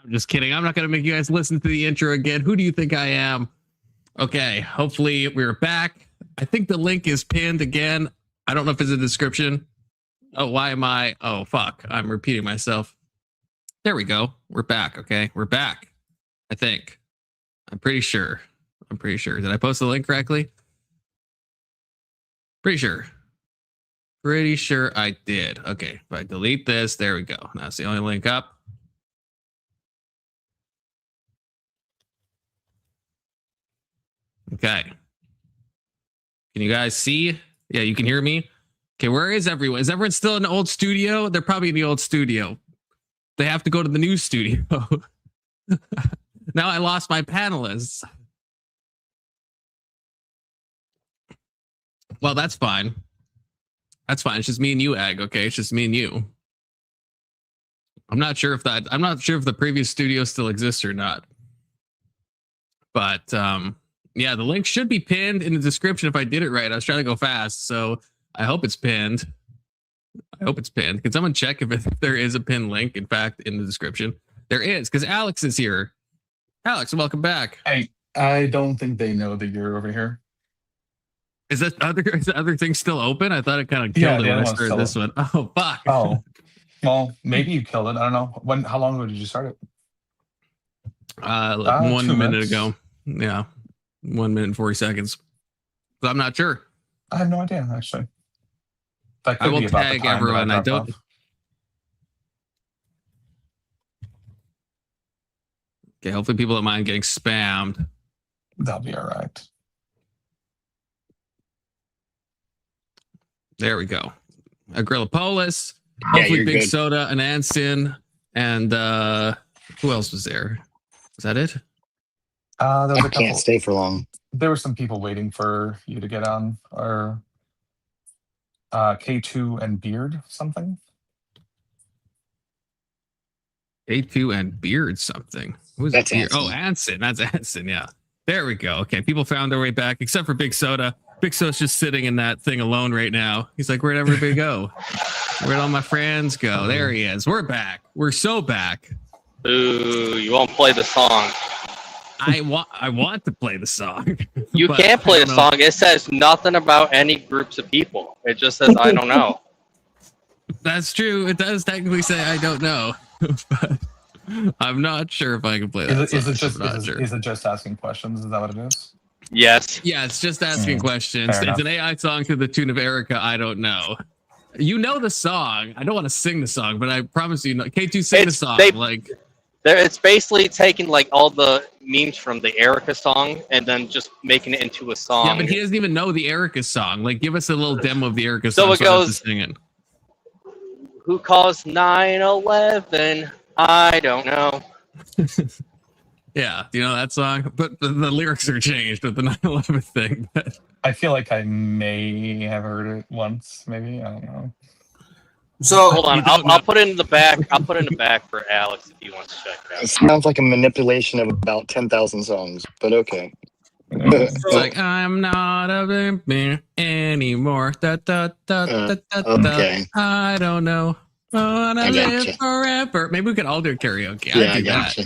I'm just kidding. I'm not going to make you guys listen to the intro again. Who do you think I am? Okay, hopefully we're back. I think the link is pinned again. I don't know if it's in the description. Oh, why am I? Oh, fuck. I'm repeating myself. There we go. We're back. Okay, we're back. I think. I'm pretty sure. Did I post the link correctly? Pretty sure. Pretty sure I did. Okay, if I delete this, there we go. Now it's the only link up. Okay. Can you guys see? Yeah, you can hear me? Okay, where is everyone? Is everyone still in the old studio? They're probably in the old studio. They have to go to the new studio. Now I lost my panelists. Well, that's fine. That's fine. It's just me and you, Egg. Okay, it's just me and you. I'm not sure if the previous studio still exists or not. But yeah, the link should be pinned in the description if I did it right. I was trying to go fast, so I hope it's pinned. Can someone check if there is a pinned link, in fact, in the description? There is, because Alex is here. Alex, welcome back. Hey, I don't think they know that you're over here. Is the other thing still open? I thought it kind of killed it when I started this one. Oh, fuck. Oh, well, maybe you killed it. I don't know. How long ago did you start it? Like 1 minute ago. Yeah, 1 minute and 40 seconds. So I'm not sure. I have no idea, actually. I will tag everyone. I don't. Okay, hopefully people don't mind getting spammed. That'll be all right. There we go. Agrillapolis, hopefully Big good. Soda, and Anson, and who else was there? Was that it? There was I can't stay for long. There were some people waiting for you to get on, or K2 and Beard something. K2 and Beard something. Who's That's Beard? Anson. Oh, Anson. That's Anson. Yeah. There we go. Okay, people found their way back, except for Big Soda. Big Soda's just sitting in that thing alone right now. He's like, where'd everybody go? Where'd all my friends go? There he is. We're back. We're so back. Ooh, you won't play the song. I want to play the song. You can't play the song. It says nothing about any groups of people. It just says, I don't know. That's true. It does technically say I don't know. But I'm not sure if I can play that. Is it just asking questions? Is that what it is? Yes. Yeah, it's just asking questions. It's an AI song to the tune of Erica. I don't know. You know the song. I don't want to sing the song, but I promise you, K2 sing the song. It's basically taking like all the memes from the Erica song and then just making it into a song. Yeah, but he doesn't even know the Erica song. Like, give us a little demo of the Erica song. So it goes, who caused 9/11? I don't know. Yeah, do you know that song? But the lyrics are changed with the 9/11 thing. But I feel like I may have heard it once, maybe. I don't know. So hold on, I'll put it in the back. I'll put it in the back for Alex if he wants to check it out. It sounds like a manipulation of about 10,000 songs, but okay. It's like, I'm not a vampire anymore. Okay. I don't know. Wanna live forever. Maybe we could all do karaoke. Yeah, I that.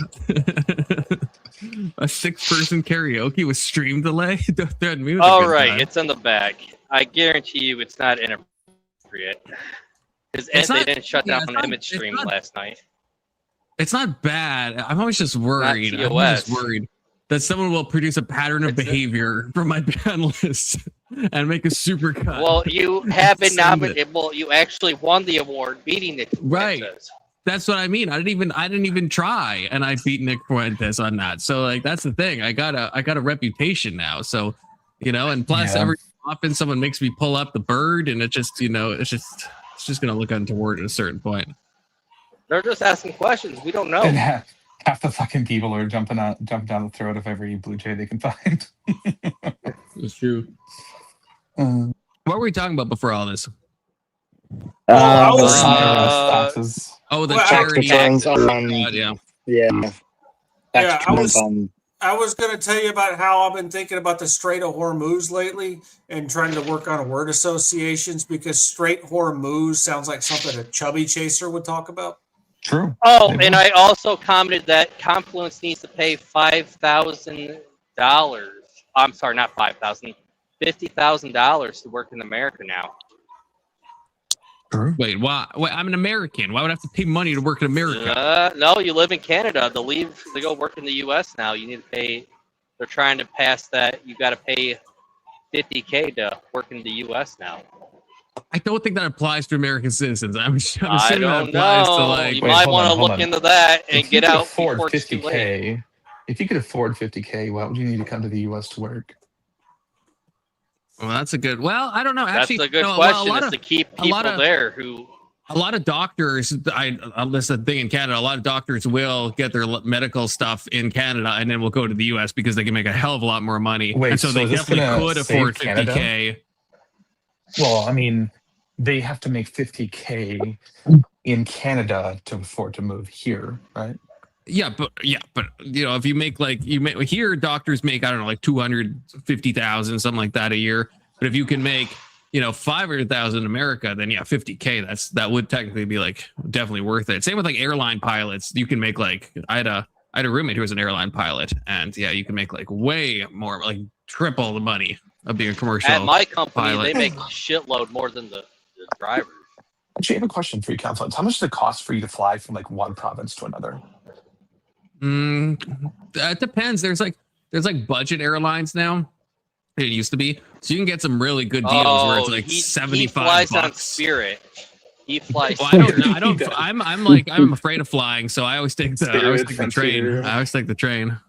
A 6-person karaoke with stream delay. All right, time. It's in the back. I guarantee you, it's not inappropriate. Because they didn't shut down an image stream last night. It's not bad. I'm always just worried. I'm always worried that someone will produce a pattern of behavior from my panelists and make a supercut. Well, you have been nominated. Well, you actually won the award, beating Nick Fuentes. Right. That's what I mean. I didn't even try, and I beat Nick Fuentes on that. So like, that's the thing. I got a reputation now. So, and plus every often someone makes me pull up the bird, and it just, it's just gonna look untoward at a certain point. They're just asking questions. We don't know. And half the fucking people are jumping down the throat of every blue jay they can find. It's true. What were we talking about before all this? Taxes. Oh, the charity. I was going to tell you about how I've been thinking about the Strait of Hormuz lately and trying to work on word associations because Strait Hormuz sounds like something a chubby chaser would talk about. True. Oh, They and will. I also commented that Confluence needs to pay $5,000. I'm sorry, not 5,000, $50,000 to work in America now. True. Wait, why? Wait, I'm an American. Why would I have to pay money to work in America? No, you live in Canada. To go work in the U.S. now, you need to pay. They're trying to pass that. You got to pay $50K to work in the U.S. now. I don't think that applies to American citizens. I'm I assuming that don't applies to know. like. You Wait, might hold want to on, hold look on. into that and If you get could out afford before it's too late. 50K, if you could afford 50K, why would you need to come to the U.S. to work? Well, that's a good. Well, I don't know. That's Actually, a good no, question. Well, Is to keep people there who. a lot of doctors. That's the thing in Canada. A lot of doctors will get their medical stuff in Canada and then will go to the U.S. because they can make a hell of a lot more money. Wait, and so they is this definitely gonna could save afford Canada? 50K. Well, I mean, they have to make 50K in Canada to afford to move here, right? Yeah, but you know, if you make like here, doctors make I don't know like 250,000 something like that a year. But if you can make 500,000 in America, then yeah, 50K. That would technically be like definitely worth it. Same with like airline pilots. You can make like I had a roommate who was an airline pilot, and yeah, you can make like way more, like triple the money of being a commercial. At my company, pilot. they make a shitload more than the drivers. Actually, I have a question for you, Confluence. How much does it cost for you to fly from like one province to another? That depends. There's like budget airlines now. It used to be, so you can get some really good deals where it's like $75. He flies on Spirit. He flies. Well, I don't. I'm afraid of flying, so I always take the train. I always take the train.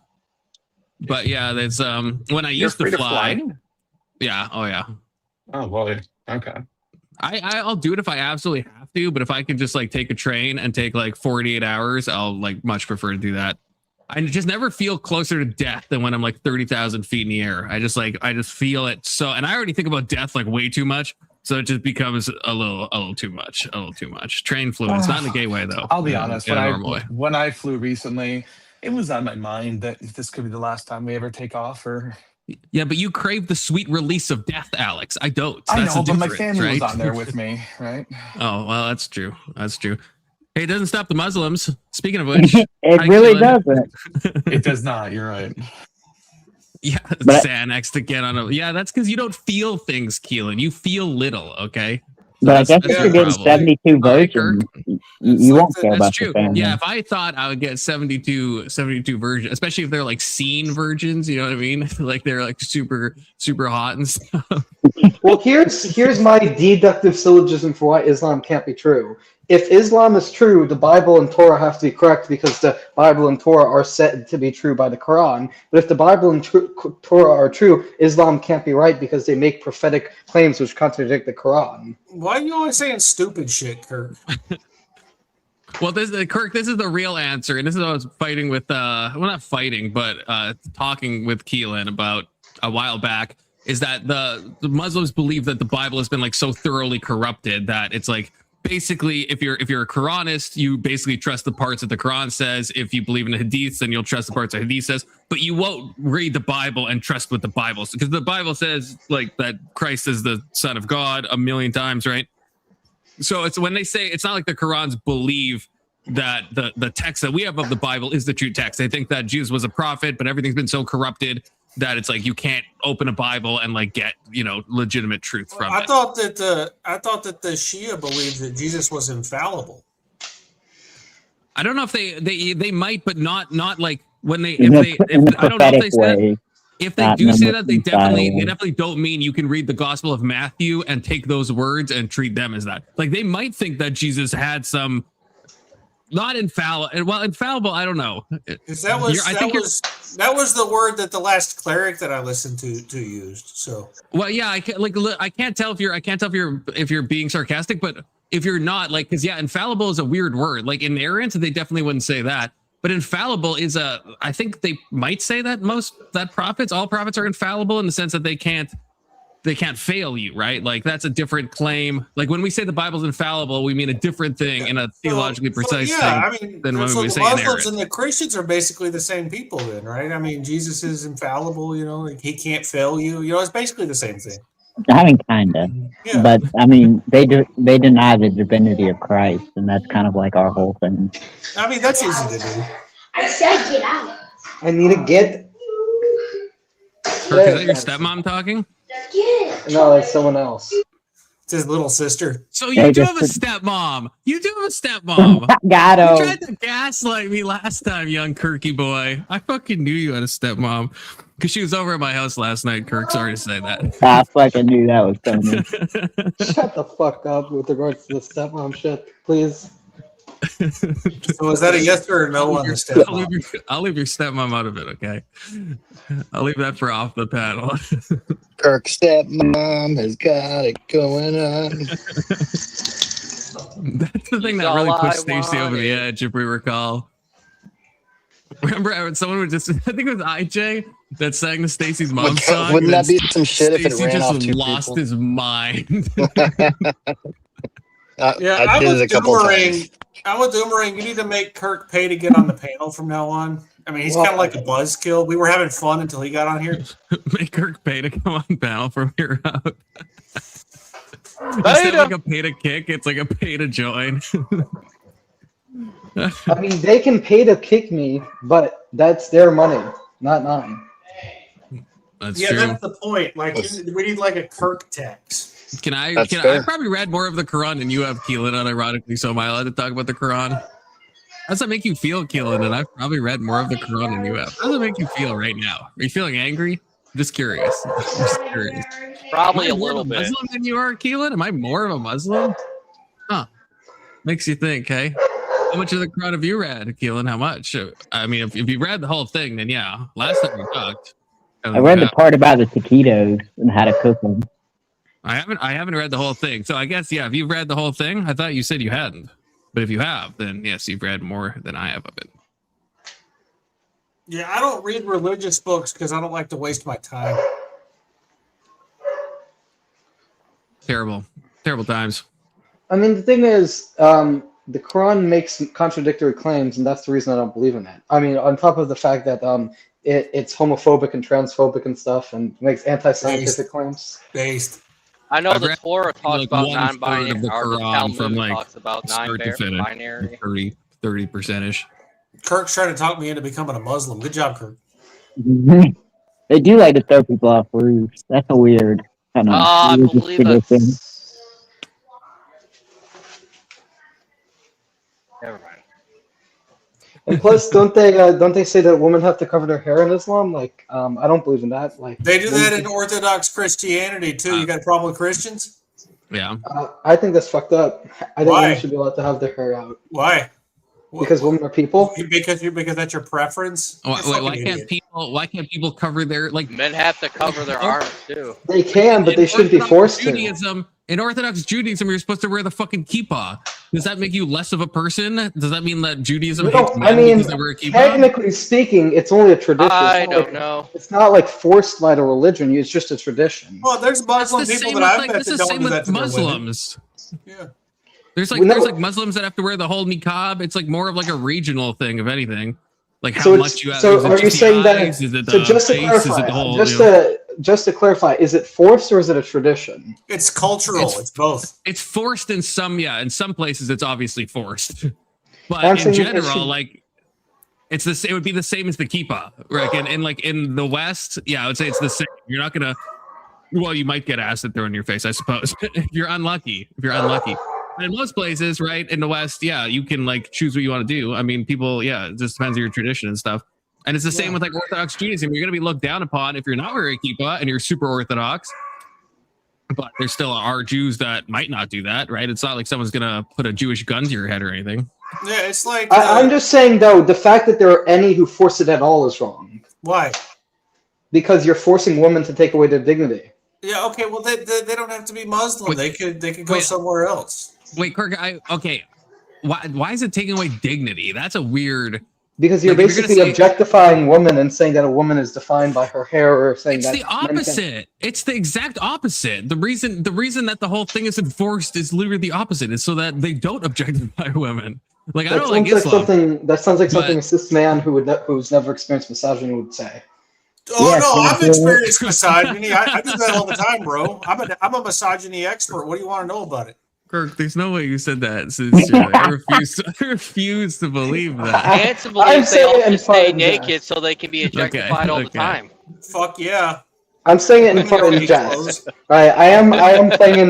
But yeah, there's when I used to fly. Yeah. Oh yeah. Oh well. Okay. I'll do it if I absolutely have to, but if I can just like take a train and take like 48 hours, I'll like much prefer to do that. I just never feel closer to death than when I'm like 30,000 feet in the air. I just feel it so, and I already think about death like way too much. So it just becomes a little too much. Train fluence, not in a gay way though. I'll be honest. When I flew recently, it was on my mind that this could be the last time we ever take off. Or yeah, but you crave the sweet release of death, Alex. I don't. I know, but my family was on there with me, right? Oh well, that's true. Hey, it doesn't stop the Muslims. Speaking of which, it really doesn't. It does not. You're right. Yeah, Xanax to get on a. Yeah, that's because you don't feel things, Keelan. You feel little, okay? So but I guess if you're getting 72 versions, you won't care about the family. Yeah, if I thought I would get 72 versions, especially if they're like scene virgins, you know what I mean? Like they're like super hot and stuff. Well, here's my deductive syllogism for why Islam can't be true. If Islam is true, the Bible and Torah have to be correct because the Bible and Torah are said to be true by the Quran. But if the Bible and Torah are true, Islam can't be right because they make prophetic claims which contradict the Quran. Why are you always saying stupid shit, Kirk? Well, Kirk, this is the real answer, and this is what I was fighting with. Well, not fighting, but talking with Keelan about a while back. Is that the Muslims believe that the Bible has been like so thoroughly corrupted that it's like. Basically, if you're a Quranist, you basically trust the parts that the Quran says. If you believe in the Hadith, then you'll trust the parts that Hadith says. But you won't read the Bible and trust what the Bible says, because the Bible says like that Christ is the Son of God 1,000,000 times, right? So it's when they say it's not like the Qurans believe that the text that we have of the Bible is the true text. They think that Jesus was a prophet, but everything's been so corrupted that it's like you can't open a Bible and like get legitimate truth from it. I thought that the Shia believed that Jesus was infallible. I don't know if they might, but not like when they I don't know if they say that. If they do say that, they definitely don't mean you can read the Gospel of Matthew and take those words and treat them as that. Like they might think that Jesus had some. Not infallible. Well, infallible, I don't know. Because that was the word that the last cleric that I listened to used. So well, yeah, I can't tell if you're being sarcastic, but if you're not, like, because yeah, infallible is a weird word. Like inerrant, they definitely wouldn't say that. But infallible is I think they might say that all prophets are infallible in the sense that they can't fail you, right? Like that's a different claim. Like when we say the Bible's infallible, we mean a different thing in a theologically precise thing. I mean, than when we say the Muslims inerrant. and the Christians are basically the same people, then, right? I mean, Jesus is infallible. Like he can't fail you. It's basically the same thing. I mean, kinda. Yeah. But I mean, they deny the divinity of Christ, and that's kind of like our whole thing. I mean, that's easy to do. I said get out. I need to get. Kirk, is that your stepmom talking? Get. No, like someone else. It's his little sister. So you do have a stepmom. You do have a stepmom. Got You him. tried to gaslight me last time, young Kirky boy. I fucking knew you had a stepmom. Because she was over at my house last night, Kirk. Sorry to say that. I fucking knew that was coming. Shut the fuck up with regards to the stepmom shit, please. So is that a yes or a no on the stepmom? I'll leave your stepmom out of it, okay? I'll leave that for off the panel. Kirk's stepmom has got it going on. That's the thing He's that really all pushed I Stacey over the wanted. edge, if we recall. Remember, someone would just, I think it was IJ that sang the Stacey's mom song. Wouldn't and that be some shit if it Stacey ran off just two lost people? his mind. Yeah, I I'm did it with a couple Doomerang. times. I'm with Doomerang. You need to make Kirk pay to get on the panel from now on. I mean, he's kind of like a buzzkill. We were having fun until he got on here. Make Kirk pay to come on panel from here out. Instead of like a pay to kick, it's like a pay to join. I mean, they can pay to kick me, but that's their money, not mine. That's Yeah, true. that's the point. Like, we need like a Kirk tax. I That's fair. probably read more of the Quran than you have, Keelan, unironically, so am I allowed to talk about the Quran? How does that make you feel, Keelan? And I've probably read more of the Quran than you have. How does it make you feel right now? Are you feeling angry? I'm just curious. Probably a Am I more little of bit. Muslim than you are, Keelan? Am I more of a Muslim? Huh. Makes you think, hey? How much of the Quran have you read, Keelan? How much? I mean, if you read the whole thing, then yeah. Last time we talked. I read the part about the taquitos and how to cook them. I haven't read the whole thing. So I guess, yeah, if you've read the whole thing, I thought you said you hadn't. But if you have, then yes, you've read more than I have of it. Yeah, I don't read religious books because I don't like to waste my time. Terrible times. I mean, the thing is, the Quran makes contradictory claims, and that's the reason I don't believe in it. I mean, on top of the fact that it's homophobic and transphobic and stuff, and makes anti-scientific claims. Based. I know I've the read, Torah talks like, about 1/3 non-binary, of the or the Quran Talmud from, like, talks about start to finish. non-binary. 30%ish. Kirk's trying to talk me into becoming a Muslim. Good job, Kirk. They do like to throw people off roofs. That's a weird kind of I religious believe tradition. that's... Never mind. And plus, don't they say that women have to cover their hair in Islam? Like, I don't believe in that. Like, They do that in Orthodox Christianity too. You got a problem with Christians? Yeah. I think that's fucked up. I think Why? women should be allowed to have their hair out Why? because women are people. Because that's your preference. Why You're a can't fucking idiot. people cover their, like, Men have to cover their arms too. They can, but they shouldn't be forced to. In Orthodox Judaism, you're supposed to wear the fucking kippah. Does that make you less of a person? Does that mean that Judaism No, hates men I mean, because they wear a kippah? technically speaking, it's only a tradition. I It's not don't like- know. It's not like forced by the religion. It's just a tradition. Well, there's That's Muslim the people same that with, I've like, met that's that the don't same do that with to their women. Muslims. Yeah. There's Well, no. Muslims that have to wear the whole niqab. It's like more of like a regional thing, if anything. Like how So much you have. So is it are you just the saying that? eyes? Is it the So just to face? Is it clarify, the whole? just to clarify, is it forced or is it a tradition? It's cultural. It's both. It's forced in some places it's obviously forced. But I'm in saying it general, should- like it would be the same as the kippah, right? And like in the West, yeah, I would say it's the same. You're not gonna. Well, you might get acid thrown in your face, I suppose. if you're unlucky. But in most places, right, in the West, yeah, you can like choose what you want to do. I mean, people, yeah, it just depends on your tradition and stuff. And it's the same with like Orthodox Judaism. You're going to be looked down upon if you're not wearing a kippah and you're super Orthodox. But there still are Jews that might not do that, right? It's not like someone's going to put a Jewish gun to your head or anything. Yeah, it's like. I'm just saying, though, the fact that there are any who force it at all is wrong. Why? Because you're forcing women to take away their dignity. Yeah. Okay. Well, they don't have to be Muslim. Wait, they could go wait. somewhere else. Wait, Kirk, okay. Why is it taking away dignity? That's a weird. Because you're Like, if you're basically gonna say- objectifying women and saying that a woman is defined by her hair, or saying It's that the men can- opposite. It's the exact opposite. The reason that the whole thing is enforced is literally the opposite. It's so that they don't objectify women. Like, I That don't like sounds like Islam. something. That sounds like something but- a cis man who's never experienced misogyny would say. Oh Yes, no, yes, I've yes. experienced misogyny. I do that all the time, bro. I'm a misogyny expert. What do you want to know about it? Kirk, there's no way you said that sincerely. I refuse to believe that. And to I'm believe they saying all it in should stay fun, Jeff. naked so they can be objectified all the okay. time. Fuck yeah. I'm saying it in Women don't fun, need Jeff. clothes. Right, I am playing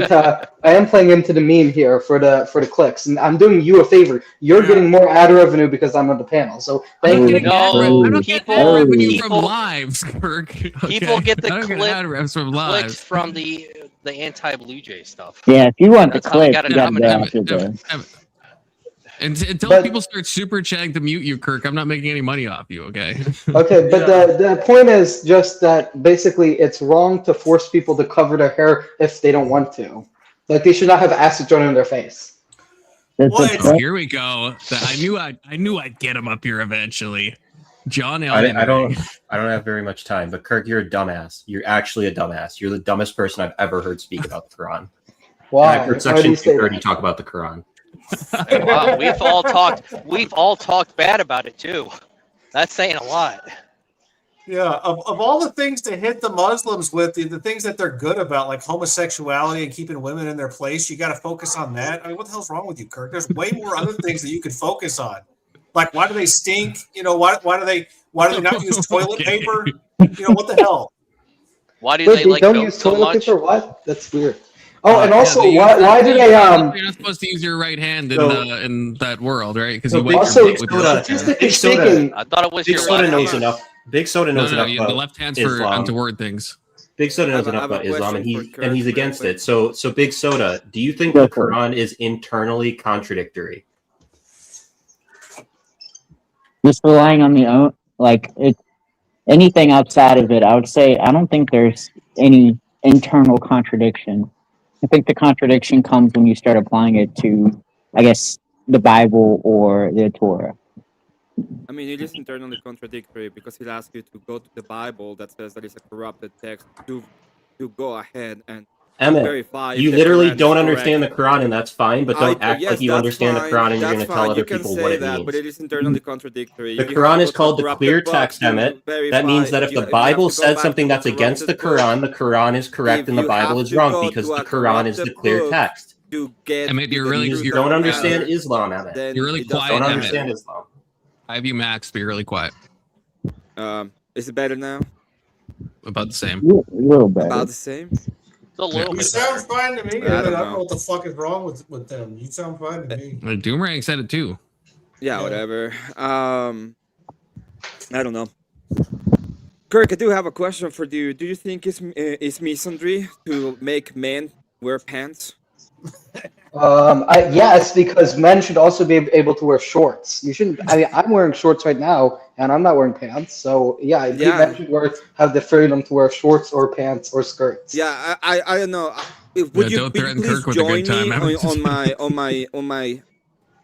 into the meme here for the clicks, and I'm doing you a favor. You're Yeah. getting more ad revenue because I'm on the panel. So I'm thank not you. getting No, I don't get ad people- revenue people- from lives, Kirk. People get the I don't get clip- ad revs from Clicks lives. from the anti-Blue Jay stuff. Yeah, if you want the That's how we clips, got it you gotta go nominated. after the. Until But- people start super chatting to mute you, Kirk, I'm not making any money off you, okay? Okay, but Yeah. the point is just that basically it's wrong to force people to cover their hair if they don't want to. Like they should not have acid thrown in their face. That's Well, a it's- point. Here we go. I knew I'd get him up here eventually. John I Elliott. don't have very much time, but Kirk, you're a dumbass. You're actually a dumbass. You're the dumbest person I've ever heard speak about the Quran. Why? And I've heard Why do Section you say 230 that? talk about the Quran. Wow, we've all talked bad about it too. That's saying a lot. Yeah, of all the things to hit the Muslims with, the things that they're good about, like homosexuality and keeping women in their place, you got to focus on that. I mean, what the hell's wrong with you, Kirk? There's way more other things that you could focus on. Like, why do they stink? You know, why do they not use toilet Okay. paper? You know, what the hell? Why do Wait, they they like don't goats use so toilet much? paper? What? That's weird. Oh, and Yeah, also, they use- why do they You're not supposed to use your right hand in that world, right? Because So you wipe also, your butt with your left hand. statistically Big Soda. speaking, I thought it was Big your Soda left knows hand. enough. Big Soda knows enough The about left hand's for Islam. untoward things. Big Soda knows I enough have a about Islam, and question for Kirk he's real against quick. it. So Big Soda, do you think Go the for it. Quran is internally contradictory? Just relying on the own, like it, anything outside of it, I would say I don't think there's any internal contradiction. I think the contradiction comes when you start applying it to, I guess, the Bible or the Torah. I mean, it is internally contradictory because he'll ask you to go to the Bible that says that it's a corrupted text to go ahead and Emmett, verify. you if the literally Quran is don't understand the correct. Quran, and that's fine, but don't act Yes, like you that's understand fine, the Quran and you're that's going to fine. tell You other can people say what it that, means. but it is internally contradictory. The You Quran have is to called the corrupt clear book text, to Emmett. That verify- means that if you the have Bible to go says back something to that's against the corrupted book. Quran is correct If and the you Bible have is to wrong go because to the a Quran is the corrupted clear book text. to get Emmett, to you're the really- truth You you're- of don't the understand matter, Islam, Emmett. then You're really it doesn't quiet, Don't Emmett. matter. understand Islam. I have you max, but you're really quiet. Is it better now? About the same. A little better. About the same? It's a little You bit sound better. fine to me. I I don't don't know know. what the fuck is wrong with them. You sound fine to me. Doomerang said it too. Yeah, whatever. I don't know. Kirk, I do have a question for you. Do you think it's misandry to make men wear pants? Yes, because men should also be able to wear shorts. You shouldn't. I mean, I'm wearing shorts right now, and I'm not wearing pants. So yeah, men should have the freedom to wear shorts or pants or skirts. Yeah, I don't know. Would you don't please threaten Kirk with a join good time, me Emmett. on my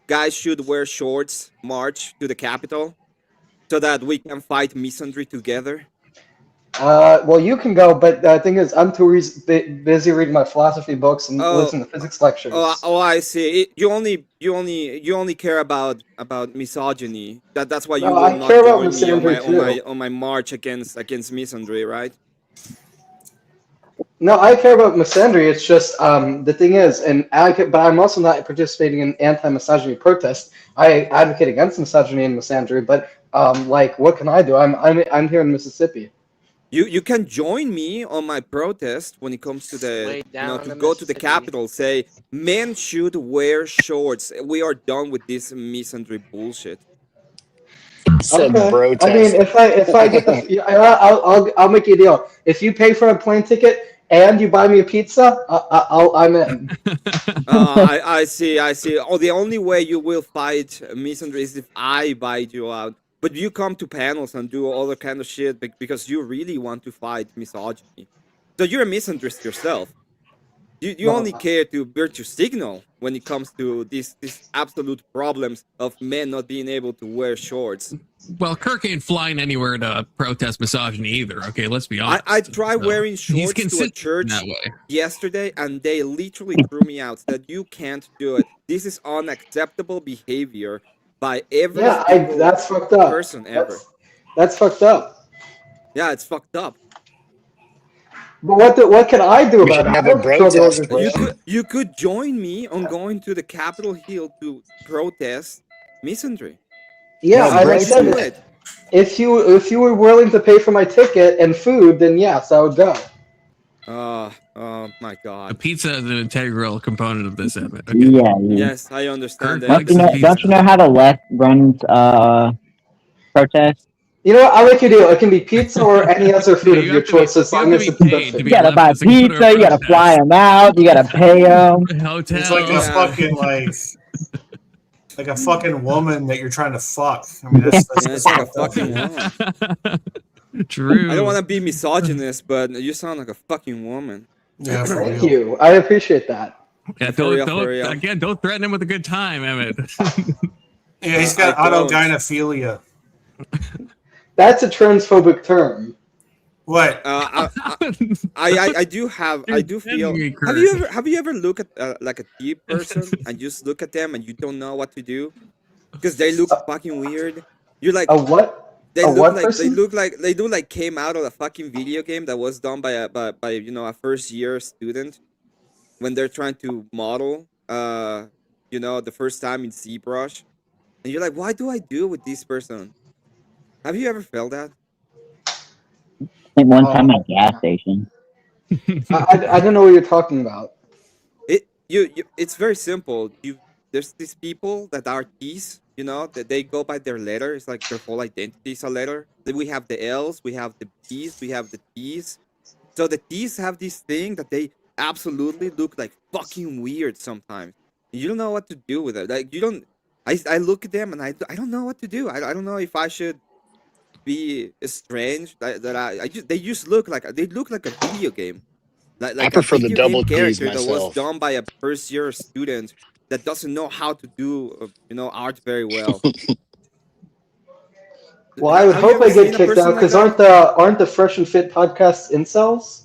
guys should wear shorts march to the Capitol so that we can fight misandry together? Well, you can go, but the thing is, I'm too busy reading my philosophy books and listening to physics lectures. I see. You only care about misogyny. That's why you No, will I not care about join me misandry on my march against misandry, right? No, I care about misandry. It's just the thing is, but I'm also not participating in anti-misogyny protest. I advocate against misogyny and misandry, but like, what can I do? I'm here in Mississippi. You can join me on my protest when it comes to Way down to in go to the Mississippi. Capitol. Say men should wear shorts. We are done with this misandry bullshit. Said Okay. bro I mean, test. if I get the, I'll make you a deal. If you pay for a plane ticket and you buy me a pizza, I'm in. I see. Oh, the only way you will fight misandry is if I bite you out. But you come to panels and do all the kind of shit because you really want to fight misogyny. So you're a misandrist yourself. You only care to virtue signal when it comes to these absolute problems of men not being able to wear shorts. Well, Kirk ain't flying anywhere to protest misogyny either. Okay, let's be honest. I tried So, wearing he's shorts to a consistent church that way. yesterday, and they literally threw me out. Said you can't do it. This is unacceptable behavior by every Yeah, single that's fucked up. person ever. That's fucked up. Yeah, it's fucked up. But what can I do We about should it? have I a don't control the protest. organization. You could join me on going to the Capitol Hill to protest misandry. Yeah, No, and I You bro, said do that it. if you were willing to pay for my ticket and food, then yes, I would go. Oh my The god. pizza is an integral component of this, Emmett. Okay. Yeah. Yes, I understand Kirk that. likes his pizza. Don't you know how the left runs protests? You know what? I'll make you a deal. It can be pizza or any other food Yeah, of you your have to be- choice, as you have long to as be it's the paid to food. be You gotta buy leftist and go to a pizza. You gotta protest. fly them out. You gotta pay them. Hotel. It's like a Yeah. fucking like a fucking woman that you're trying to fuck. I mean, that's Yeah, it's like a fucked up, fucking dude. woman. True. I don't want to be misogynist, but you sound like a fucking woman. Yeah, for Thank real. you. I appreciate that. Yeah, For real. again, don't threaten him with a good time, Emmett. Yeah, he's got I don't. autogynephilia. That's a transphobic term. What? I do feel. You're Have you ever looked at like a deep person and just look at them and you don't know what to do because they look fucking weird. You're like, A what? they a look what like person? they do like came out of a fucking video game that was done by a first year student when they're trying to model the first time in ZBrush, and you're like, why do I do with this person? Have you ever felt that? I think one time at a gas station. I don't know what you're talking about. It's very simple. There's these people that are T's, that they go by their letter. It's like their whole identity is a letter. Then we have the L's, we have the B's, we have the T's. So the T's have this thing that they absolutely look like fucking weird sometimes. You don't know what to do with it. Like you don't. I look at them and I don't know what to do. I don't know if I should be strange they just look like a video game. Like I prefer a the video double game T's character that was myself. done by a first year student that doesn't know how to do art very well. Well, I would Have you hope ever I get seen a kicked person out because like aren't the Fresh and Fit podcasts incels?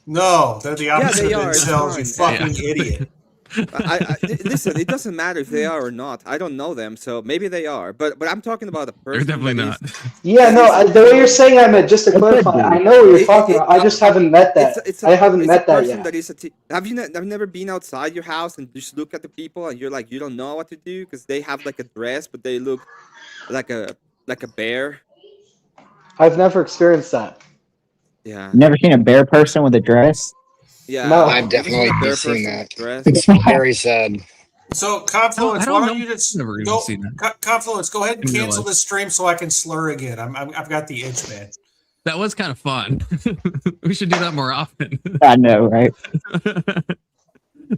No, they're the opposite they of are, it's themselves, you fine. fucking idiot. Listen, it doesn't matter if they are or not. I don't know them, so maybe they are. But I'm talking about a They're person. definitely that not. is- Yeah, no. The way you're saying, I meant just to clarify. I know what you're talking about. I just haven't met that. I haven't met that yet. That is have you never been outside your house and just look at the people and you're like, you don't know what to do because they have like a dress but they look like a bear. I've never experienced that. Yeah. Never seen a bear person with a dress? Yeah. No. I've definitely Bear seen person that. dress. It's very sad. So, Confluence, I don't why don't know. you just Never even go? seen that. Confluence, go ahead and In real cancel life. this stream so I can slur again. I've got the itch, man. That was kind of fun. We should do that more often. I know, right?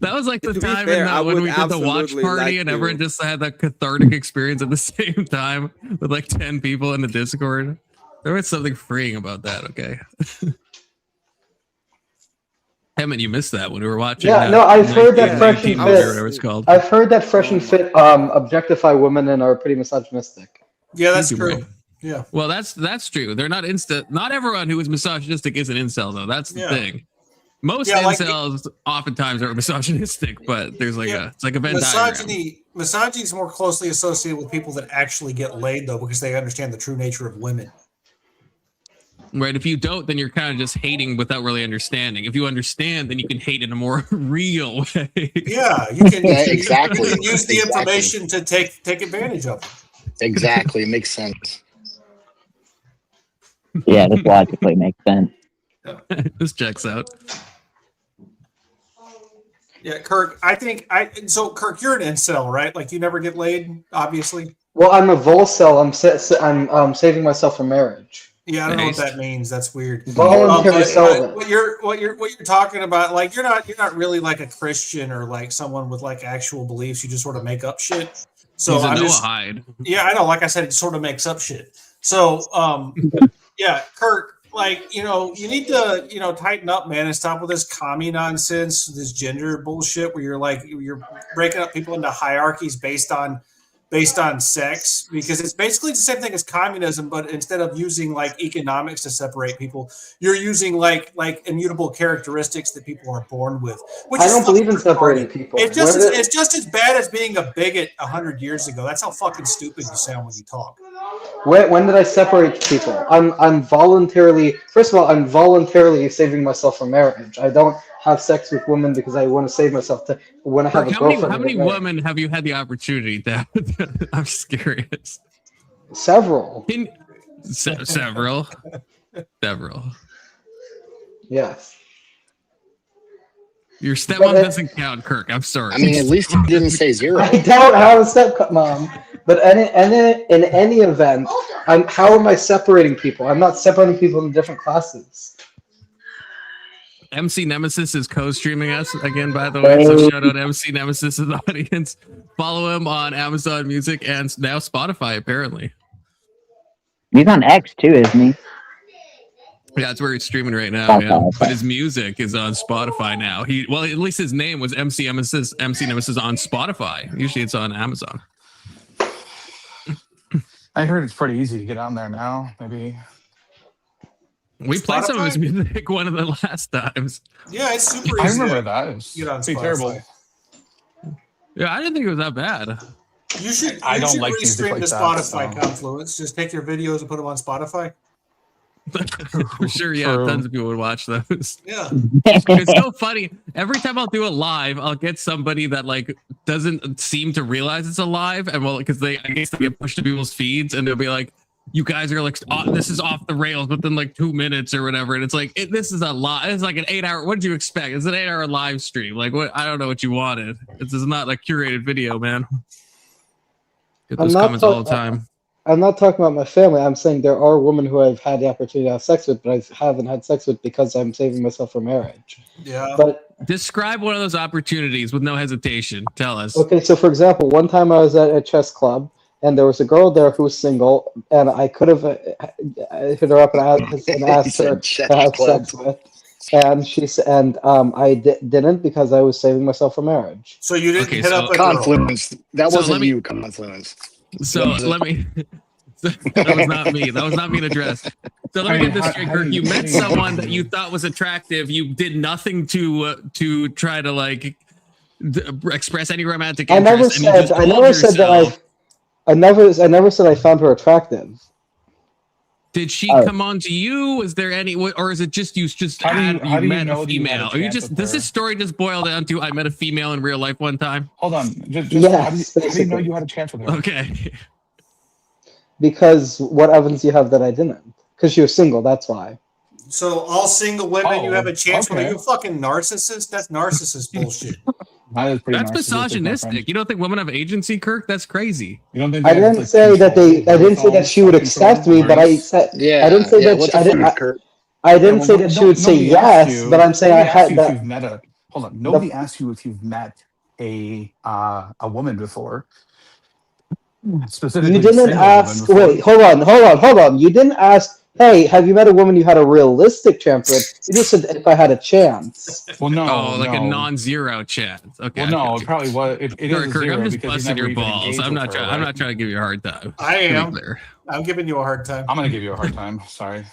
That was like the To be time fair, I when would we did the watch absolutely party like and to. everyone just had that cathartic experience at the same time with like 10 people in the Discord. There was something freeing about that, okay? Emmett, you missed that when we were watching. Yeah, no, I've heard that Fresh 19 and movie or Fit. whatever it's called. I've heard that Fresh and Fit objectify women and are pretty misogynistic. Yeah, that's Thank you, true. bro. Yeah. Well, that's true. They're not Not everyone who is misogynistic is an incel, though. That's the Yeah. thing. Most Yeah, like- incels oftentimes are misogynistic, but there's like Yeah. it's like a Venn diagram. Misogyny is more closely associated with people that actually get laid, though, because they understand the true nature of women. Right. If you don't, then you're kind of just hating without really understanding. If you understand, then you can hate in a more real way. Yeah, you can Yeah, exactly. You can use the Exactly. information to take advantage of it. Exactly. It makes sense. Yeah, this logically makes sense. This checks out. Yeah, Kirk. So Kirk, you're an incel, right? Like you never get laid, obviously. Well, I'm a volcel. I'm saving myself for marriage. Yeah, I don't know what Nice. that means. That's weird. Voluntary But celibate. what you're talking about, like you're not really like a Christian or like someone with like actual beliefs. You just sort of make up shit. So He's a I'm Noah just Hyde. yeah, I know. Like I said, it sort of makes up shit. So yeah, Kirk, like you need to tighten up, man, and stop with this commie nonsense, this gender bullshit where you're breaking up people into hierarchies based on sex, because it's basically the same thing as communism, but instead of using like economics to separate people, you're using like immutable characteristics that people are born with. Which I is don't believe in fucking separating retarded. people. It's just Whether- it's just as bad as being a bigot 100 years ago. That's how fucking stupid you sound when you talk. When did I separate people? I'm voluntarily. First of all, I'm voluntarily saving myself from marriage. I don't have sex with women because I want to save myself to when I have a girlfriend. How many women have you had the opportunity to? I'm just curious. Several. Several. Yes. Your stepmom doesn't count, Kirk. I'm sorry. I mean, at least he didn't say zero. I don't have a stepmom. But in any event, how am I separating people? I'm not separating people in different classes. MC Nemesis is co-streaming us again, by the way. So shout out MC Nemesis' audience. Follow him on Amazon Music and now Spotify, apparently. He's on X too, isn't he? Yeah, that's where he's streaming right now. Yeah, but his music is on Spotify now. At least his name was MC Nemesis on Spotify. Usually, it's on Amazon. I heard it's pretty easy to get on there now. Maybe we played some of his music one of the last times. Yeah, it's super easy. I remember that. It's get on pretty Spotify. terrible. Yeah, I didn't think it was that bad. You should. I don't like restream music to like that, Spotify. so. Confluence. Just take your videos and put them on Spotify. For sure, yeah, True. tons of people would watch those. Yeah. It's so funny. Every time I'll do a live, I'll get somebody that like doesn't seem to realize it's a live, and because I guess they get pushed to people's feeds, and they'll be like, "You guys are like, this is off the rails," within like 2 minutes or whatever, and it's like, this is a lot. It's like an 8-hour. What did you expect? It's an 8-hour live stream. Like, what? I don't know what you wanted. This is not a curated video, man. Get those comments all the time. I'm not talking about my family. I'm saying there are women who I've had the opportunity to have sex with, but I haven't had sex with because I'm saving myself for marriage. Yeah. But describe one of those opportunities with no hesitation. Tell us. Okay, so for example, one time I was at a chess club, and there was a girl there who was single, and I could have hit her up and asked her to have sex with, and I didn't because I was saving myself for marriage. So you didn't hit up a Confluence. girl. That wasn't you, Confluence. So let me. That was not me. That was not me to address. So let me get this straight, Kirk. You met someone that you thought was attractive. You did nothing to try to like express any romantic interest. I never said I found her attractive. Did she come on to you? Was there any, or is it just you met a female? Or does this story just boil down to I met a female in real life one time? Hold on. Just Yes, how do you know you had a chance with her? Okay. Because what evidence do you have that I didn't? Because she was single, that's why. So all single women, you have a chance with. okay. Are you a fucking narcissist? That's narcissist bullshit. That's misogynistic. You don't think women have agency, Kirk? That's crazy. You don't think I didn't say that I didn't say that she would accept me, but I said I didn't say that I didn't say that she would say yes, but I'm saying I had that. Hold on. Nobody asked you if you've met a woman before. Specifically, you didn't ask. Wait, hold on. You didn't ask. Hey, have you met a woman you had a realistic chance with? You just said if I had a chance. Well, no. Oh, like a non-zero chance. Okay. Well, no, it probably was. It is Kirk, zero I'm just because busting you your balls. I'm not trying. I'm not trying to give you a hard time. I am. I'm giving you a hard time. I'm gonna give you a hard time. Sorry.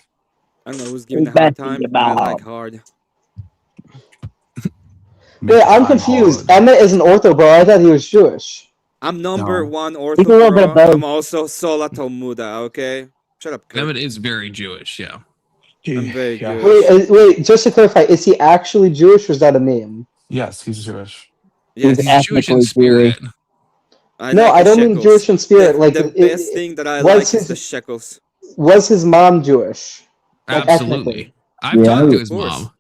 I don't know who's giving the hard time. I like hard. Wait, I'm confused. Emmett is an ortho bro. I thought he was Jewish. I'm number one He's a little bit ortho. both. I'm also Sola Talmuda. Okay, shut up. Kirk. Emmett is very Jewish. Yeah. I'm very Jewish. Wait, just to clarify, is he actually Jewish or is that a meme? Yes, he's Jewish. Yes. He's Jewish in spirit. I don't mean Jewish in spirit. Like the best thing that I like is the shekels. Was his mom Jewish? Like, absolutely. I've talked to his mom.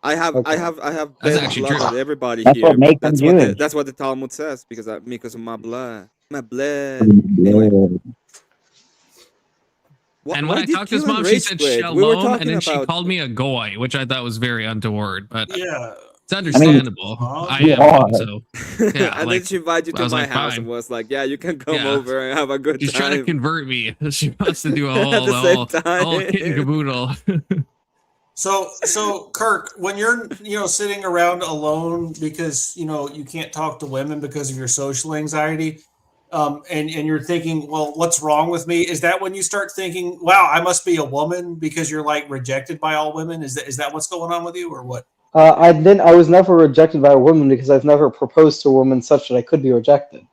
I have That's bad actually blood true. with everybody That's here. what makes them Jewish. That's what the Talmud says because of my blood. My blood. Anyway. And when I talked to his mom, she said shalom, and then she called me a goy, which I thought was very untoward. But yeah, it's understandable. I am so. Yeah, and then she invited you to my house fine. and was like, "Yeah, you can come over and have a good She's time." trying to convert me. She wants to do a At the same time. whole kit and caboodle. So Kirk, when you're sitting around alone because you can't talk to women because of your social anxiety, and you're thinking, well, what's wrong with me? Is that when you start thinking, wow, I must be a woman because you're like rejected by all women? Is that what's going on with you, or what? I was never rejected by a woman because I've never proposed to a woman such that I could be rejected.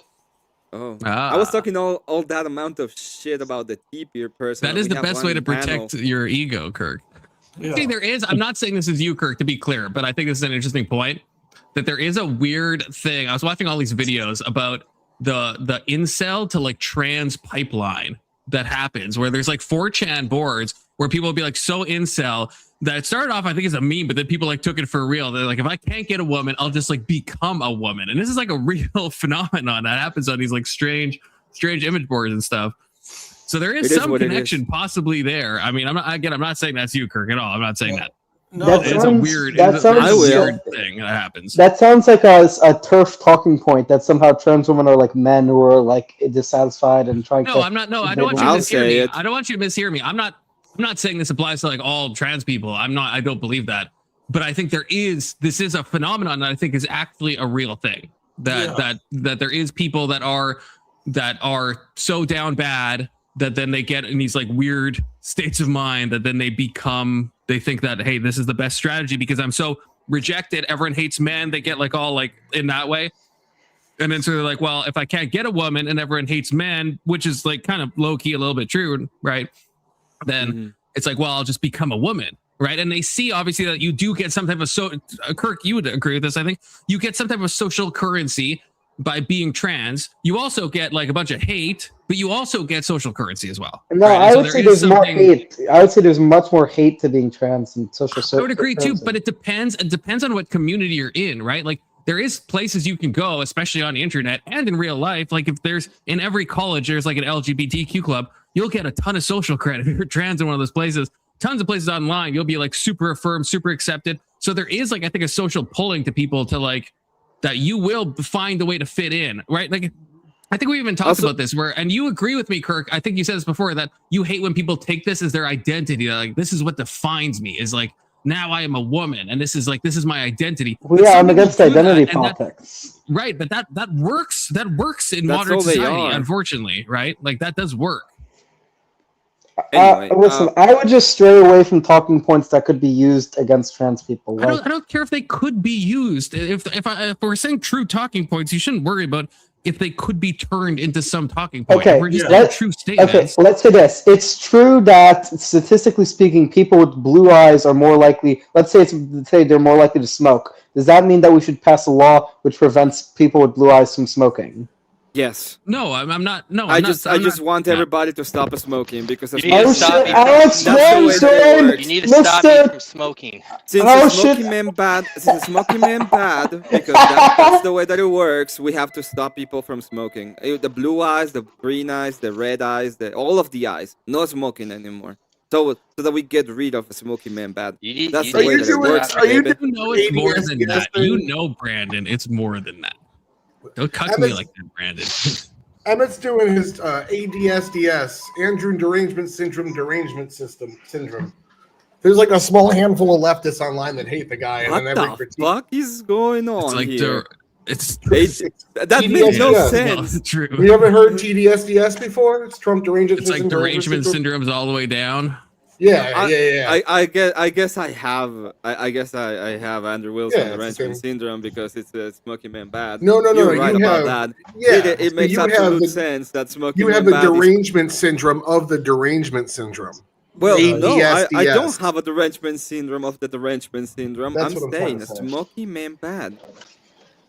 Oh, I was Ah. talking all that amount of shit about the T-peer person. That is We the have best way one to protect panel. your ego, Kirk. Yeah. See, there is. I'm not saying this is you, Kirk, to be clear, but I think this is an interesting point. That there is a weird thing. I was watching all these videos about the incel to like trans pipeline that happens, where there's like 4chan boards where people will be like so incel that it started off, I think, as a meme, but then people like took it for real. They're like, if I can't get a woman, I'll just like become a woman. And this is like a real phenomenon that happens on these like strange image boards and stuff. So there is It is some what it connection is. possibly there. I mean, I'm not saying that's you, Kirk, at all. I'm not saying that. No, That It's a sounds- weird, that it's a sounds- weird thing that happens. That sounds like a turf talking point that somehow trans women are like men who are like dissatisfied and trying No, to. I'm not. No, I don't want you to I'll mishear say me. it. I don't want you to mishear me. I'm not saying this applies to like all trans people. I'm not. I don't believe that. But I think this is a phenomenon that I think is actually a real thing. That there is people that are so down bad that then they get in these like weird states of mind that then they think that, hey, this is the best strategy because I'm so rejected. Everyone hates men. They get like all like in that way. And then so they're like, well, if I can't get a woman and everyone hates men, which is like kind of low key a little bit true, right? Then it's like, well, I'll just become a woman, right? And they see obviously that you do get some type of Kirk, you would agree with this, I think. You get some type of social currency by being trans. You also get like a bunch of hate, but you also get social currency as well. No, right? And I so would there say is there's more something- hate. I would say there's much more hate to being trans and social. I would agree too, but it depends. It depends on what community you're in, right? Like there is places you can go, especially on the internet and in real life. Like if there's in every college, there's like an LGBTQ club, you'll get a ton of social credit if you're trans in one of those places. Tons of places online, you'll be like super affirmed, super accepted. So there is like I think a social pulling to people to like that you will find a way to fit in, right? Like I think we even talked about this and you agree with me, Kirk. I think you said this before that you hate when people take this as their identity. Like this is what defines me is like now I am a woman and this is my identity. Well, yeah, I'm against identity that, politics. right, but that works in That's modern all they society, are. unfortunately, right? Like that does work. Anyway, listen, I would just stray away from talking points that could be used against trans people. I Like, don't care if they could be used. If we're saying true talking points, you shouldn't worry about if they could be turned into some talking point. Okay, If we're just yeah. saying true statements. okay, let's say this. It's true that statistically speaking, people with blue eyes are more likely. Let's say they're more likely to smoke. Does that mean that we should pass a law which prevents people with blue eyes from smoking? yes. No, I'm not. No, I I'm just not, want everybody to stop smoking because You that's need to Oh stop shit, me Alex, That's the way wait, that it son! works. You need to stop me Listen! from smoking. Since Oh, the smoky shit. man bad, because that's the way that it works. We have to stop people from smoking. The blue eyes, the green eyes, the red eyes, all of the eyes, no smoking anymore. So that we get rid of the smoky man bad. That's the Are way you that it doing- works. are you baby. You know it's more than ADS that. thing? You know, Brandon, it's more than that. Don't cut me like that, Brandon. Emmett's doing his ADSDS, Andrew Derangement Syndrome syndrome. There's like a small handful of leftists online that hate the guy, and What then every the critique. fuck is going on It's like here? it's That makes no TDSDS. sense. true. You ever heard TDSDS before? It's Trump Derangement It's like Syndrome. derangement syndrome's all the way down. Yeah. I guess I have. I guess I have Andrew Wilson Yeah, it's the derangement same. syndrome because it's a Smoky Man bad. No, You're right you about have, that. Yeah, It so makes you have absolute the- sense that Smoky You Man have the bad is derangement syndrome of the derangement syndrome. Well, no, I ADSDS. don't have a derangement syndrome of the derangement syndrome. That's I'm what I'm saying trying a to say. Smoky Man bad.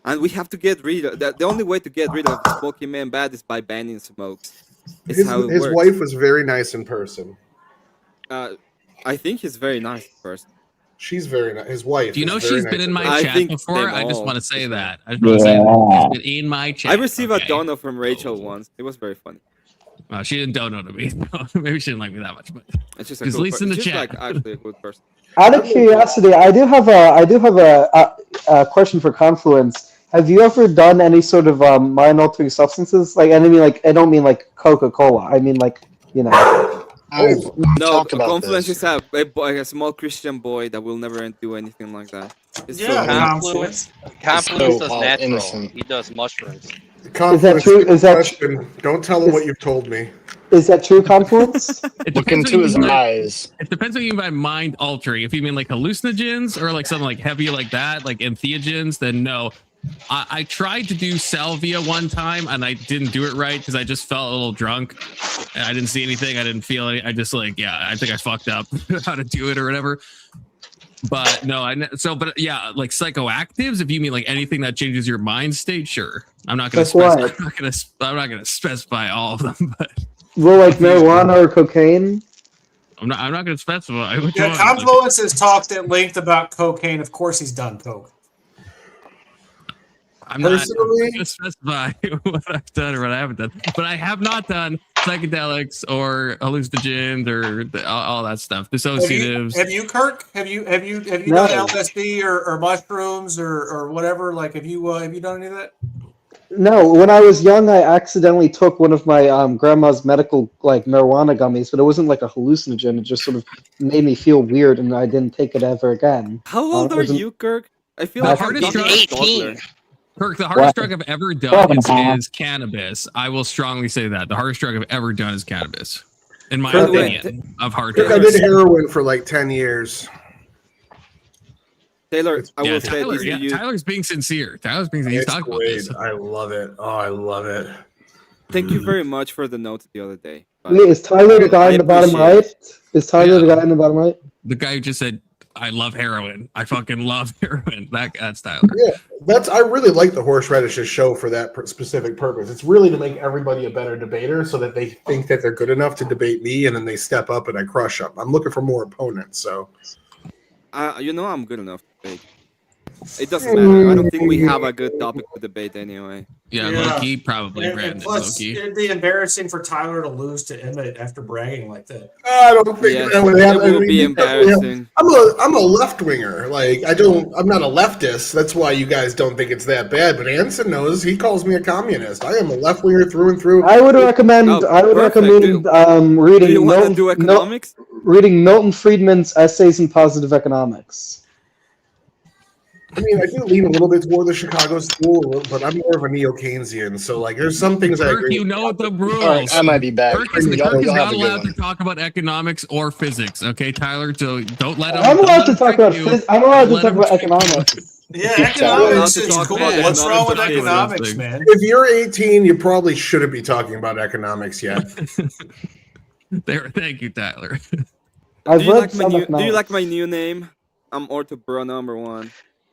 And we have to get rid of that. The only way to get rid of Smoky Man bad is by banning smokes. It's His how it works. wife was very nice in person. I think he's very nice in person. She's very nice. His wife. Do you is know very she's nice been in in my I chat think before? them I just all. want to say that. I just want to say that. She's been in my chat. I received okay? a dono from Rachel once. It was very funny. She didn't dono to me. Maybe she didn't like me that much, but It's just a she's cool at least in the she's chat. like actually a good person. Out of curiosity, I do have a question for Confluence. Have you ever done any sort of mind-altering substances? Like, I don't mean like Coca-Cola. I mean like, you know. No, talked about Confluence this. is a small Christian boy that will never do anything like that. It's so Yeah, nice. Confluence So, does natural. innocent. He does mushrooms. Confluence, true? good Is that- question. Don't tell him what you've told me. Is that true, Confluence? it Look depends into what you his mean by- eyes. It depends what you mean by mind altering. If you mean like hallucinogens or like something like heavy like that, like entheogens, then no. I tried to do salvia one time and I didn't do it right because I just felt a little drunk and I didn't see anything. I didn't feel it. I just like, yeah, I think I fucked up how to do it or whatever. But no, but yeah, like psychoactives. If you mean like anything that changes your mind state, sure. I'm not going to specify. I'm not going to specify all of them. But Well, like marijuana or cocaine. I'm not going to specify. Yeah, Confluence has talked at length about cocaine. Of course, he's done coke. I'm not going to specify what I've done or what I haven't done, but I have not done psychedelics or hallucinogens or all that stuff. Dissociatives. Have you, Kirk? Have you done LSD or mushrooms or whatever? Like, have you done any of that? No, when I was young, I accidentally took one of my grandma's medical like marijuana gummies, but it wasn't like a hallucinogen. It just sort of made me feel weird, and I didn't take it ever again. How old are you, Kirk? I feel The like hardest drug- 18. Kirk, the hardest drug I've ever done is cannabis. I will strongly say that. The hardest drug I've ever done is cannabis. In my opinion, of hard drugs. I did heroin for like 10 years. Taylor, I will say Tyler, this to you. Tyler's being sincere. He's talking about this. I love it. Oh, I love it. Thank you very much for the note the other day. Wait, is Tyler the guy in the bottom right? Is Tyler the guy in the bottom right? The guy who just said, I love heroin. I fucking love heroin. That's Tyler. Yeah, I really like the Horseradish's show for that specific purpose. It's really to make everybody a better debater so that they think that they're good enough to debate me and then they step up and I crush them. I'm looking for more opponents, so. I'm good enough to debate. It doesn't matter. I don't think we have a good topic to debate anyway. Yeah, Loki probably. And plus, Loki. it'd be embarrassing for Tyler to lose to Emmett after bragging like that. I don't think that would happen. It would be embarrassing. I'm a left winger. Like I'm not a leftist. That's why you guys don't think it's that bad. But Anson knows. He calls me a communist. I am a left winger through and through. I would recommend. Reading. Do you want to do economics? Reading Milton Friedman's essays in positive economics. I mean, I do lean a little bit toward the Chicago school, but I'm more of a neo-Keynesian. So, like, there's some things I agree. You know the rules. All right, I might be back. Kirk is not allowed to talk about economics or physics. Okay, Tyler. So don't let him. I'm allowed to talk about I'm allowed to talk about economics. Yeah, economics is cool. What's wrong with economics, man? If you're 18, you probably shouldn't be talking about economics yet. Thank you, Tyler. Do you like my new name? I'm Ortho Bro #1.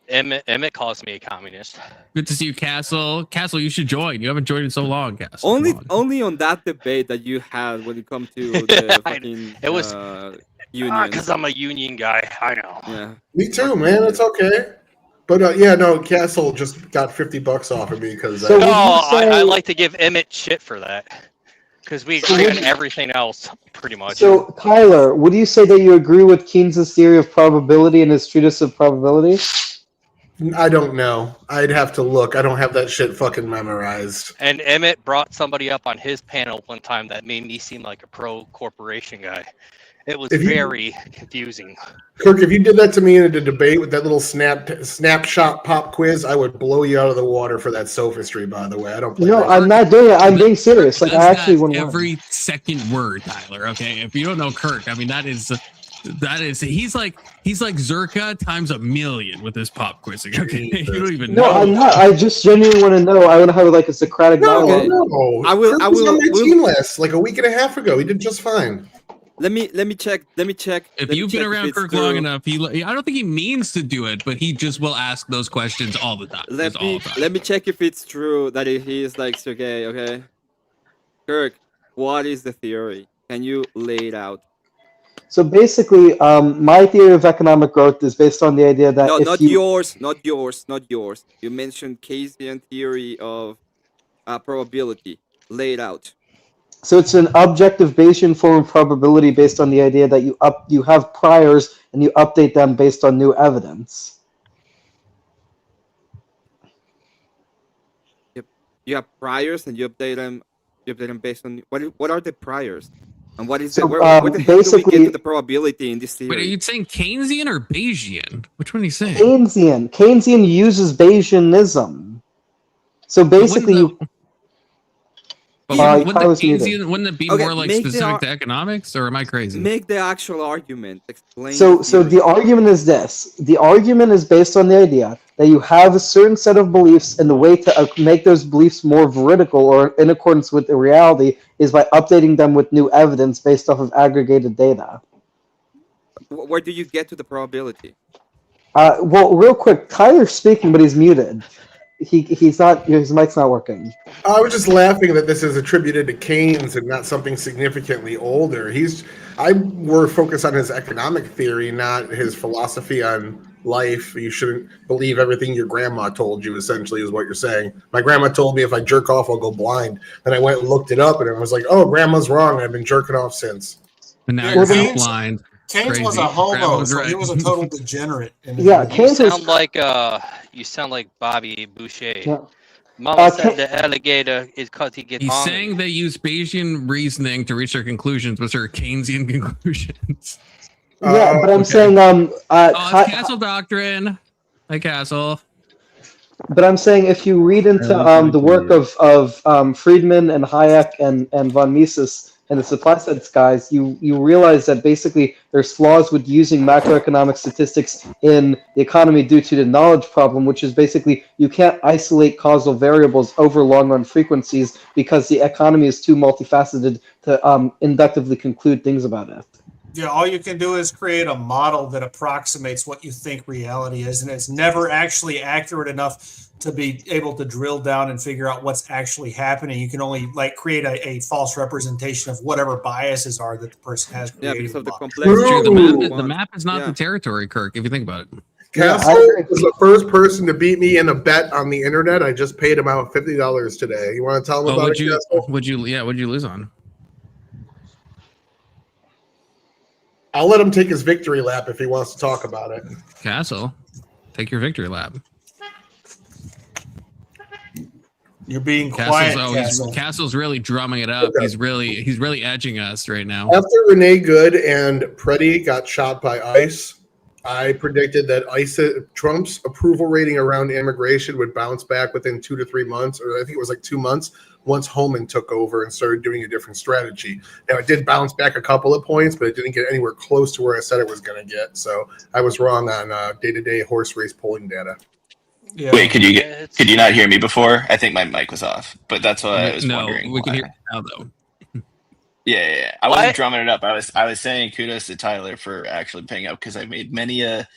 Emmett calls me a communist. Good to see you, Castle. Castle, you should join. You haven't joined in so long, Castle. Only on that debate that you had when it comes to the fucking it was union. Because I'm a union guy. I know. Yeah. Me too, man. It's okay. But yeah, no, Castle just got $50 off of me because. I like to give Emmett shit for that. Because we agree on everything else, pretty much. So, Tyler, would you say that you agree with Keynes' theory of probability and his treatise of probability? I don't know. I'd have to look. I don't have that shit fucking memorized. And Emmett brought somebody up on his panel one time that made me seem like a pro-corporation guy. It was very confusing. Kirk, if you did that to me in a debate with that little snapshot pop quiz, I would blow you out of the water for that sophistry, by the way. I don't play that. I'm not doing it. I'm being serious. Like, I actually want to every second word, Tyler. Okay. If you don't know Kirk, I mean, that is he's like Zerka times 1,000,000 with his pop quizzing. Okay. You don't even know. No, I'm not. I just genuinely want to know. I want to have like a Socratic dialogue. No. I will. Kirk was on my team last, like a week and a half ago. He did just fine. Let me check. If you've been around Kirk long enough, I don't think he means to do it, but he just will ask those questions all the time. Let me check if it's true that he is like Sergey. Okay, Kirk, what is the theory? Can you lay it out? So basically, my theory of economic growth is based on the idea that not yours. You mentioned Keynesian theory of probability. Lay it out. So it's an objective Bayesian form of probability based on the idea that you have priors and you update them based on new evidence. Yep. You have priors and you update them based on what are the priors? And what is it? Where the hell do we get to the probability in this theory? Wait, are you saying Keynesian or Bayesian? Which one are you saying? Keynesian uses Bayesianism. So basically But Yeah. wouldn't the Tyler's muted. Keynesian, wouldn't it be Okay, more like make the specific ar- to economics, or am I crazy? Make the actual argument. Explain. So the the theory. argument is this. The argument is based on the idea that you have a certain set of beliefs, and the way to make those beliefs more veridical or in accordance with the reality is by updating them with new evidence based off of aggregated data. Where do you get to the probability? Well, real quick, Tyler's speaking, but he's muted. He's not. His mic's not working. I was just laughing that this is attributed to Keynes and not something significantly older. We're focused on his economic theory, not his philosophy on life. You shouldn't believe everything your grandma told you, essentially, is what you're saying. My grandma told me if I jerk off, I'll go blind. Then I went and looked it up, and I was like, oh, grandma's wrong. I've been jerking off since. And now Yeah, you're Keynes- blind. Keynes was Crazy. a homo, Grandma's so right. he was a total degenerate. Yeah, You Keynes was. sound like Bobby Boucher. Yeah. Mama said Ken- the alligator is because he gets He's on. saying they use Bayesian reasoning to reach their conclusions, which are Keynesian conclusions. Yeah, but I'm okay. saying Oh, it's Castle Doctrine. Hi, Castle. But I'm saying if you read into the work of Friedman and Hayek and von Mises and the supply side guys, you realize that basically there's flaws with using macroeconomic statistics in the economy due to the knowledge problem, which is basically you can't isolate causal variables over long run frequencies because the economy is too multifaceted to inductively conclude things about it. Yeah, all you can do is create a model that approximates what you think reality is, and it's never actually accurate enough to be able to drill down and figure out what's actually happening. You can only create a false representation of whatever biases are that the person has created. Yeah, because of the It's complexity. true. Ooh. The map is not the territory, Kirk, if you think about it. Castle I agree. was the first person to beat me in a bet on the internet. I just paid him out $50 today. You want to tell him about it, Castle? What'd you lose on? I'll let him take his victory lap if he wants to talk about it. Castle, take your victory lap. You're being quiet, Castle. Castle's really drumming it up. Okay. He's really edging us right now. After Renee Good and Preddy got shot by ICE, I predicted that Trump's approval rating around immigration would bounce back within 2 to 3 months, or I think it was like 2 months, once Homan took over and started doing a different strategy. Now, it did bounce back a couple of points, but it didn't get anywhere close to where I said it was going to get. So I was wrong on day-to-day horse race polling data. Yeah. Wait, could you not hear me before? I think my mic was off, but that's what I was wondering. We can why. hear it now though. Yeah. I wasn't drumming it up. I was saying kudos to Tyler for actually paying up because I made many a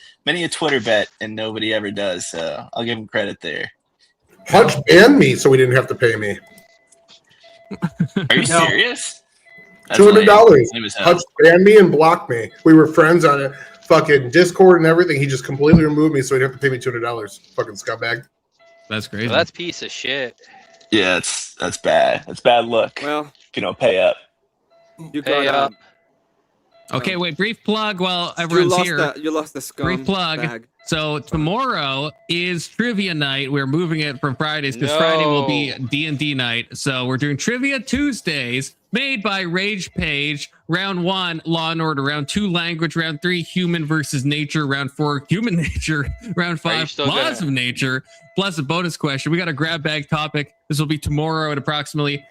Twitter bet and nobody ever does. So I'll give him credit there. Hutch banned me, so he didn't have to pay me. Are you serious? That's $200. lame as hell. Hutch banned me and blocked me. We were friends on a fucking Discord and everything. He just completely removed me, so he'd have to pay me $200. Fucking scumbag. That's crazy. Well, that's piece of shit. Yeah, that's bad. That's bad luck. Well, if you don't pay up. You Pay got up. Okay, wait, brief plug while everyone's here. You lost the scum Brief plug. bag. So tomorrow is trivia night. We're moving it from Fridays because Friday will be D&D night. So we're doing Trivia Tuesdays made by Rage Page. Round 1, Law and Order. Round 2, Language. Round 3, Human versus Nature. Round 4, Human Nature. Round 5, Laws of Nature. Plus a bonus question. We got a grab bag topic. This will be tomorrow at approximately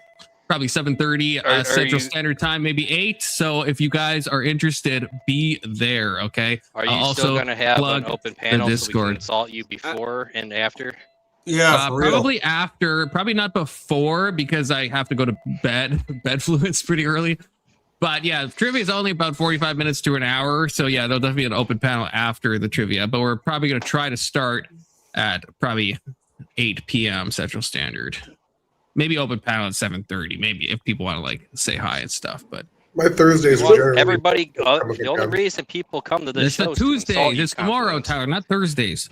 probably 7:30 Central Standard Time, maybe 8. So if you guys are interested, be there, okay? Are you still going to have an open panel so we can consult you before and after? Yeah, for real. Probably after, probably not before because I have to go to bed fluids pretty early. But yeah, trivia is only about 45 minutes to an hour. So yeah, there'll definitely be an open panel after the trivia. But we're probably going to try to start at probably 8 p.m. Central Standard. Maybe open panel at 7:30. Maybe if people want to say hi and stuff. But my Thursdays are generally everybody. The only reason people come to this show is Tuesday. It's tomorrow, Tyler, not Thursdays.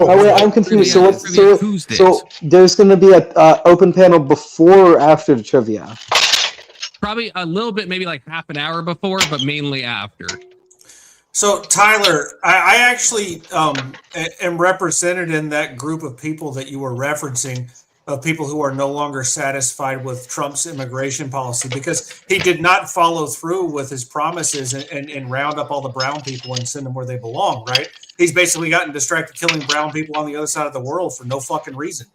Oh wait, I'm confused. So there's going to be an open panel before or after the trivia? Probably a little bit, maybe like half an hour before, but mainly after. So Tyler, I actually am represented in that group of people that you were referencing, of people who are no longer satisfied with Trump's immigration policy because he did not follow through with his promises and round up all the brown people and send them where they belong, right? He's basically gotten distracted killing brown people on the other side of the world for no fucking reason.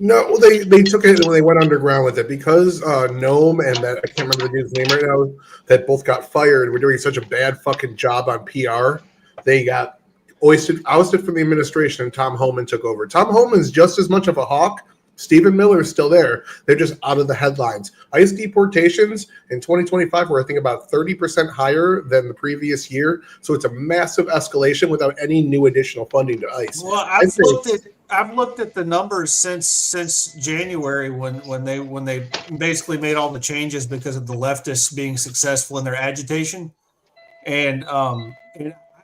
No, well, they took it when they went underground with it because Gnome and that I can't remember the dude's name right now that both got fired. We're doing such a bad fucking job on PR. They got ousted from the administration, and Tom Homan took over. Tom Homan's just as much of a hawk. Stephen Miller is still there. They're just out of the headlines. ICE deportations in 2025 were, I think, about 30% higher than the previous year. So it's a massive escalation without any new additional funding to ICE. Well, I've looked at the numbers since January when they basically made all the changes because of the leftists being successful in their agitation, and I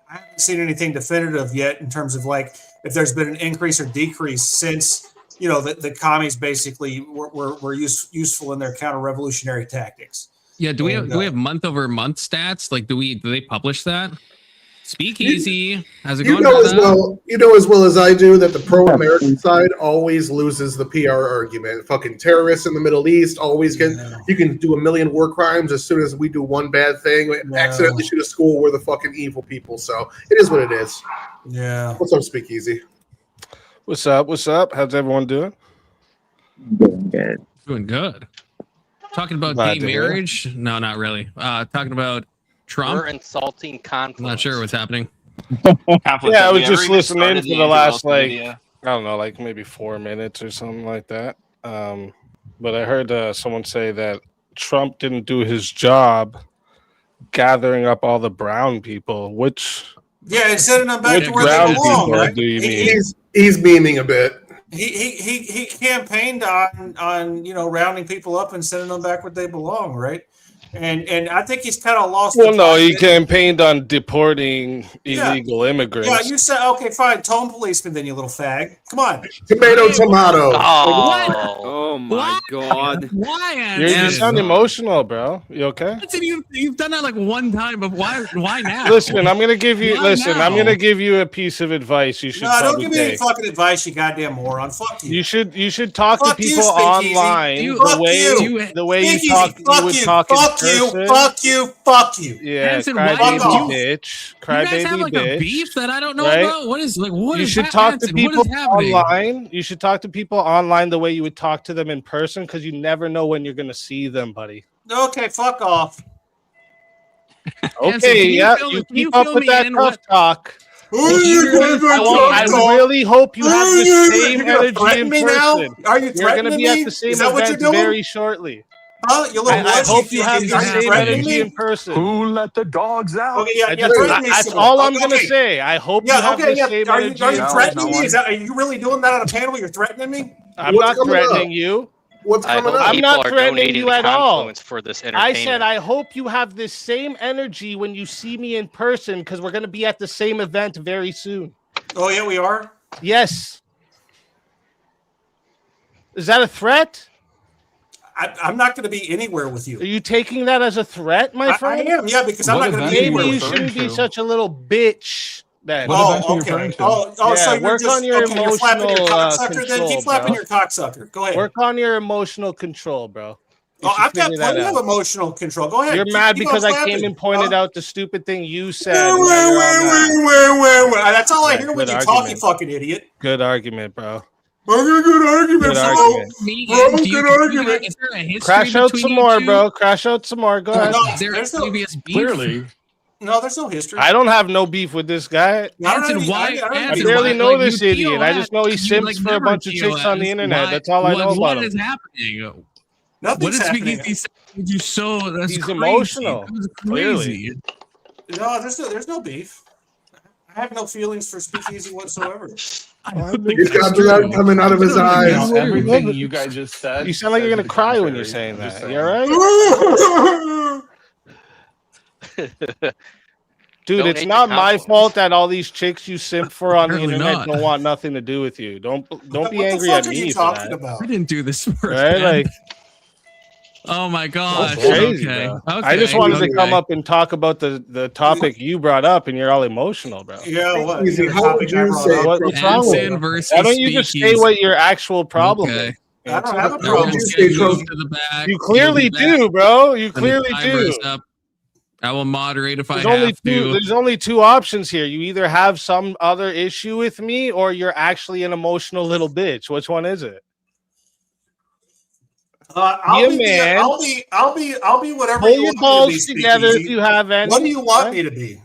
haven't seen anything definitive yet in terms of like if there's been an increase or decrease since the commies basically were useful in their counter-revolutionary tactics. Yeah, do we have month over month stats? Like, do they publish that? Speakeasy, how's it going? You know as well as I do that the pro-American side always loses the PR argument. Fucking terrorists in the Middle East always get. You can do a million war crimes as soon as we do one bad thing, accidentally shoot a school. We're the fucking evil people. So it is what it is. Yeah. What's up, Speakeasy? What's up? What's up? How's everyone doing? Doing good. Doing good. Talking about gay marriage? No, not really. Talking about Trump. We're insulting conflict. I'm not sure what's happening. Yeah, I was just listening for the last I don't know, like maybe 4 minutes or something like that. But I heard someone say that Trump didn't do his job gathering up all the brown people, which and sending them back to where brown they belong. people Right? do you mean? He's memeing a bit. He campaigned on rounding people up and sending them back where they belong, right? And I think he's kind of lost. Well, no, he campaigned on deporting illegal immigrants. Yeah, you said okay, fine. Tone policeman, then you little fag. Come on. Tomato. Oh my god! Why? You sound emotional, bro. You okay? You've done that like one time, but why now? Listen, I'm gonna give you. Why Listen, now? I'm gonna give you a piece of advice. You should. No, don't probably give me any take. fucking advice, you goddamn moron. Fuck you. You should talk Fuck to you, people Speakeasy. online Fuck the way you Speakeasy, talk. fuck You would you, talk in fuck you, person. fuck you. Yeah, Hanson, why crybaby don't you- bitch. You guys Crybaby have like bitch. a beef that I don't know right? about. What is what you is should that, talk Hanson? to people What is happening? online. You should talk to people online the way you would talk to them in person because you never know when you're gonna see them, buddy. Okay, fuck off. Hanson, can you Yeah, fill- you can you keep up fill with me that in? tough talk. I I really hope you have the same energy threaten in me now? person. Are you You're threatening gonna be me? at the same Is that what you're event doing? very shortly. Huh? You little I wuss, hope you have the are you same threatening energy me? in person. Who let the dogs out? Okay, yeah, I yeah, just- threaten me that's some all more. I'm gonna Okay. say. I hope you Yeah, have okay, the yeah. same Are energy. you in threatening me? person. Are you really doing that on a panel? You're threatening me? I'm What's not coming threatening up? you. What's I coming hope up? I'm people not are threatening donating you to at all. Confluence for this I entertainment. said I hope you have this same energy when you see me in person because we're gonna be at the same event very soon. Oh yeah, we are. Yes. Is that a threat? I'm not going to be anywhere with you. Are you taking that as a threat, my I friend? am, yeah, because I'm not going to be Maybe anywhere you with you. shouldn't be such a little bitch. Then. Oh, okay. Oh, Yeah, so you're work just on your okay, you're flapping your emotional cocksucker. Then control, keep flapping bro. your cocksucker. Go ahead. Work on your emotional control, bro. You Oh, should I've got figure that plenty of out. emotional control. Go ahead. You're Keep- mad keep because on I came flapping. and pointed Huh? out the stupid thing you said. and now you're all mad. Where? That's all I Yeah, hear when good you talk, you argument. fucking idiot. Good argument, bro. Good argument, Good bro. argument. Good argument. Is there a history Crash out between some you more, two? bro. Crash out some more. Go ahead. No, Is there there's a no, previous beef? Clearly. no, there's no history. I don't have no beef with this guy. Hanson, why? I Hanson, barely why- know like, this you idiot. I POS, just know he you, simps like, for a never bunch of chicks on the POS. internet. Why- That's all I know what about is him. happening? Nothing's What is happening. Speakeasy saying? You so that's He's crazy. emotional, That was clearly. crazy. No, there's no beef. I have no feelings for Speakeasy whatsoever. I don't think He's got that's blood true. coming out of his eyes. Everything you guys just said. You sound like you're says gonna the cry when contrary. you're saying I'm just that. You all right? Dude, it's Donate not to my Confluence. fault that all these chicks you simp for on the Apparently internet not. don't want nothing to do with you. Don't be What angry the fuck at are me you for talking that. about? I didn't do this first. Right? Man. Like, Oh my gosh. that's crazy, okay. bro. Okay. I just wanted to come okay. up and talk about the topic you brought up, and you're all emotional, bro. Yeah, what? Easy, The how topic would I you brought say- up. What's wrong with Hanson you? versus Why don't you just say Speakeasy. what your actual problem Okay. is? I don't have a How would problem. you Just say, get Troll? moved to the back. You clearly Move it back. do, bro. You And the clearly timer do. is up. I will moderate if There's I only have two. to. There's only two options here. You either have some other issue with me, or you're actually an emotional little bitch. Which one is it? I'll be man. I'll be whatever Pull you your want balls me to be. together Speakeasy. if you have any. What do you want me to be?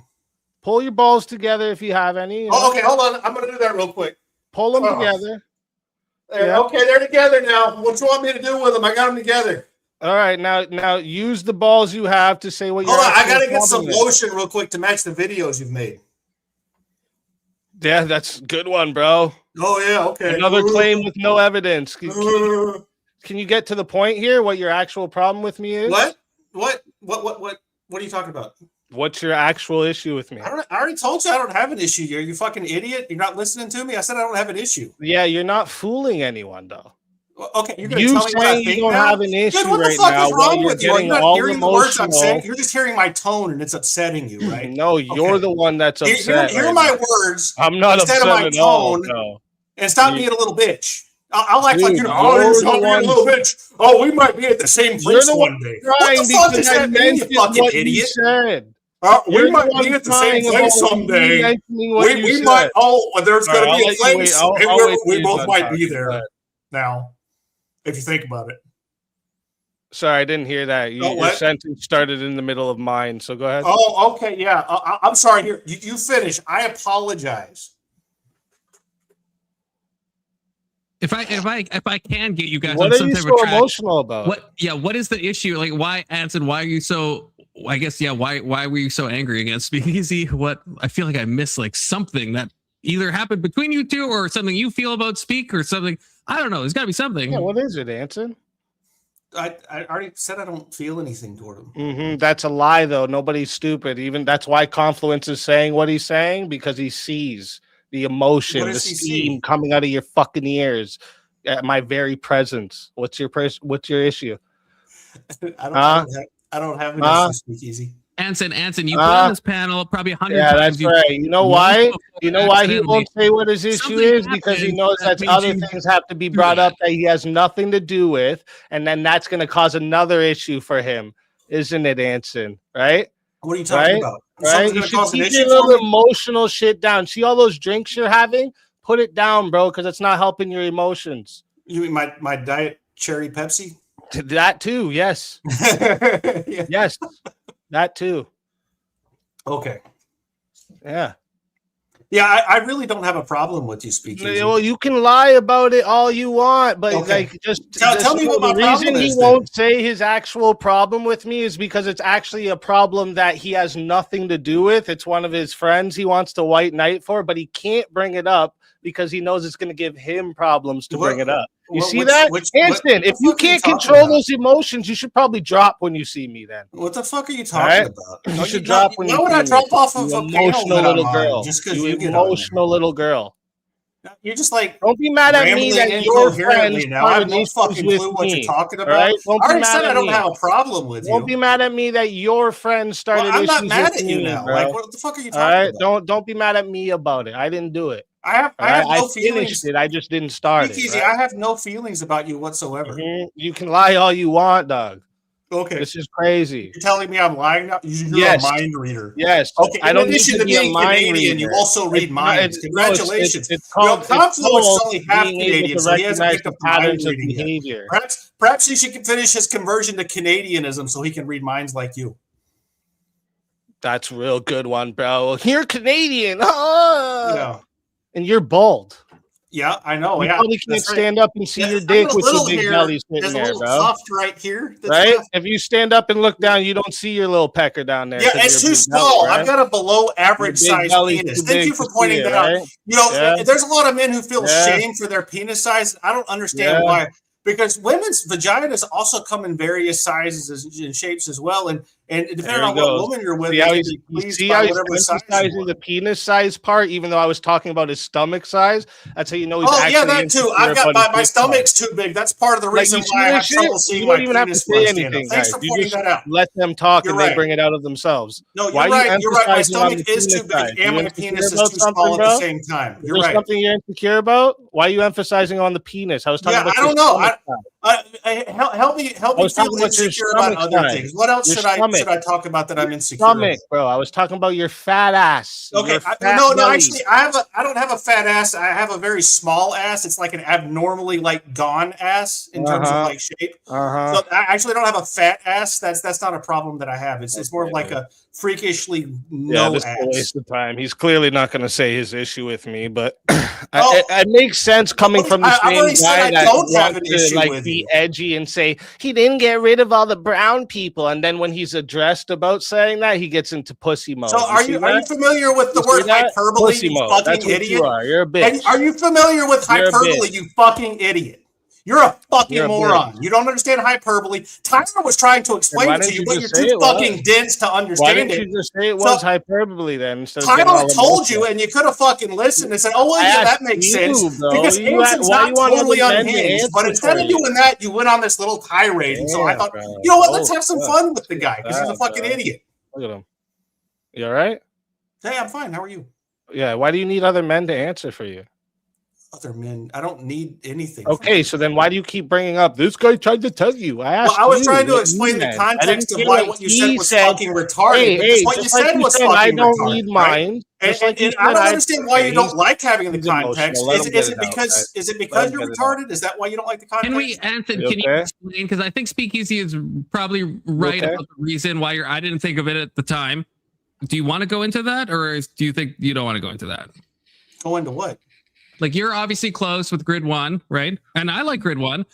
Pull your balls together if you have any. Okay, hold on. I'm going to do that real quick. Pull them together. Yeah. Okay, they're together now. What you want me to do with them? I got them together. All right, now use the balls you have to say what you're. Hold on, I got to get some lotion real quick to match the videos you've made. Yeah, that's a good one, bro. Oh yeah, okay. Another claim with no evidence. Can you get to the point here? What your actual problem with me is? What are you talking about? What's your actual issue with me? I already told you I don't have an issue. You fucking idiot. You're not listening to me. I said I don't have an issue. Yeah, you're not fooling anyone though. Okay, you're going to tell me what I think you don't now? have an issue Dude, what the right fuck now. is wrong with you? You're not hearing the words I'm saying. Emotional. You're just hearing my tone, and it's upsetting you, right? No, you're the one that's upset. Hear my words. I'm not instead upset of my at tone, all. No. And stop being a little bitch. I'll act like Dude, you're stop being a little bitch. Oh, we might be at the same place one day. What the fuck does that mean, you fucking idiot? We might be at the same place someday. We might. Oh, there's going to be a place. We both might be there now. If you think about it. Sorry, I didn't hear that. Your sentence started in the middle of mine, so go ahead. Oh, okay, yeah. I'm sorry. Here, you finish. I apologize. If I can get you guys, what on are some you type so of track, emotional about? What is the issue? Like, why, Anson? Why are you so? I guess why were you so angry against Speakeasy? What I feel like I missed like something that either happened between you two or something you feel about Speak or something. I don't know. There's got to be something. Yeah, what is it, Anson? I already said I don't feel anything toward him. That's a lie, though. Nobody's stupid. Even that's why Confluence is saying what he's saying, because he sees the emotion, the steam coming out of your fucking ears at my very presence. What's your issue? I don't have an issue, Speakeasy. Anson, you've been on this panel probably 100 times. Yeah, that's right. You know why? You know why he won't say what his issue is? Because he knows that other things have to be brought up that he has nothing to do with, and then that's going to cause another issue for him, isn't it, Anson? Right? What are you talking about? Right? You should keep your little emotional shit down. See all those drinks you're having? Put it down, bro, because it's not helping your emotions. You mean my diet cherry Pepsi? That too, yes. Yes. That too. Okay. Yeah. Yeah, I really don't have a problem with you speaking. Well, you can lie about it all you want, but like just tell me what my the reason he won't say his actual problem with me is because it's actually a problem that he has nothing to do with. It's one of his friends he wants to white knight for, but he can't bring it up because he knows it's going to give him problems to bring it up. You see that? Instant. If you can't control those emotions, you should probably drop when you see me then. What the fuck are you talking about? You should drop when you see me. Why would I drop off of a emotional little girl? Just because you get emotional little girl. You're just like, don't be mad at me that your friends now. I have no fucking clue what you're talking about. Right? I already said I don't have a problem with you. Don't be mad at me that your friends started issues with me. I'm not mad at you now. Bro. Like, what the fuck are you talking about? Don't be mad at me about it. I didn't do it. I have no feelings. Finished it. I just didn't start it. Easy. I have no feelings about you whatsoever. You can lie all you want, dog. Okay. This is crazy. You're telling me I'm lying now? You're a mind reader. Yes. Okay. I don't need to be a mind reader. You also read minds. Congratulations. It's called Confluence is only half Canadian, so he hasn't picked up patterns of behavior. Perhaps he should finish his conversion to Canadianism so he can read minds like you. That's a real good one, bro. You're Canadian. Yeah. And you're bald. Yeah, I know. You probably can't stand up and see your dick with your big belly sitting there, bro. Tuft right here. Right? If you stand up and look down, you don't see your little pecker down there. Yeah, it's too small. I've got a below average size penis. Thank you for pointing that out. You know, there's a lot of men who feel shame for their penis size. I don't understand why. Because women's vaginas also come in various sizes and shapes as well, and depending on what woman you're with, see how he's emphasizing the penis size part, even though I was talking about his stomach size. That's how you know he's that too. I've got my stomach's too big. That's part of the reason why I have trouble seeing my penis. You don't even have to say anything, guys. Thanks for pointing that out. Let them talk and they bring it out of themselves. No, you're right. You're right. My stomach is too big, and my penis is too small at the same time. You're right. Something you're insecure about? Why are you emphasizing on the penis? I was talking about. I don't know. Help me feel insecure about other things. What else should I talk about that I'm insecure about? Bro, I was talking about your fat ass. Okay, actually, I don't have a fat ass. I have a very small ass. It's like an abnormally like gone ass in terms of like shape. So I actually don't have a fat ass. That's not a problem that I have. It's more of like a freakishly this ass. is a waste of time. He's clearly not going to say his issue with me, but it makes sense coming from the same guy that wants to like be edgy and say he didn't get rid of all the brown people, and then when he's addressed about saying that, he gets into pussy mode. So are you familiar with the word hyperbole? You fucking idiot. You're a bitch. Are you familiar with hyperbole? You fucking idiot. You're a fucking moron. You don't understand hyperbole. Tyler was trying to explain it to you, but you're too fucking dense to understand it. Why didn't you just say it was hyperbole then? Tyler told you, and you could have fucking listened and said, "Oh, well, yeah, that makes sense." Because Anson's not totally unhinged. But instead of doing that, you went on this little tirade. And so I thought, you know what? Let's have some fun with the guy because he's a fucking idiot. Look at him. You all right? Hey, I'm fine. How are you? Yeah. Why do you need other men to answer for you? Other men. I don't need anything. Okay, so then why do you keep bringing up this guy tried to tell you? I was trying to explain the context of why what you said was fucking retarded. What you said was fucking retarded. I don't need mine. And I don't understand why you don't like having the context. Is it because you're retarded? Is that why you don't like the context? Anthony, can you explain? Because I think Speakeasy is probably right about the reason why I didn't think of it at the time. Do you want to go into that, or do you think you don't want to go into that? Go into what? Like, you're obviously close with Grid 1, right? And I like Grid 1.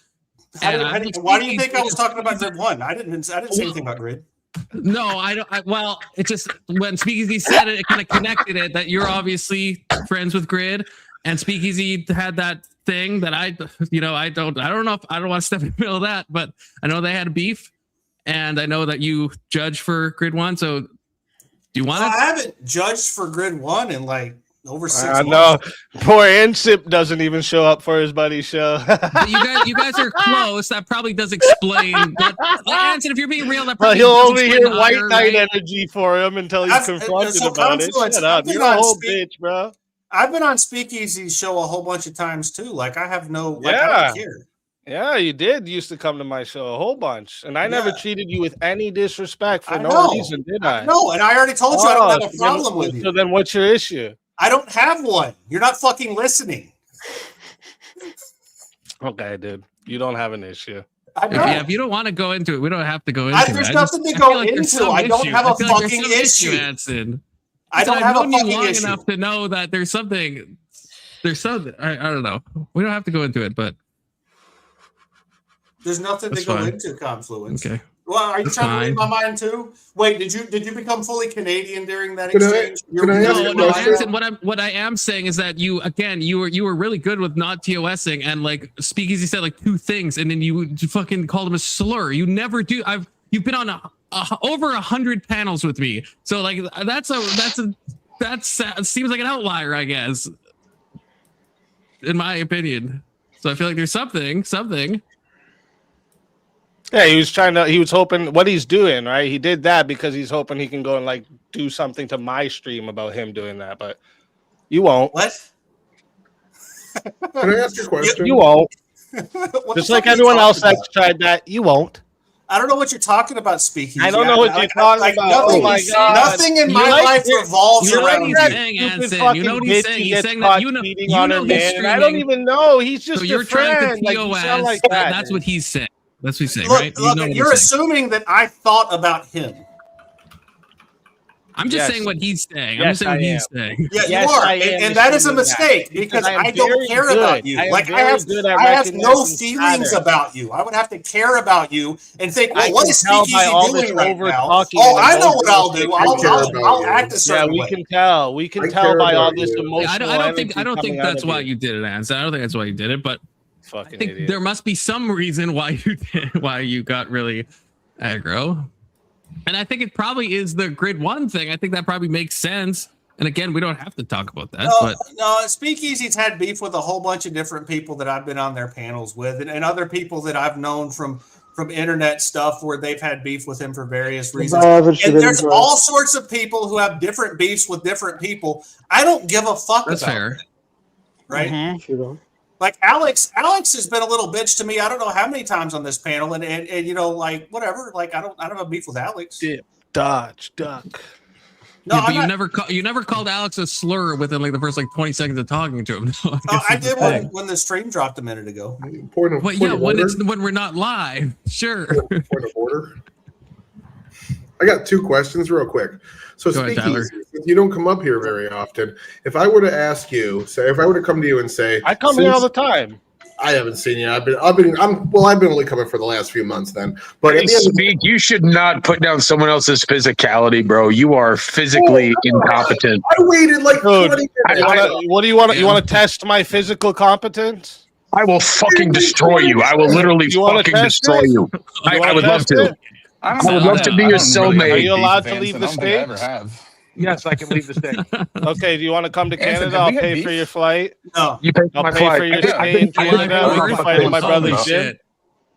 Why do you think I was talking about Grid 1? I didn't say anything about Grid. No, I don't. It just, when Speakeasy said it kind of connected it that you're obviously friends with Grid, and Speakeasy had that thing that I don't know if I don't want to step in the middle of that, but I know they had a beef, and I know that you judge for Grid 1. So, do you want to? I haven't judged for Grid 1 in like over 6 months. No, poor Insip doesn't even show up for his buddy's show. you guys are close. That probably does explain. Anson, if you're being real, that probably he'll only hear white knight energy for him until he's confronted about it. Shut up, you're a whole bitch, bro. I've been on Speakeasy's show a whole bunch of times too. Like I have no, I don't care. Yeah, you did used to come to my show a whole bunch, and I never treated you with any disrespect for no reason, did I? No, and I already told you I don't have a problem with you. So then, what's your issue? I don't have one. You're not fucking listening. Okay, dude. You don't have an issue. If you don't want to go into it, we don't have to go into it. There's nothing to go into. I don't have a fucking issue. Anson. I don't have a fucking issue. I've known you long enough to know that there's something. I don't know. We don't have to go into it, but there's nothing to go into, Confluence. Okay. Well, are you trying to read my mind too? Wait, did you become fully Canadian during that exchange? No, Anson, what I am saying is that you were really good with not TOSing, and like Speakeasy said like 2 things, and then you fucking called him a slur. You never do. You've been on over 100 panels with me, so like that seems like an outlier, I guess, in my opinion. So I feel like there's something. Yeah, he was hoping what he's doing, right? He did that because he's hoping he can go and like do something to my stream about him doing that, but you won't. What? Can I ask you a question? You won't. Just like everyone else that's tried that, you won't. I don't know what you're talking about, Speakeasy. I don't know what you're talking about. Oh my God. Nothing in my life revolves around you. You know what he's saying? He's saying that you know man. I don't even know. He's just your friend. Like, you sound like that. That's what he's saying. That's what he's saying, right? You're assuming that I thought about him. I'm just saying what he's saying. I'm just saying what he's saying. Yeah, you are. And that is a mistake because I don't care about you. Like I have no feelings about you. I would have to care about you and think, well, what is Speakeasy doing right now? Oh, I know what I'll do. I'll act a certain way. We can tell by all this emotional. I don't think that's why you did it, Anson. I don't think that's why you did it, but I think there must be some reason why you got really aggro. And I think it probably is the Grid 1 thing. I think that probably makes sense. And again, we don't have to talk about that. No, Speakeasy's had beef with a whole bunch of different people that I've been on their panels with, and other people that I've known from internet stuff where they've had beef with him for various reasons. And there's all sorts of people who have different beefs with different people. I don't give a fuck about it. Right? Mm-hmm. Like Alex has been a little bitch to me. I don't know how many times on this panel, and you know, like whatever. Like I don't have a beef with Alex. Dip, dodge, duck. No, yeah, but I'm you never called Alex a slur within like the first like 20 seconds of talking to him. No, I did when the stream dropped a minute ago. Point of order. When we're not live, sure. Point of order. I got 2 questions real quick. So Go ahead, speaking, Tyler. since you don't come up here very often, if I were to ask you, say, if I were to come to you and say, I come here all the time. I haven't seen you. I've been only coming for the last few months then. But at the end of the you should not put down someone else's physicality, bro. You are physically incompetent. I waited like 20 minutes. What do you want? You want to test my physical competence? I will fucking destroy you. I will literally fucking destroy you. I would love to. I would love to be your cellmate. Are you allowed to leave the state? Yes, I can leave the state. Okay, do you want to come to Canada? I'll pay for your flight. No, you pay for I'll my pay flight. for your stay in Canada. We can fight in my brother's gym.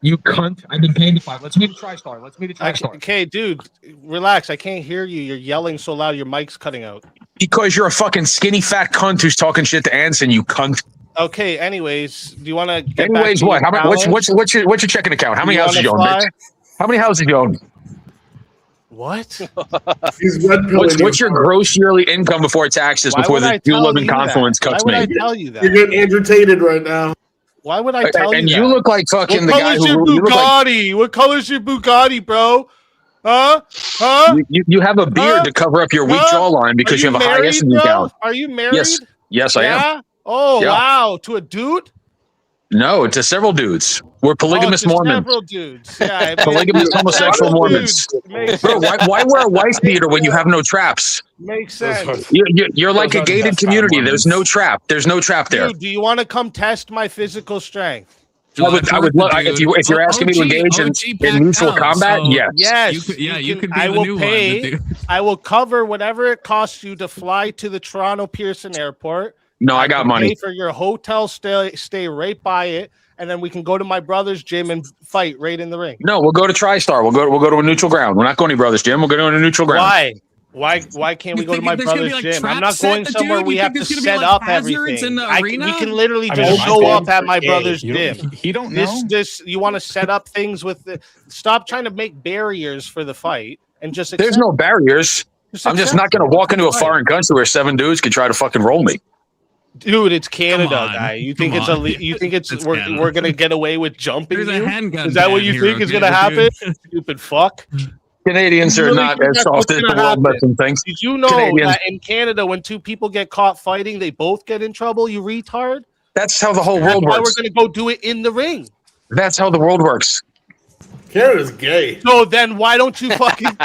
You cunt! I've been paying to fight. Let's meet a TriStar. Let's meet a TriStar. Okay, dude, relax. I can't hear you. You're yelling so loud. Your mic's cutting out. Because you're a fucking skinny fat cunt who's talking shit to Anson. You cunt. Okay. Anyways, do you want to get Anyways, back what? to How much? What's your checking account? How many houses you own, bitch? How many houses you own? What? What's your gross yearly income before taxes? Before the julep and confluence cuts me? Why would I tell you that? You're getting Andrew-tated right now. Why would I tell you and that? you look like fucking the guy who. What color's your Bugatti? What color's your Bugatti, bro? Huh? You have a beard to cover up your weak jawline because you have a high estrogen count. Are you married? Yes, I am. Oh, wow. To a dude? No, to several dudes. We're polygamous Mormons. Several dudes. Yeah, polygamous homosexual Mormons. Bro, why wear a wife beater when you have no traps? Makes sense. You're like a gated community. There's no trap. There's no trap there. Dude, do you want to come test my physical strength? I would love if you're asking me to engage in mutual combat. Yes. I will pay. I will cover whatever it costs you to fly to the Toronto Pearson Airport. No, I got money. Pay for your hotel stay right by it, and then we can go to my brother's gym and fight right in the ring. No, we'll go to TriStar. We'll go to a neutral ground. We're not going to brother's gym. We'll go to a neutral ground. Why can't we go to my brother's gym? I'm not going somewhere we have to set up everything. We can literally just show up at my brother's gym. He don't know. You want to set up things with the. Stop trying to make barriers for the fight and just. There's no barriers. I'm just not going to walk into a foreign country where 7 dudes could try to fucking roll me. Dude, it's Canada, guy. You think we're gonna get away with jumping you? Is that what you think is gonna happen? Stupid fuck. Canadians are not as soft as the world lets them think. Did you know that in Canada, when 2 people get caught fighting, they both get in trouble? You retard. That's how the whole world works. We're gonna go do it in the ring. That's how the world works. Canada's gay. So then why don't you fucking?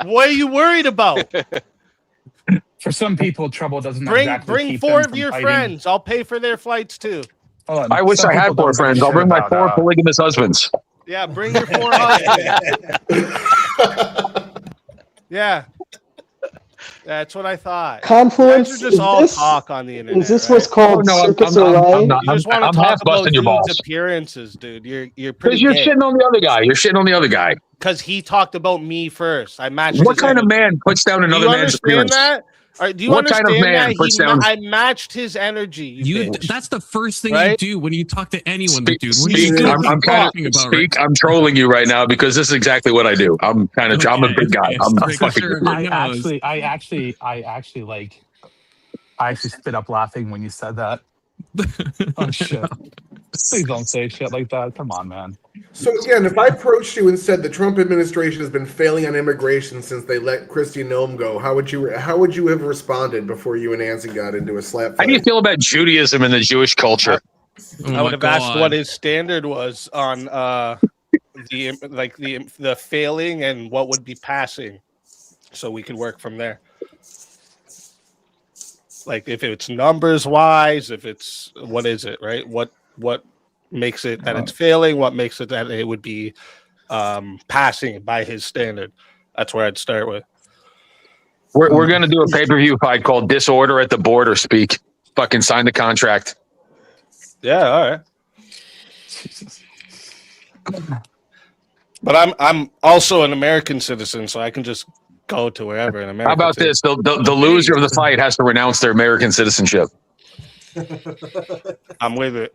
What are you worried about? For some people, trouble doesn't bring 4 of your friends. I'll pay for their flights too. I wish I had 4 friends. I'll bring my 4 polygamous husbands. Yeah, bring your 4 husbands. Yeah, that's what I thought. Confluence. You guys are just all talk on the internet. Is this what's called Circus Orion? You just want to talk about dudes' appearances, dude. You're pretty. Because you're shitting on the other guy. You're shitting on the other guy. Because he talked about me first. I matched. What kind of man puts down another man's appearance? That? Do you what kind of man puts down? I matched his energy. That's the first thing you do when you talk to anyone, dude. I'm trolling you right now because this is exactly what I do. I'm a big guy. I'm not fucking. I actually spit up laughing when you said that. Oh shit! Please don't say shit like that. Come on, man. So again, if I approached you and said the Trump administration has been failing on immigration since they let Kristi Noem go, how would you have responded before you and Anson got into a slap fight? How do you feel about Judaism and the Jewish culture? I would have asked what his standard was on the failing and what would be passing, so we could work from there. Like if it's numbers wise, if it's what is it, right? What makes it that it's failing? What makes it that it would be passing by his standard? That's where I'd start with. We're gonna do a pay-per-view fight called Disorder at the Border. Speak. Fucking sign the contract. Yeah, all right. But I'm also an American citizen, so I can just go to wherever in America. How about this? The loser of the fight has to renounce their American citizenship. I'm with it.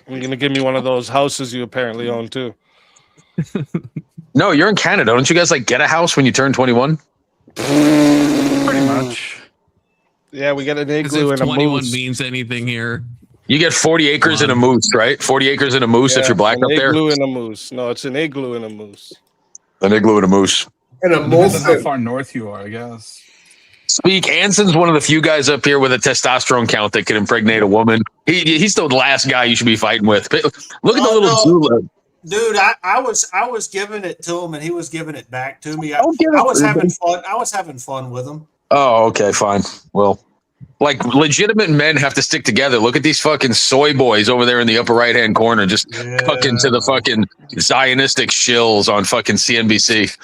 You're gonna give me one of those houses you apparently own too. No, you're in Canada. Don't you guys like get a house when you turn 21? Pretty much. Yeah, we got an As igloo if and a 21 moose. means anything here. You get 40 acres and a moose, right? 40 acres and a moose if you're black an up there. igloo and a moose. No, it's an igloo and a moose. An igloo and a moose. And a Depends on how molson. far north you are, I guess. Speak. Anson's one of the few guys up here with a testosterone count that can impregnate a woman. He's the last guy you should be fighting with. But look at the little Zula. Dude, I was giving it to him and he was giving it back to me. I was having fun. I was having fun with him. Oh, okay, fine. Well, like legitimate men have to stick together. Look at these fucking soy boys over there in the upper right hand corner, just fucking to the fucking Zionistic shills on fucking CNBC.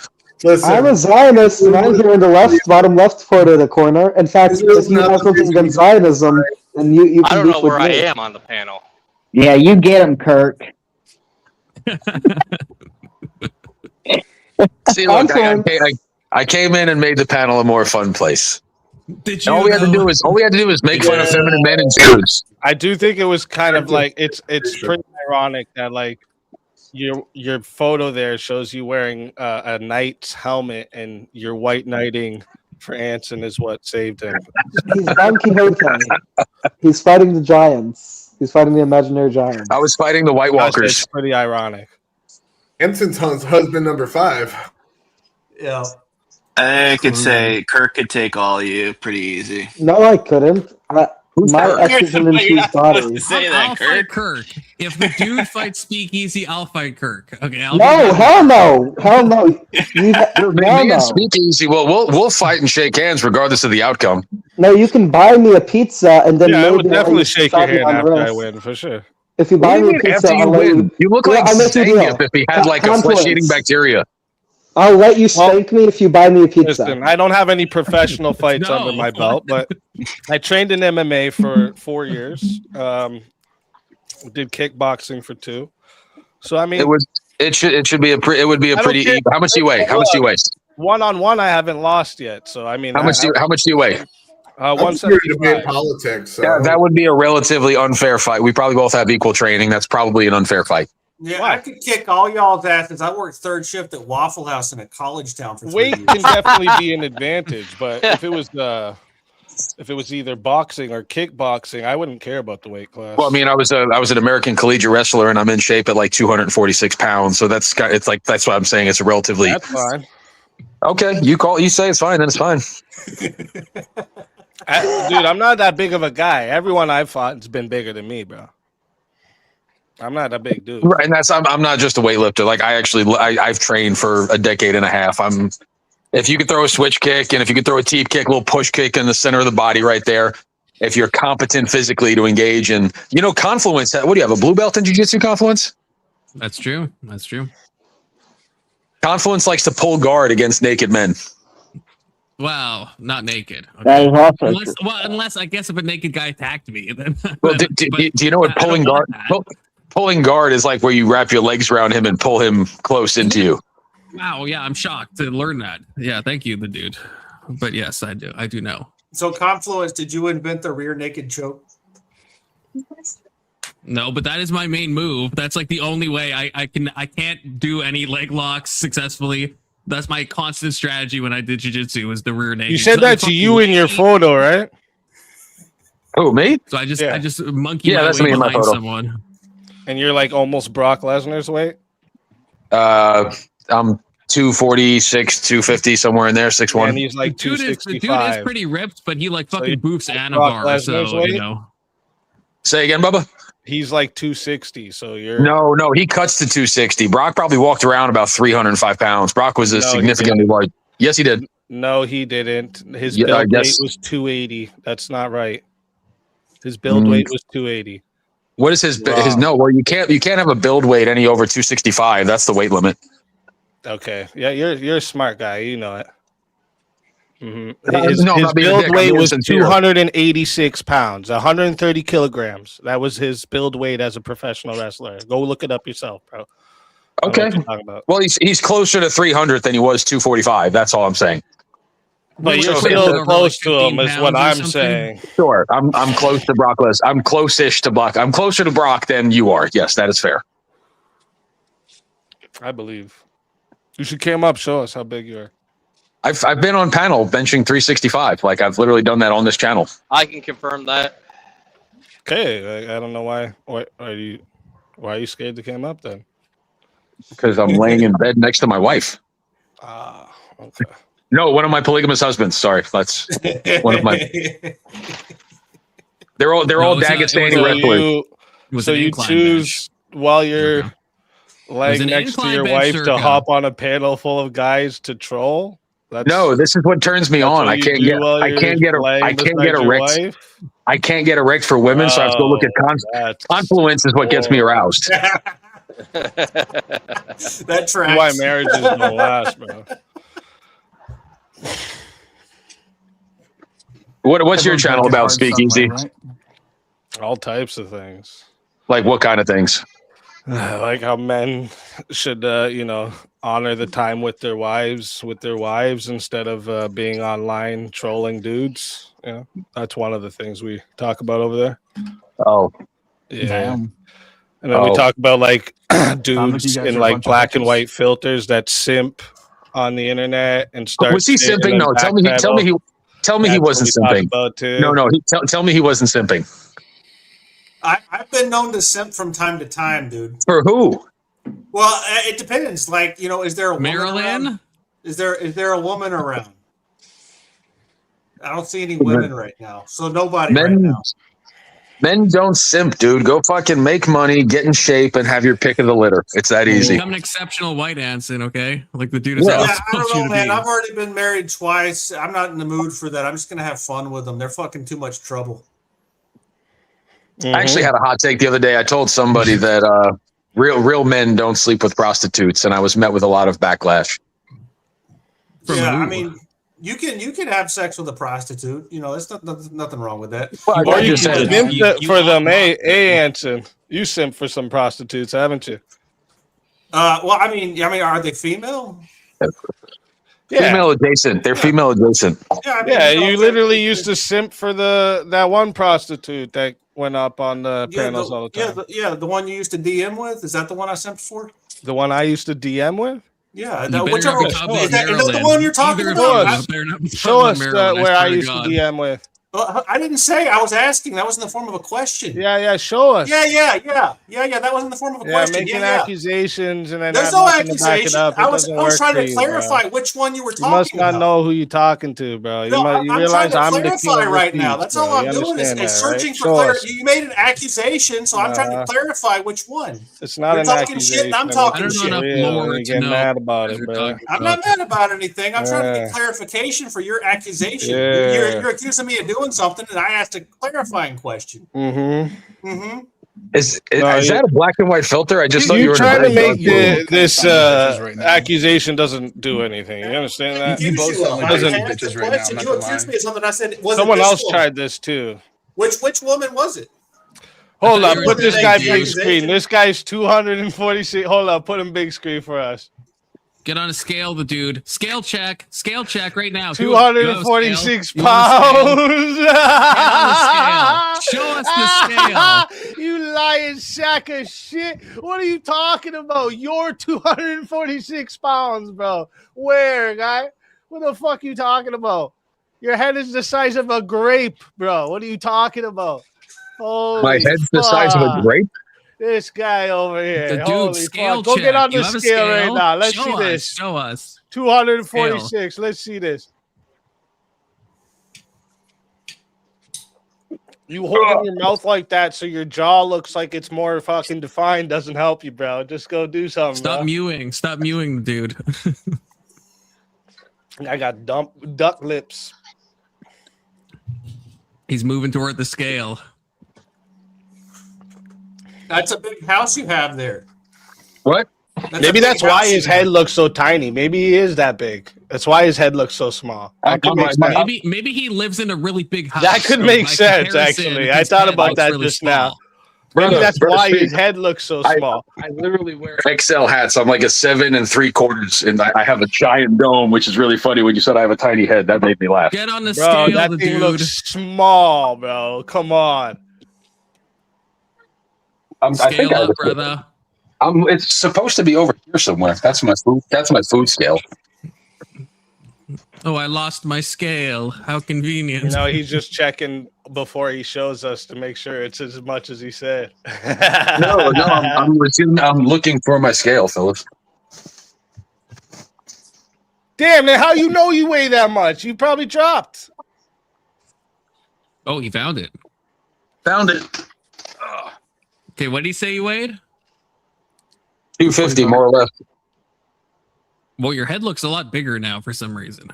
Listen, I'm a Zionist, and I'm here in the bottom left corner of the corner. In fact, if you have something against Zionism, then you I can don't beef know with where I me. am on the panel. Yeah, you get him, Kirk. See, look, I came in and made the panel a more fun place. Did you? All we had to do was make fun of feminine men in suits. I do think it was kind of like it's pretty ironic that like your photo there shows you wearing a knight's helmet and your white knighting for Anson is what saved him. He's Don Quixote. He's fighting the giants. He's fighting the imaginary giants. I was fighting the White Walkers. It's pretty ironic. Anson's husband number 5. Yeah. I could say Kirk could take all of you pretty easy. No, I couldn't. My Kirk? ex is an You're infused not supposed body. to say that, I'll fight Kirk. If the dude fights Speakeasy, I'll fight Kirk. Okay. No, hell no, hell no. Me and Speakeasy, well, we'll fight and shake hands regardless of the outcome. No, you can buy me a pizza and then Yeah, I maybe would definitely I'll shake slap your you hand on the after I wrist. win for sure. If you What buy do you me a mean pizza, after you I'll let win? You look Well, like I'll make you a deal. Zangief if he had like a Confluence. flesh-eating bacteria. I'll let you spank me if you buy me a pizza. Listen, I don't have any professional fights under my belt, but I trained in MMA for 4 years. Did kickboxing for 2. So I mean, It would be a pretty. care. How much do you weigh? How much do you weigh? One-on-one, I haven't lost yet. So I mean, How much do you weigh? I'm here to debate 175. politics. So. That would be a relatively unfair fight. We probably both have equal training. That's probably an unfair fight. Yeah, I could kick all y'all's asses. I worked third shift at Waffle House in a college town for 3 Weight years. can definitely be an advantage, but if it was either boxing or kickboxing, I wouldn't care about the weight class. Well, I mean, I was an American collegiate wrestler, and I'm in shape at like 246 pounds. So that's what I'm saying. It's a relatively. That's fine. Okay, you say it's fine, then it's fine. Dude, I'm not that big of a guy. Everyone I've fought has been bigger than me, bro. I'm not a big dude. Right, and I'm not just a weightlifter. Like I've trained for a decade and a half. If you could throw a switch kick and if you could throw a teep kick, a little push kick in the center of the body right there. If you're competent physically to engage in, Confluence. What do you have? A blue belt in jiu-jitsu, Confluence? That's true. That's true. Confluence likes to pull guard against naked men. Wow, not naked. Okay. That is also Unless I guess if a naked guy attacked me, then. Well, do you know what pulling guard? Pulling guard is like where you wrap your legs around him and pull him close into you. Wow, yeah, I'm shocked to learn that. Yeah, thank you, the dude. But yes, I do know. So, Confluence, did you invent the rear naked choke? No, but that is my main move. That's like the only way I can't do any leg locks successfully. That's my constant strategy when I did jiu-jitsu was the rear naked. You said that to you in your photo, right? Oh, me? So I just monkey my that's way me in my behind photo. someone. And you're like almost Brock Lesnar's weight? I'm 246, 250, somewhere in there, 6'1". And he's like The dude 265. is pretty ripped, but he like So fucking you- boofs Brock Anavar, Lesnar's so weight? Say again, Bubba? He's like 260, so you're No, he cuts to 260. Brock probably walked around about 305 pounds. Brock was No, he significantly large. Yes, he did. No, he didn't. His Yeah, I build weight guess- was 280. That's not right. His build weight was 280. What is his Wrong. no? Well, you can't have a build weight any over 265. That's the weight limit. Okay. Yeah, you're a smart guy. You know it. Mhm. No, I'm His not being a build dick. I'm weight being was sincere. 286 pounds, 130 kilograms. That was his build weight as a professional wrestler. Go look it up yourself, bro. I don't know Okay. what you're talking about. Well, he's closer to 300 than he was 245. That's all I'm saying. But you're So- still close to 15 him, is what pounds or I'm something? saying. Sure, I'm close to Brock Lesnar. I'm close-ish to Brock. I'm closer to Brock than you are. Yes, that is fair. I believe. You should come up, show us how big you are. I've been on panel benching 365. Like I've literally done that on this channel. I can confirm that. Okay, I don't know why. Why are you scared to come up then? Because I'm laying in bed next to my wife. Ah, okay. No, one of my polygamous husbands. Sorry, that's one of my. They're all Dagestani wrestlers. So you choose while you're laying an next to incline your bench, wife to Circa. hop on a panel full of guys to troll. No, this is what turns me on. what I you can't do get. while I you're can't get. laying I can't beside get your erect. wife? I can't get erect for women, so I have to look at confluence. Is what gets me aroused. That tracks. Why marriages don't last, bro. What's your channel about, Speakeasy? All types of things. Like what kind of things? Like how men should, honor the time with their wives instead of being online trolling dudes. Yeah, that's one of the things we talk about over there. Oh, yeah. Damn. And then we talk about like dudes you guys in are a like bunch of black and bitches. white filters that simp on the internet and start. Was he shit and simping? then No, tell me he That's wasn't what we talk simping. about too. No, tell me he wasn't simping. I've been known to simp from time to time, dude. For who? Well, it depends. Like, is there a woman Marilyn? around? Is there a woman around? I don't see any women right now, so nobody right now. Men don't simp, dude. Go fucking make money, get in shape, and have your pick of the litter. It's that easy. Become an exceptional white Anson, okay? Like the dude is Yeah, not I supposed don't you know, to man. be. I've already been married twice. I'm not in the mood for that. I'm just gonna have fun with them. They're fucking too much trouble. I actually had a hot take the other day. I told somebody that real men don't sleep with prostitutes, and I was met with a lot of backlash. Yeah, I mean, you can have sex with a prostitute. There's nothing wrong with that. Or you can simp for them, Anson. You simp for some prostitutes, haven't you? Well, I mean, are they female? Female adjacent. They're female adjacent. Yeah, you literally used to simp for that one prostitute that went up on the panels all the time. The one you used to DM with. Is that the one I simped for? The one I used to DM with? Yeah, You whichever. better not be Is that Maryland. the one you're talking Either about? of you better not be Show talking us Maryland, where I swear to used to God. DM with. Well, I didn't say. I was asking. That was in the form of a question. Yeah. Show us. Yeah. That was in the form of a question. Making accusations and then There's have no nothing to back it accusation. up. It I was doesn't work trying for to you, clarify bro. which one you were You talking must not about. know who you're talking to, bro. No, You I'm realize trying I'm to the king clarify of right the now. beach, That's bro. all I'm You doing is understand that, searching right? for Show clarity. us. You made an accusation, so I'm trying to clarify which one. It's not You're an talking shit and I'm accusation. talking It's shit. real. You get mad about it, bro. I'm not mad about anything. I'm trying to Yeah. get clarification for your accusation. Yeah. You're accusing me of doing something, and I asked a clarifying question. Mm-hmm. Is that a black and white filter? I just thought you You were trying to in a make very this accusation doesn't do anything. You understand that? You Doesn't- I asked the question. You accused me of something. I said, was Someone it this else woman? tried this too. Which woman was it? Hold thought up, you were put this saying guy the big accusation. screen. This guy's 246. Hold up, put him big screen for us. Get on a scale, the dude. Scale check right now. 246 You want a scale? pounds. Get on the scale. Show us the scale. You lying sack of shit. What are you talking about? You're 246 pounds, bro. Where, guy? What the fuck you talking about? Your head is the size of a grape, bro. What are you talking about? Holy My head's the size of a fuck. grape. This guy over here. The dude, Holy scale fuck. Go check. get on You the have a scale right scale? now. Let's Show see us, this. Show us. 246. Let's see this. You holding your mouth like that so your jaw looks like it's more fucking defined doesn't help you, bro. Just go do something. Stop bro. mewing. Stop mewing, dude. I got duck lips. He's moving toward the scale. That's a big house you have there. What? Maybe that's why his head looks so tiny. Maybe he is that big. That's why his head looks so small. That could make sense. Maybe he lives in a really big house. That could so make by sense, comparison, actually. his I thought head about looks that really just now. small. Maybe that's why his Steve, head looks so I- small. I literally wear XL hats. I'm like a 7 3/4, and I have a giant dome, which is really funny. When you said I have a tiny head, that made me laugh. Get on the Bro, scale, that the thing dude. looks small, bro. Come on. I think Scale I up, brother. It's supposed to be over here somewhere. That's my food. That's my food scale. Oh, I lost my scale. How convenient. You know, he's just checking before he shows us to make sure it's as much as he said. No, I'm looking for my scale, Phillips. Damn, then how you know you weigh that much? You probably dropped. Oh, he found it. Found it. Okay, what did he say you weighed? 250, more or less. Well, your head looks a lot bigger now for some reason.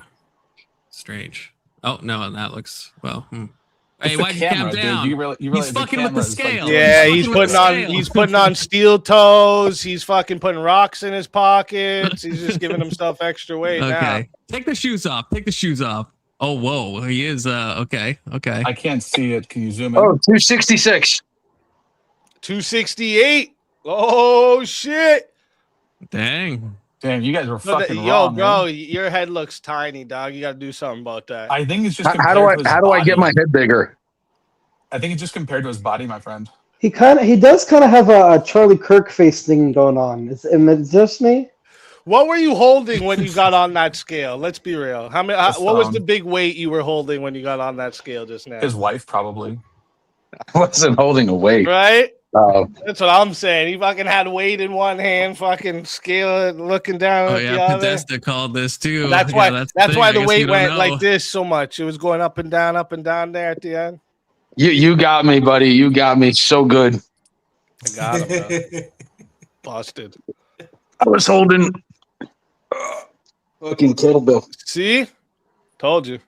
Strange. Oh no, that looks well. Hey, the why'd you camera, cap dude. down? You realize He's the fucking with the camera is, like, scale. Yeah, He's he's fucking with putting the on scale. he's putting on steel toes. He's fucking putting rocks in his pockets. He's just giving himself extra weight now. Okay, take the shoes off. Take the shoes off. Oh, whoa, he is. Okay. I can't see it. Can you zoom in? Oh, 266. 268. Oh shit. Dang. Damn, you guys were fucking Yo, wrong, bro, man. your head looks tiny, dog. You got to do something about that. I think it's just How do I get my head bigger? I think it's just compared to his body, my friend. He does kind of have a Charlie Kirk face thing going on. Is it just me? What were you holding when you got on that scale? Let's be real. What was the big weight you were holding when you got on that scale just now? His wife, probably. I wasn't holding a weight. Right? Oh. That's what I'm saying. He fucking had weight in one hand, fucking scale it, looking down Oh at the yeah, other. Podesta called this too. That's Yeah, why. that's That's thing. why I the guess weight you don't went know. like this so much. It was going up and down there at the end. You got me, buddy. You got me so good. I got him, bro. Busted. I was holding fucking kettlebell. See, told you.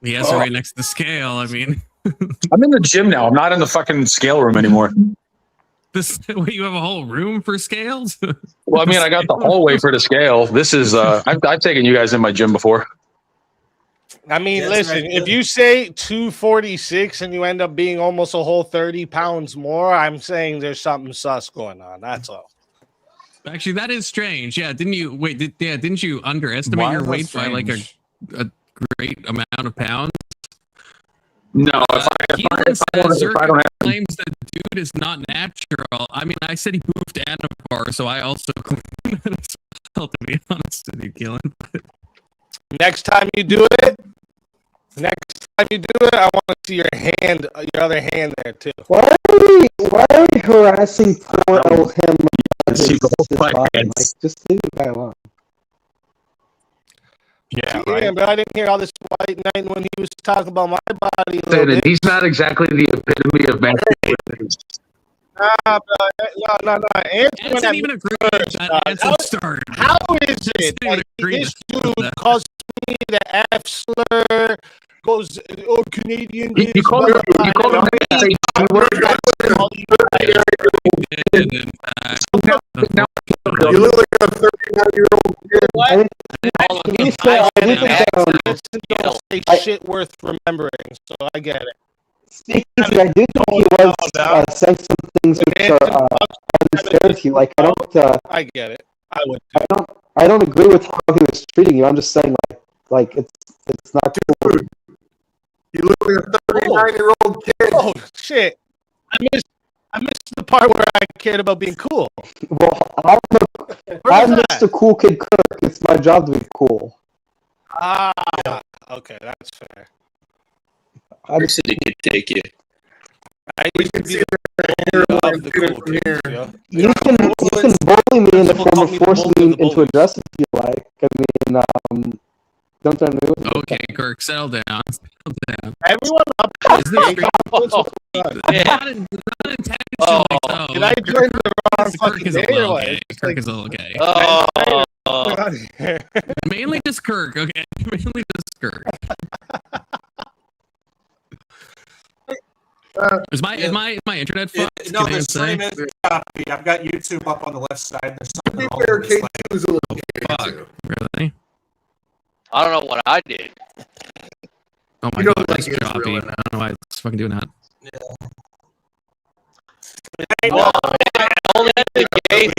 He has it right next to the scale. I mean, I'm in the gym now. I'm not in the fucking scale room anymore. wait, you have a whole room for scales? Well, I mean, I got the hallway for the scale. This is I've taken you guys in my gym before. I mean, That's listen, right. if you say 246 and you end up being almost a whole 30 pounds more, I'm saying there's something sus going on. That's all. Actually, that is strange. Yeah, didn't you wait? Didn't you underestimate Why your is that weight by like strange? a great amount of pounds? No, if I don't have claims that dude is not natural. I mean, I said he moved to Anabar, so I also claim that as well, to be honest with you, Gillen. Next time you do it, I want to see your other hand there too. Why are we harassing poor old him? see both my Like, hands. just leave the guy alone. Yeah, Yeah, right. but I didn't hear all this white knight when he was talking about my body. A Say little that bit. he's not exactly the epitome of masculinity. Nah, bro, no. Answer Ants didn't even agree with that anthem start. How is it Didn't even that agree this with dude that. calls me the F slur? Goes, oh, Canadian. You this, called blah, him. blah, You blah." called him. Say two words. And in fact, You look like a 39-year-old kid. What? To be fair, I do think Don't say shit worth remembering, so I get it. speaking to you, I do think he was saying some things which are unfair to you. Like I don't. I get it. I would. I don't agree with how he was treating you. I'm just saying, like it's not cool. You look like a 39-year-old kid. Oh shit! I missed the part where I cared about being cool. Well, I'm Mr. Cool Kid Kirk. It's my job to be cool. Ah, okay, that's fair. Kirk said he could take you. I used to be the cool kids, yeah. You can bully me in the form of forcing me into a dress if you like. I mean, don't tell me what. okay, Kirk, settle down. Settle down. Everyone up Is this not intentionally so. Did I join the wrong Kirk fucking is a day or little what? gay. Kirk is a little gay. Mainly just Kirk, okay? Mainly just Kirk. Is my internet fucked? No, Can I the say? stream is choppy. I've got YouTube up on the left side. There's something wrong Fair, with this K2 is a little gay, Fuck. too. Really? I don't know what I did. Oh my You don't god, like that's Israel choppy. I enough. don't know why it's fucking doing that. Well, only the gays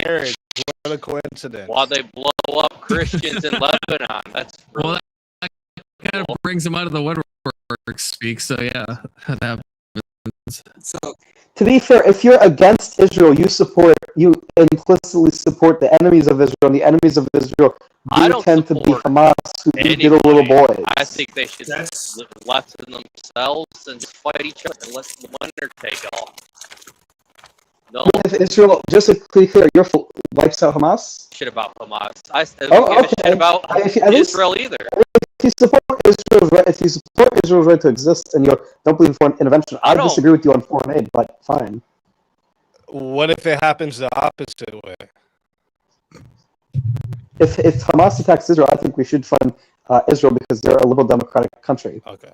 marriage. What a coincidence. while they blow up Christians in Lebanon. That's Well, that kind of brings him out of the woodwork speak. So yeah, that happens. To be fair, if you're against Israel, you implicitly support the enemies of Israel, and the enemies of Israel I do don't tend to be support Hamas, who get a little boys. I think they should live less in themselves and just fight each other and let the winner take all. No If Israel, just to be clear, your wipes out Hamas? shit about Hamas. I don't Oh, give a okay. shit about If you- at least- Israel either. If you support Israel's right to exist, and you don't believe in foreign intervention, I don't. disagree with you on foreign aid, but fine. What if it happens the opposite way? If Hamas attacks Israel, I think we should fund Israel because they're a liberal democratic country. Okay.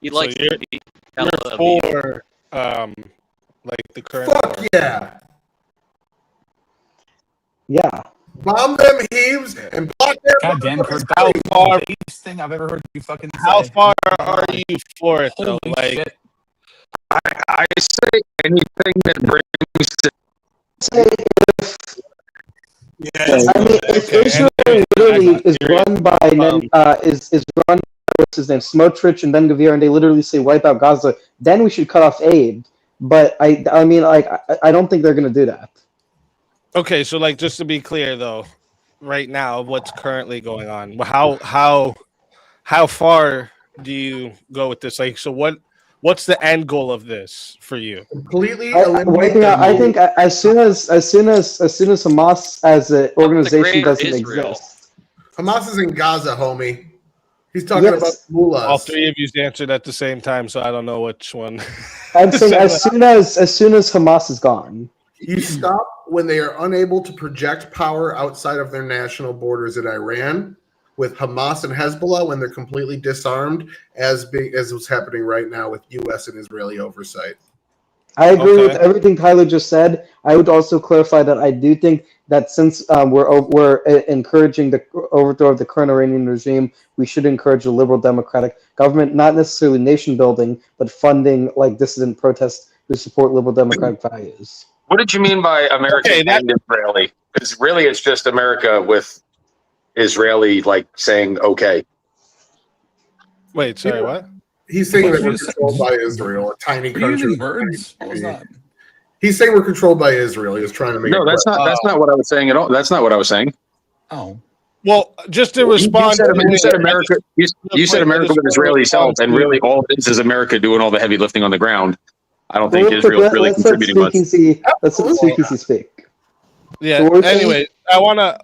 He So likes you're, to be Tel you're Aviv. for like the current. Fuck yeah. Yeah. Bomb them heaves and block their God damn, Kurt, How that far? was the biggest thing I've ever heard you fucking say. How far are you for it though? Holy Like, shit. I say anything that brings to I mean, if Israel literally is run by is run by what's his name, Smotrich and Ben Gvir, and they literally say wipe out Gaza, then we should cut off aid. But I mean, like, I don't think they're gonna do that. okay, so like just to be clear though, right now what's currently going on? How far do you go with this? Like, so what's the end goal of this for you? Completely Wiping out. I think as soon as Hamas as an organization doesn't exist. Hamas is in Gaza, homie. He's talking Yes. about mullahs. All three of you answered at the same time, so I don't know which one. I'm saying as soon as Hamas is gone. You stop when they are unable to project power outside of their national borders in Iran, with Hamas and Hezbollah when they're completely disarmed, as what's happening right now with U.S. and Israeli oversight. I agree Okay. with everything Tyler just said. I would also clarify that I do think that since we're encouraging the overthrow of the current Iranian regime, we should encourage a liberal democratic government, not necessarily nation building, but funding like dissident protests who support liberal democratic values. What did you mean by American and Israeli? Because really, it's just America with Israeli like saying okay. Wait, sorry, what? He's saying that we're controlled by Israel, a tiny Are you country. using words? What was that? He's saying we're controlled by Israel. He was trying to make No, that's not what I was saying at all. That's not what I was saying. Oh. Well, just to respond, you said America. You said America with Israeli help, and really all it is America doing all the heavy lifting on the ground. I don't think Real quick, Israel's really let's let contributing much. Let's let Speakeasy speak. Yeah. So what we're saying- Anyway,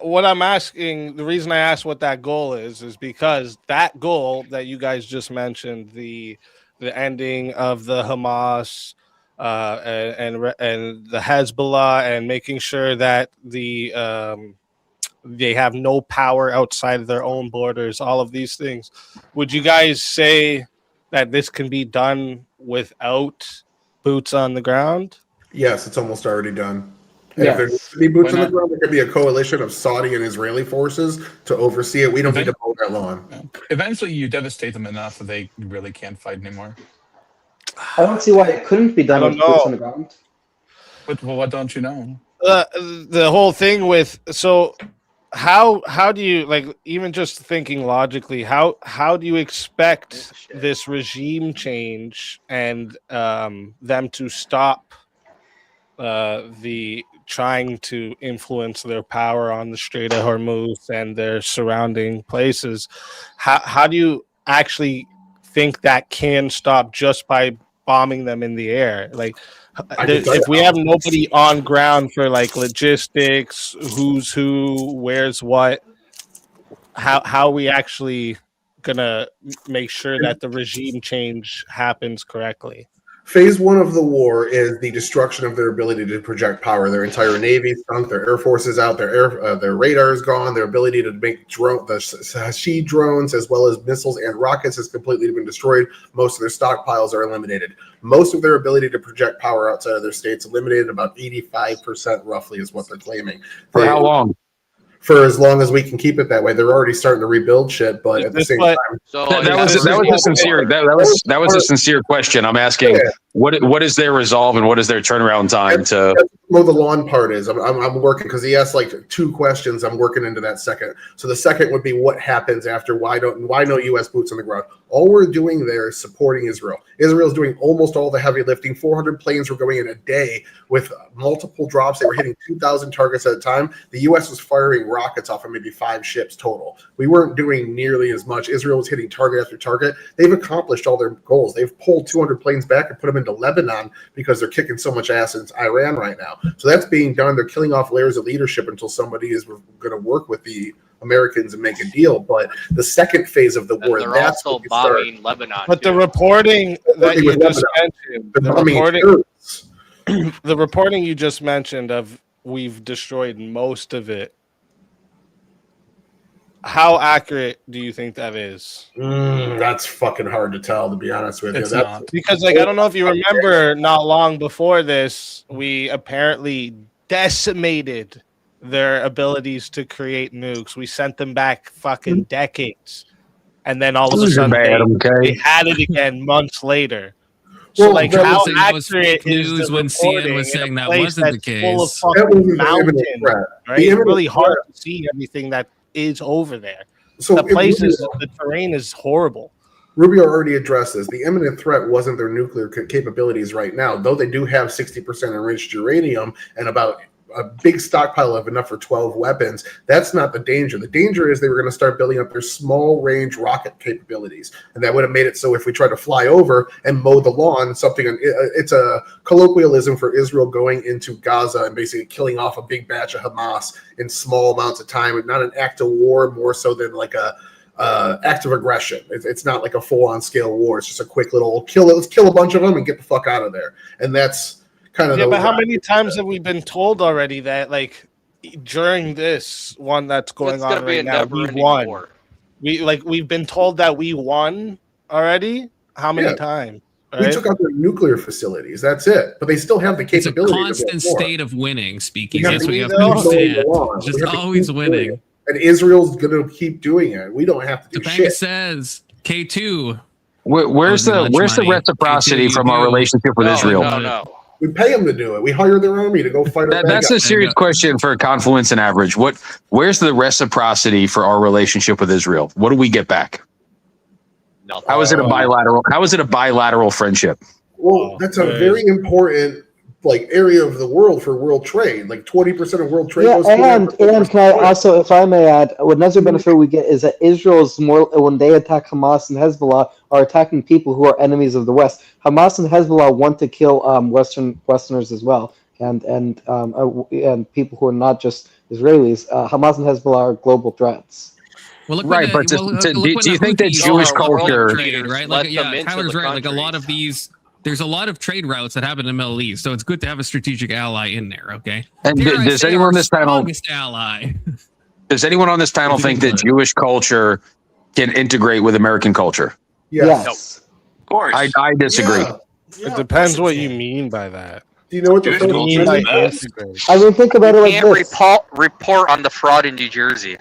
what I'm asking, the reason I asked what that goal is because that goal that you guys just mentioned, the ending of the Hamas and the Hezbollah, and making sure that they have no power outside of their own borders, all of these things. Would you guys say that this can be done without boots on the ground? Yes, it's almost already done. And if Yes. there needs to be boots Why on the not? ground, there could be a coalition of Saudi and Israeli forces to oversee it. We don't need to mow that lawn. Eventually, you devastate them enough that they really can't fight anymore. I don't see why it couldn't be done I with don't boots know. on the ground. What don't you know? The whole thing with how do you, like, even just thinking logically, how do you expect this regime change and them to stop the trying to influence their power on the Strait of Hormuz and their surrounding places? How do you actually think that can stop just by bombing them in the air? Like, if we have nobody on ground for like logistics, who's who, where's what, how are we actually gonna make sure that the regime change happens correctly? Phase one of the war is the destruction of their ability to project power. Their entire navy sunk, their air force is out, their radar is gone, their ability to make the Sashi drones as well as missiles and rockets has completely been destroyed. Most of their stockpiles are eliminated. Most of their ability to project power outside of their states eliminated. About 85% roughly is what they're claiming. For how long? For as long as we can keep it that way. They're already starting to rebuild shit, but at the same time, That was a sincere question. I'm asking, What is their resolve and what is their turnaround time to? That's what the lawn part is. I'm working because he asked like 2 questions. I'm working into that second. So the second would be what happens after? Why no U.S. boots on the ground? All we're doing there is supporting Israel. Israel's doing almost all the heavy lifting. 400 planes were going in a day with multiple drops. They were hitting 2,000 targets at a time. The U.S. was firing rockets off of maybe 5 ships total. We weren't doing nearly as much. Israel was hitting target after target. They've accomplished all their goals. They've pulled 200 planes back and put them into Lebanon because they're kicking so much ass in Iran right now. So that's being done. They're killing off layers of leadership until somebody is going to work with the Americans and make a deal. But the second phase of the war, they're that's also bombing Lebanon. But the reporting that you just mentioned, the reporting you just mentioned of we've destroyed most of it. How accurate do you think that is? That's fucking hard to tell, to be honest with you. Because, like, I don't know if you remember, not long before this, we apparently decimated their abilities to create nukes. We sent them back fucking decades, and then all of a sudden they had it again months later. So, like, how accurate is the when CNN was saying that wasn't the case? Full of fucking mountains, right? It's really hard to see everything that is over there. So the terrain is horrible. Rubio already addressed this. The imminent threat wasn't their nuclear capabilities right now, though they do have 60% enriched uranium and about a big stockpile of enough for 12 weapons. That's not the danger. The danger is they were going to start building up their small range rocket capabilities. And that would have made it so if we try to fly over and mow the lawn, it's a colloquialism for Israel going into Gaza and basically killing off a big batch of Hamas in small amounts of time. Not an act of war, more so than like a act of aggression. It's not like a full-on scale war. It's just a quick little let's kill a bunch of them and get the fuck out of there. And that's kind of but how many times have we been told already that, like, during this one that's going on right now, we won? War. We've been told that we won already. How many times? We took out their nuclear facilities. That's it. But they still have the capability. It's a constant state of winning. Speaking, that's what you have to understand. Just always winning. And Israel's going to keep doing it. We don't have to do shit. Says K2. Where's the reciprocity from our relationship with Israel? No. We pay them to do it. We hire their army to go fight. That's a serious question for Confluence and Average. Where's the reciprocity for our relationship with Israel? What do we get back? Nothing. How is it a bilateral friendship? Well, that's a very important area of the world for world trade. Like 20% of world trade. And can I also, if I may add, another benefit we get is that Israel's more, when they attack Hamas and Hezbollah, are attacking people who are enemies of the West. Hamas and Hezbollah want to kill Westerners as well, and people who are not just Israelis. Hamas and Hezbollah are global threats. Well, look right, but do you think that Jewish culture, right? Tyler's right. Like a lot of these. There's a lot of trade routes that happen in the Middle East, so it's good to have a strategic ally in there. Okay. And does anyone on this panel? Ally. Does anyone on this panel think that Jewish culture can integrate with American culture? Yes. Of course. I disagree. Yeah, it depends what you mean by that. Do you know what the mean by integrate? I mean, think about it like this. Report on the fraud in New Jersey.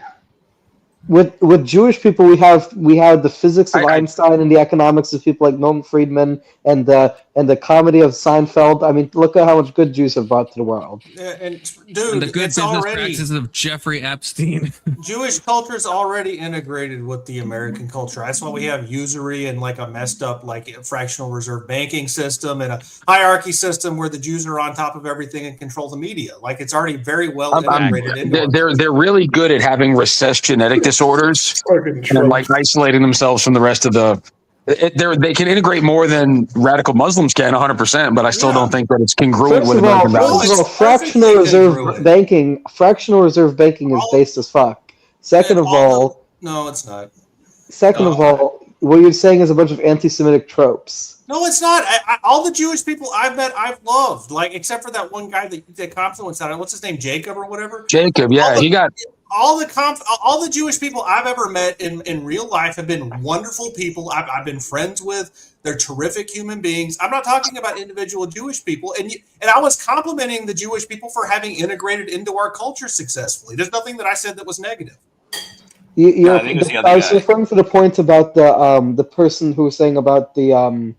With Jewish people, we have the physics of Einstein and the economics of people like Milton Friedman and the comedy of Seinfeld. I mean, look at how much good Jews have brought to the world. And the good business practices of Jeffrey Epstein. Jewish culture is already integrated with the American culture. That's why we have usury and like a messed up fractional reserve banking system and a hierarchy system where the Jews are on top of everything and control the media. Like it's already very well integrated. They're really good at having recessed genetic disorders and isolating themselves from the rest of the. They can integrate more than radical Muslims can, 100%. But I still don't think that it's congruent with American values. First of all, fractional reserve banking is based as fuck. Second of all, no, it's not. Second of all, what you're saying is a bunch of anti-Semitic tropes. No, it's not. All the Jewish people I've met, I've loved. Except for that one guy that Confluence out. What's his name? Jacob or whatever. Jacob, yeah, he got. All the Jewish people I've ever met in real life have been wonderful people. I've been friends with. They're terrific human beings. I'm not talking about individual Jewish people. And I was complimenting the Jewish people for having integrated into our culture successfully. There's nothing that I said that was negative. I was referring to the point about the person who was saying about the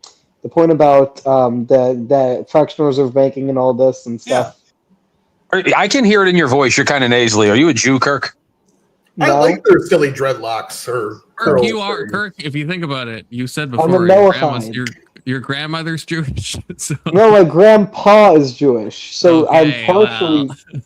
The point about the fractional reserve banking and all this and stuff. I can hear it in your voice. You're kind of nasally. Are you a Jew, Kirk? I No. like their silly dreadlocks or Kirk, curls. you are Kirk. If you think about it, you said I'm a before Noahide. your grandmother's Jewish. So. No, my grandpa is Jewish, so Okay, I'm partially. wow.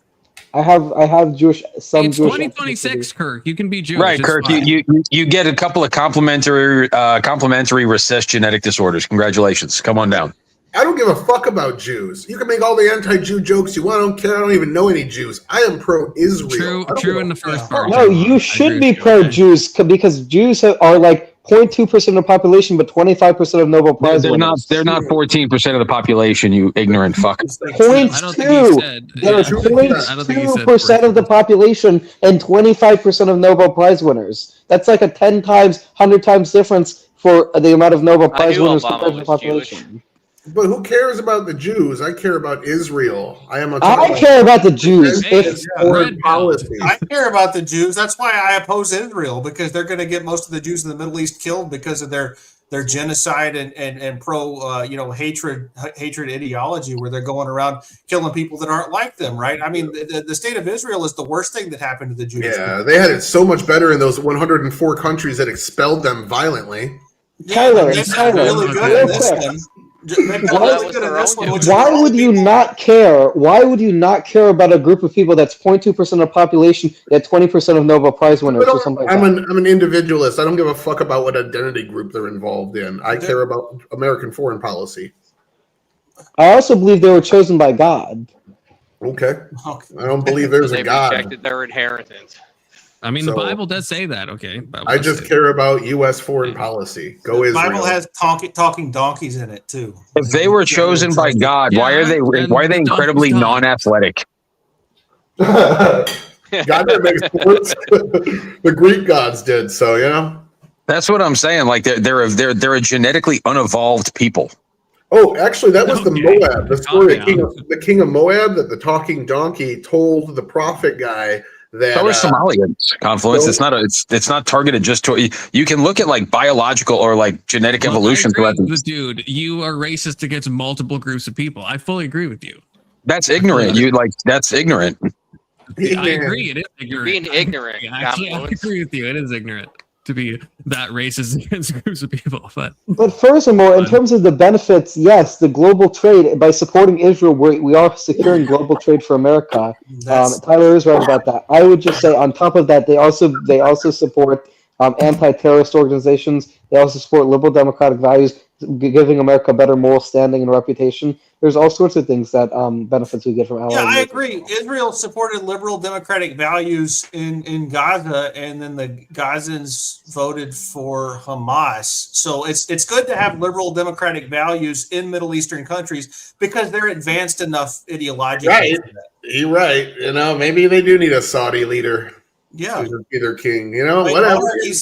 I have Jewish. Some It's Jewish 2026, Kirk. You can be Jewish. Right, it's Kirk. fine. You get a couple of complementary recessed genetic disorders. Congratulations. Come on down. I don't give a fuck about Jews. You can make all the anti-Jew jokes you want. I don't care. I don't even know any Jews. I am pro-Israel. True in the first part. No, you should be pro-Jews because Jews are like 0.2% of the population, but 25% of Nobel Prize winners. They're not 14% of the population. You ignorant fuck. 0.2. They're 0.2% of the population and 25% of Nobel Prize winners. That's like a 10 times, 100 times difference for the amount of Nobel Prize winners compared to the population. But who cares about the Jews? I care about Israel. I care about the Jews. Foreign policy. I care about the Jews. That's why I oppose Israel, because they're going to get most of the Jews in the Middle East killed because of their genocide and pro hatred ideology, where they're going around killing people that aren't like them. Right? I mean, the state of Israel is the worst thing that happened to the Jews. Yeah, they had it so much better in those 104 countries that expelled them violently. Tyler, really good in this one. Why would you not care? Why would you not care about a group of people that's 0.2% of the population, that 20% of Nobel Prize winners or something like that? I'm an individualist. I don't give a fuck about what identity group they're involved in. I care about American foreign policy. I also believe they were chosen by God. Okay. I don't believe there's a God. They rejected their inheritance. I mean, So- the Bible does say that. Okay. Bible I does just say care about U.S. foreign policy. Go The Israel. Bible has talking donkeys in it too. If they were chosen by God, why are they incredibly non-athletic? God didn't make sports. The Greek gods did. So That's what I'm saying. Like they're a genetically unevolved people. Oh, actually, that was the Moab. The story of the king of Moab, that the talking donkey told the prophet guy that. So are Somalians. Confluence. It's not targeted just to. You can look at like biological or like genetic evolution. Dude, you are racist against multiple groups of people. I fully agree with you. That's ignorant. That's ignorant. I agree. It is ignorant. You're being ignorant. Actually, I agree with you. It is ignorant to be that racist against groups of people. But furthermore, in terms of the benefits, yes, the global trade, by supporting Israel, we are securing global trade for America. Tyler is right about that. I would just say, on top of that, they also support anti-terrorist organizations. They also support liberal democratic values, giving America a better moral standing and reputation. There's all sorts of things that benefits we get from allies. Yeah, I agree. Israel supported liberal democratic values in Gaza, and then the Gazans voted for Hamas. So it's good to have liberal democratic values in Middle Eastern countries because they're advanced enough ideologically. Right. You're right. Maybe they do need a Saudi leader. Yeah, be their king. Like, whatever.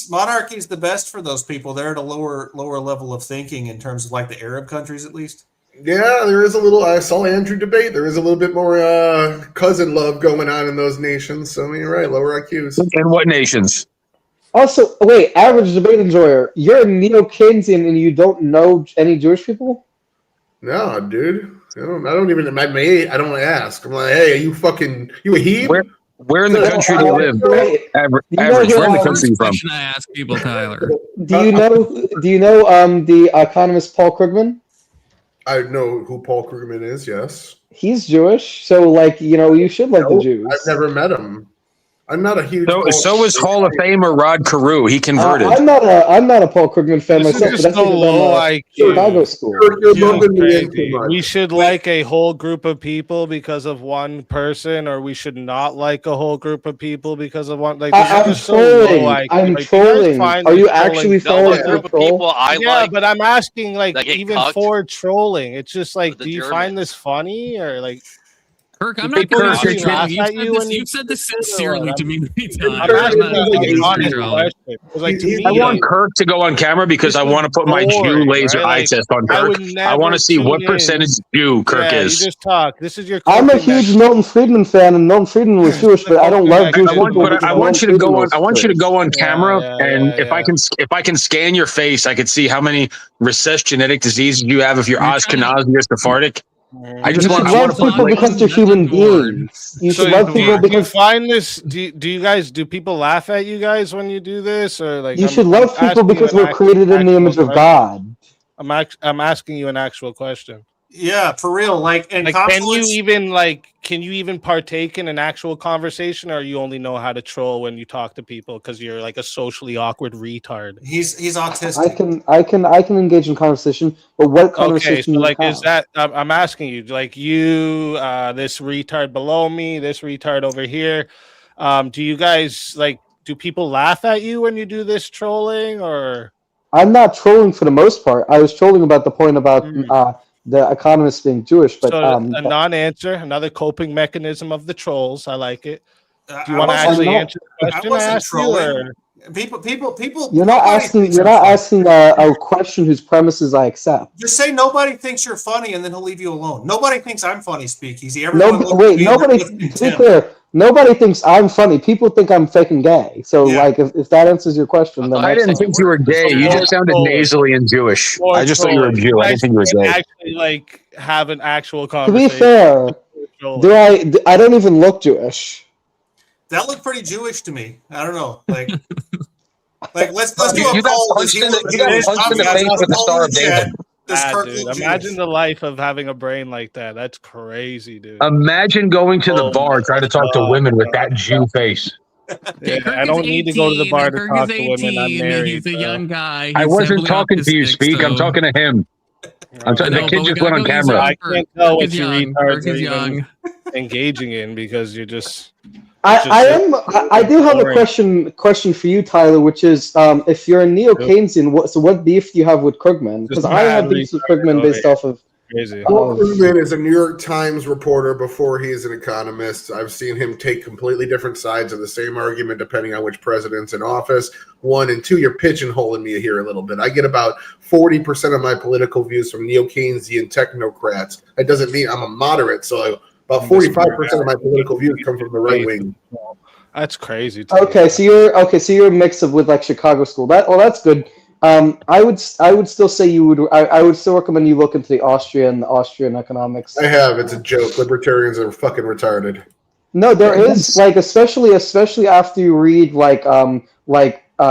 Monarchy's the best for those people. They're at a lower level of thinking in terms of like the Arab countries, at least. Yeah, there is a little. I saw Andrew debate. There is a little bit more cousin love going on in those nations. So you're right, lower IQs. And what nations? Also, wait, average debate enjoyer. You're a neo-Keynesian and you don't know any Jewish people? No, dude. I don't even. I don't ask. I'm like, hey, you a heathen? Where in the country do you live? Average. Where in the country are you from? Question I ask people, Tyler. Do you know the economist Paul Krugman? I know who Paul Krugman is. Yes, he's Jewish, so you should like the Jews. I've never met him. I'm not a huge. So is Hall of Famer Rod Carew. He converted. I'm not a Paul Krugman fan myself. But that's Chicago school. We should like a whole group of people because of one person, or we should not like a whole group of people because of one. I'm trolling. I'm trolling. Are you actually following the troll? But I'm asking, even for trolling, it's just do you find this funny or like? Kirk, I'm Do not going to people shoot laugh you. at you when You've said this sincerely to me many times. I'm asking I'm not you an a honest trolling. question. 'Cause, like, to me, I want Kirk to go on camera because I want to put my Jew boring, laser right? eye Like, test on I Kirk. would I want never to see tune what in. percentage Jew Kirk Yeah, is. you just talk. This is your. I'm a coping huge mechanism. Milton Friedman fan, and Milton Friedman was Jewish, but I don't love Jewish people. But because I want Milton you to go Friedman on. was I want you to Jewish. go on camera, yeah, and yeah, if I can scan your face, I could see how many recessed genetic diseases you have. If you're Ashkenazi or Sephardic, I just You want. should I love want to put people because they're human beings. You should love people do you because find this? Do you guys? Do people laugh at you guys when you do this, or like? you I'm- should I'm love people asking you because an we're created in the actual image of question. God. I'm asking you an actual question. Yeah, for real. Like, and Like, Confluence, can you even partake in an actual conversation, or you only know how to troll when you talk to people because you're like a socially awkward retard? he's autistic. I can engage in conversation, but what Okay, conversation so you like, have? is that I'm asking you, like, you, this retard below me, this retard over here, do you guys like? Do people laugh at you when you do this trolling, or? I'm not trolling for the most part. I was trolling about the point about the economists being Jewish, but So a non-answer, another coping mechanism of the trolls. I like it. Do you want to actually answer the question I asked you, or? People. you're not nobody asking. thinks You're I'm not funny. asking a question whose premises I accept. Just say nobody thinks you're funny, and then he'll leave you alone. Nobody thinks I'm funny. Speakeasy. No, Everyone looks at wait. me and Nobody. they're with To be contempt. clear, nobody thinks I'm funny. People think I'm fucking gay. So, like, if that answers your question, then I that's didn't fine. think you were gay. You just sounded nasally and Jewish. I just thought you were a Jew. I didn't think you were gay. Actually, like, have an actual To conversation. be fair, I don't even look Jewish. That looked pretty Jewish to me. I don't know. Like let's do a You got poll. Does punched he in the- look you got Jewish? punched in the Guys, face put a with the poll Star in of the chat. David. Does Kirk Dude, look imagine Jewish? the life of having a brain like that. That's crazy, dude. Imagine going to the bar trying to talk to women with that Jew face. Yeah, I don't need to go to the bar to Kirk talk is to women. I'm 18. married. He's a young guy. I He's wasn't heavily talking to you, autistic, Speak. I'm so- talking to him. I'm talking. No, The kid but we just gotta went on go easy camera. on I Kirk. can't tell Kirk what is you young. retards Kirk are is even young. engaging in because you're just. I do have a boring. question for you, Tyler, which is if you're a neo-Keynesian, what beef do you have with Krugman? Because Just I have mad beefs with retarded Krugman based over off of Crazy. Paul Krugman is a New York Times reporter before he is an economist. I've seen him take completely different sides of the same argument depending on which president's in office. 1 and 2, you're pigeonholing me here a little bit. I get about 40% of my political views from neo-Keynesian technocrats. That doesn't mean I'm a moderate, so about 45% of my political views come from the right wing. That's crazy. Okay, so you're a mix of with like Chicago school. That's good. I would still say you would. I would still recommend you look into the Austrian economics. I have. It's a joke. Libertarians are fucking retarded. No, there is like especially after you read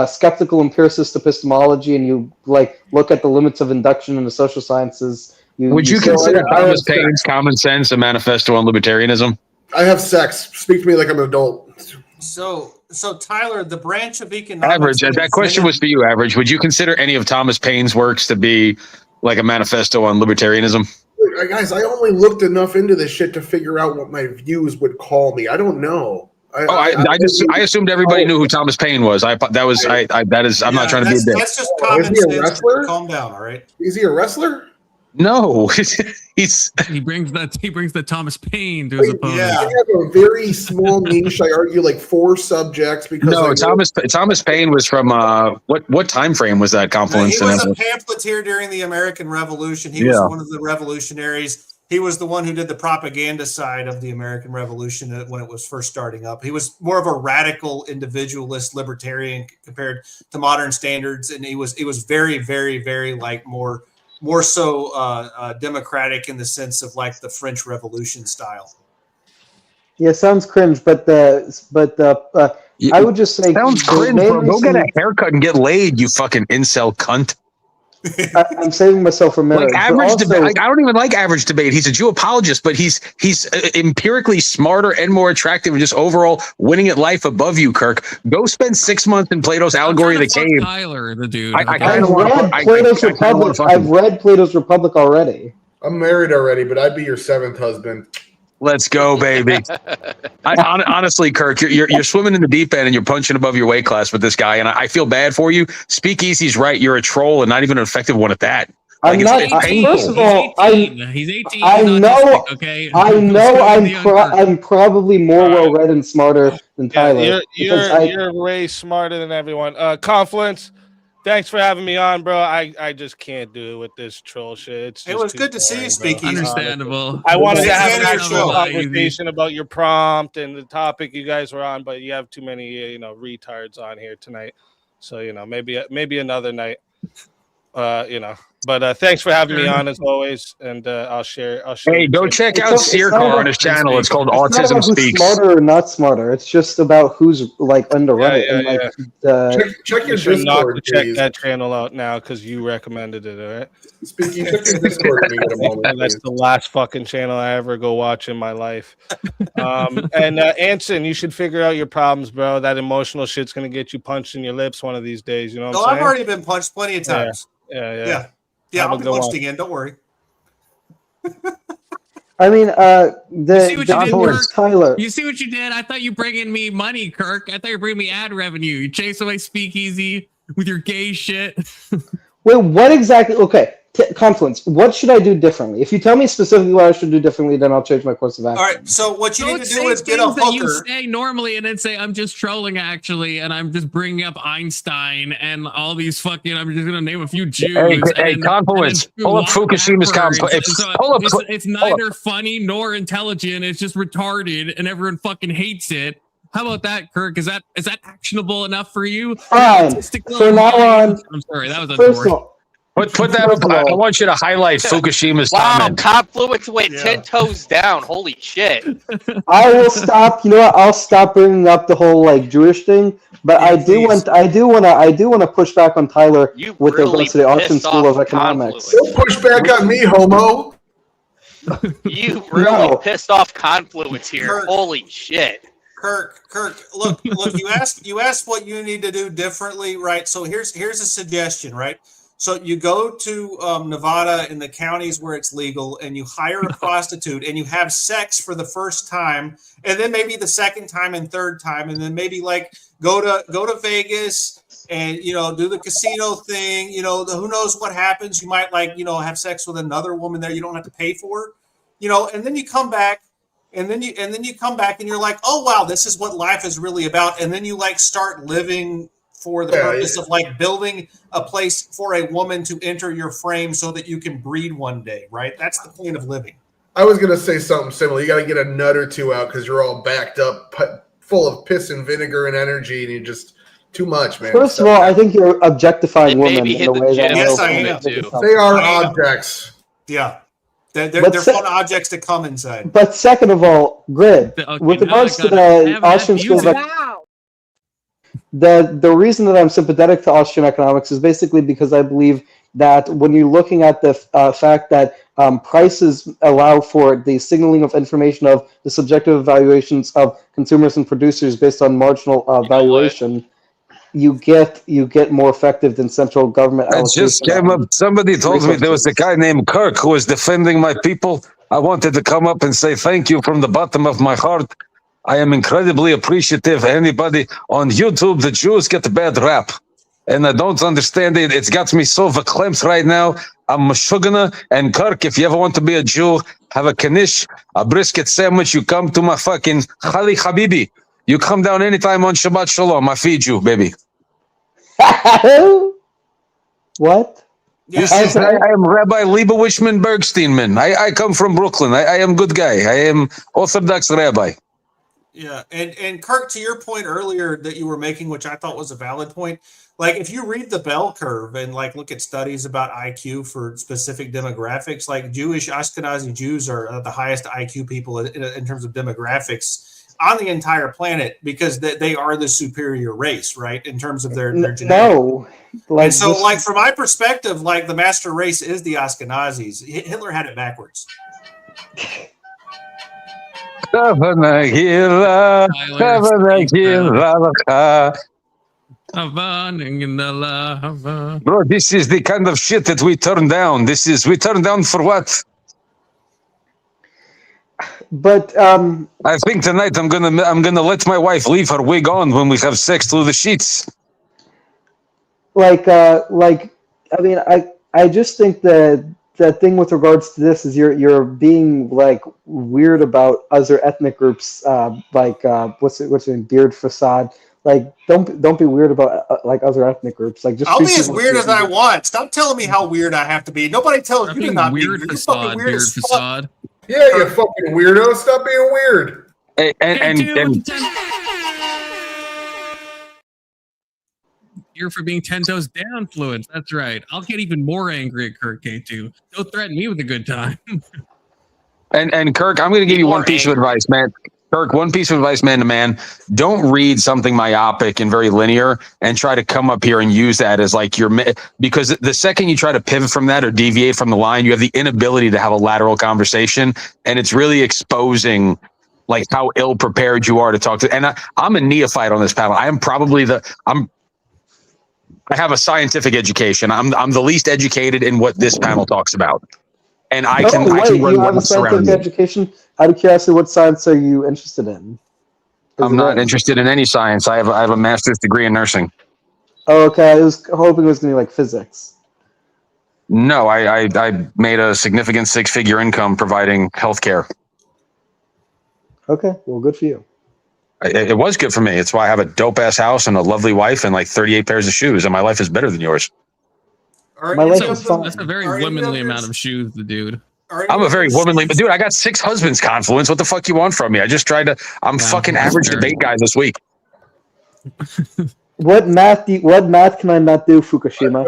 skeptical empiricist epistemology and you like look at the limits of induction in the social sciences. Would you consider Thomas Paine's Common Sense a manifesto on libertarianism? I have sex. Speak to me like I'm an adult. So Tyler, the branch of economics. Average. That question was for you, Average. Would you consider any of Thomas Paine's works to be like a manifesto on libertarianism? Guys, I only looked enough into this shit to figure out what my views would call me. I don't know. I assumed everybody knew who Thomas Paine was. I'm not trying to be a dick. That's just common Is he a sense. wrestler? Calm down, all right? Is he a wrestler? No, he brings the Thomas Paine to his opponent. I have a very small niche. I argue like 4 subjects because Thomas Paine was from what time frame was that Confluence? He was a pamphleteer during the American Revolution. He was one of the revolutionaries. He was the one who did the propaganda side of the American Revolution when it was first starting up. He was more of a radical individualist libertarian compared to modern standards, and he was very, very, very like more so democratic in the sense of like the French Revolution style. Yeah, sounds cringe, but I would just say sounds cringe, bro. Go get a haircut and get laid, you fucking incel cunt. I'm saving myself for marriage. Like average debate. I don't even like average debate. He's a Jew apologist, but he's empirically smarter and more attractive and just overall winning at life above you, Kirk. Go spend 6 months in Plato's Allegory of the Cave. Tyler, the dude. I've read Plato's Republic already. I'm married already, but I'd be your 7th husband. Let's go, baby. Honestly, Kirk, you're swimming in the deep end and you're punching above your weight class with this guy, and I feel bad for you. Speakeasy's right. You're a troll and not even an effective one at that. I'm not. First of all, he's 18. I he's know. autistic, okay? I know. I'm I'm probably more well read and smarter than Tyler. You're way smarter than everyone. Confluence, thanks for having me on, bro. I just can't do it with this troll shit. It was good to see you, Speakeasy. Understandable. I wanted to have an Your actual show. conversation about your prompt and the topic you guys were on, but you have too many, retards on here tonight. So, maybe another night. But thanks for having me on as always, and I'll share. Hey, go check out Searcar on his channel. It's called Autism Speaks. Smarter or not smarter. It's just about who's like underrun it. And check your Discord. Not to check please. that channel out now because you recommended it. All right. Speaking, check your Discord feed in a moment. That's the last fucking channel I ever go watch in my life. And Anson, you should figure out your problems, bro. That emotional shit's gonna get you punched in your lips one of these days. You know what I'm saying? I've already been punched plenty of times. Yeah. I'll be punched again. Don't worry. I mean, Tyler. You see what you did? I thought you bringing me money, Kirk. I thought you bringing me ad revenue. You chase away Speakeasy with your gay shit. Wait, what exactly? Okay, Confluence. What should I do differently? If you tell me specifically what I should do differently, then I'll change my course of action. All right. So what you need to do is get a things that you hooker. say normally, and then say I'm just trolling actually, and I'm just bringing up Einstein and all these fucking. I'm just gonna name a few Jews. Hey, Confluence. Pull up Fukushima's Confluence. It's neither funny nor intelligent. It's just retarded, and everyone fucking hates it. How about that, Kirk? Is that actionable enough for you? Fine. From now on. I'm sorry, that was First of all, Put that up. I want you to highlight Fukushima's comment. Confluence went 10 toes down. Holy shit. I will stop. You know what? I'll stop bringing up the whole like Jewish thing. But I do want to push back on Tyler with regards to the Austin School of Economics. Don't push back on me, homo. You really pissed off Confluence here. Kirk. Holy shit. Kirk, look, you asked what you need to do differently, right? So here's a suggestion, right? So you go to Nevada in the counties where it's legal, and you hire a prostitute, and you have sex for the first time, and then maybe the second time and third time, and then maybe like go to Vegas and do the casino thing. Who knows what happens? You might have sex with another woman there. You don't have to pay for it, and then you come back. And then you come back and you're like, oh wow, this is what life is really about. And then you start living for the purpose of building a place for a woman to enter your frame so that you can breed one day, right? That's the point of living. I was gonna say something similar. You got to get a nut or two out because you're all backed up, full of piss and vinegar and energy, and you're just too much, man. First of all, I think you're objectifying women in a way that yes, I am. They are objects. Yeah. They're fun objects to come inside. But second of all, Grid, with regards to the Austrian School of the reason that I'm sympathetic to Austrian economics is basically because I believe that when you're looking at the fact that prices allow for the signaling of information of the subjective evaluations of consumers and producers based on marginal valuation, you get more effective than central government. I just came up. Somebody told me there was a guy named Kirk who was defending my people. I wanted to come up and say thank you from the bottom of my heart. I am incredibly appreciative. Anybody on YouTube, the Jews get a bad rap, and I don't understand it. It's got me so verklempt right now. I'm Mashugana and Kirk. If you ever want to be a Jew, have a knish, a brisket sandwich. You come to my fucking Khali Habibi. You come down anytime on Shabbat Shalom. I feed you, baby. What? Yes. I am Rabbi Leibowitz-man Bergstein-man. I come from Brooklyn. I am good guy. I am Orthodox rabbi. Yeah, and Kirk, to your point earlier that you were making, which I thought was a valid point, if you read the bell curve and look at studies about IQ for specific demographics, Jewish Ashkenazi Jews are the highest IQ people in terms of demographics on the entire planet because they are the superior race, right? In terms of their genetics. No. And so, from my perspective, the master race is the Ashkenazis. Hitler had it backwards. Bro, this is the kind of shit that we turn down. We turn down for what? But I think tonight I'm gonna let my wife leave her wig on when we have sex through the sheets. I I just think that that thing with regards to this is you're being like weird about other ethnic groups, what's it name, beard facade. Like don't be weird about like other ethnic groups. Like just I'll treat be as people weird as I decently. want. Stop telling me how weird I have to be. Nobody tells Stop you to being not be weird weird. You're fucking facade, weird beard as fuck. facade. Yeah, you fucking weirdo. Stop being weird. And Here for being 10 toes down fluence. That's right. I'll get even more angry at Kirk K2. Don't threaten me with a good time. And Kirk, I'm going to give you one piece of advice, man. Kirk, one piece of advice, man to man. Don't read something myopic and very linear and try to come up here and use that as like because the second you try to pivot from that or deviate from the line, you have the inability to have a lateral conversation, and it's really exposing like how ill prepared you are to talk to. And I'm a neophyte on this panel. I am probably I have a scientific education. I'm the least educated in what this panel talks about. And I can you run have a laps around scientific you. education? Out of curiosity, what science are you interested in? I'm not interested in any science. I have a master's degree in nursing. Oh, okay. I was hoping it was going to be like physics. No, I made a significant six-figure income providing healthcare. Okay, well, good for you. It was good for me. It's why I have a dope-ass house and a lovely wife and like 38 pairs of shoes, and my life is better than yours. My life is fine. That's a very womanly amount of shoes, the dude. I'm a very womanly, but dude, I got 6 husbands, Confluence. What the fuck you want from me? I just tried to. I'm fucking average debate guy this week. What math can I not do, Fukushima?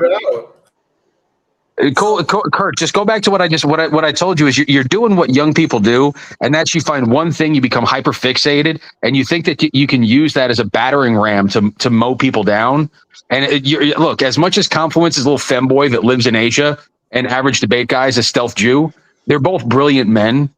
Kurt, just go back to what I told you is you're doing what young people do, and that's you find one thing, you become hyper fixated, and you think that you can use that as a battering ram to mow people down. And look, as much as Confluence is a little femboy that lives in Asia, and average debate guy is a stealth Jew, they're both brilliant men,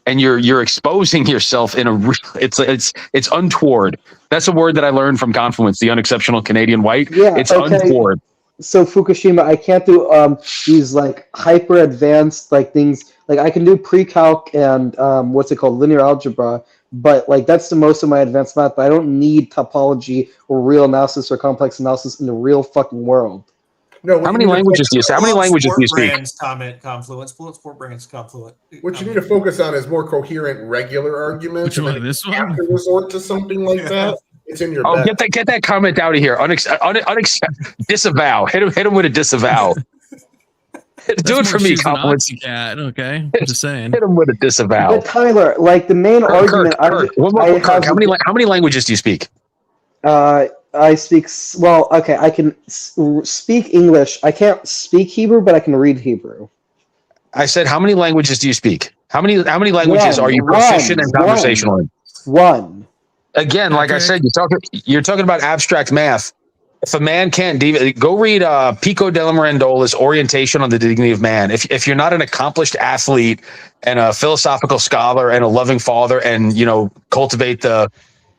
and you're exposing yourself in it's untoward. That's a word that I learned from Confluence, the unexceptional Canadian white. Yeah, it's okay. untoward. So Fukushima, I can't do these like hyper advanced like things. Like I can do pre-calc and linear algebra, but like that's the most of my advanced math. But I don't need topology or real analysis or complex analysis in the real fucking world. No, how many languages do you say? How many languages do you speak? Confluence. Sport brands confluent. What you need to focus on is more coherent, regular arguments. Which one? This one? Have to resort to something like that. It's in your. Get that comment out of here. Disavow. Hit him with a disavow. Do it for me, Confluence. Okay, I'm just saying. Hit him with a disavow. But Tyler, like the main argument. Kirk, how many languages do you speak? I speak okay. I can speak English. I can't speak Hebrew, but I can read Hebrew. I said, how many languages do you speak? How many languages are you proficient and conversational in? One. Again, like I said, you're talking about abstract math. If a man can't go read Pico della Mirandola's Orientation on the Dignity of Man. If you're not an accomplished athlete and a philosophical scholar and a loving father, and cultivate the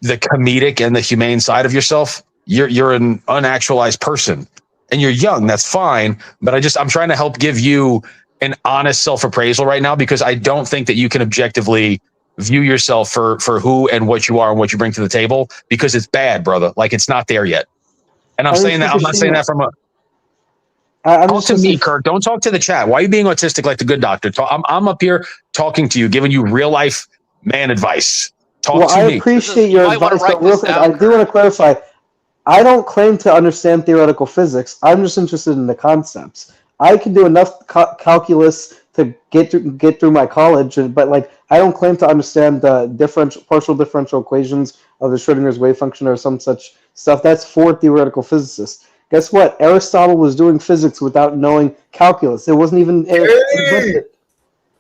comedic and the humane side of yourself, you're an unactualized person, and you're young. That's fine, but I'm trying to help give you an honest self-appraisal right now, because I don't think that you can objectively view yourself for who and what you are and what you bring to the table, because it's bad, brother. Like it's not there yet. And I'm not saying that from a. Talk to me, Kirk. Don't talk to the chat. Why are you being autistic like the good doctor? I'm up here talking to you, giving you real life man advice. Talk to me. I appreciate your advice, but real quick, I do want to clarify. I don't claim to understand theoretical physics. I'm just interested in the concepts. I can do enough calculus to get through my college, but like I don't claim to understand the partial differential equations of the Schrodinger's wave function or some such stuff. That's for theoretical physicists. Guess what? Aristotle was doing physics without knowing calculus. It wasn't even.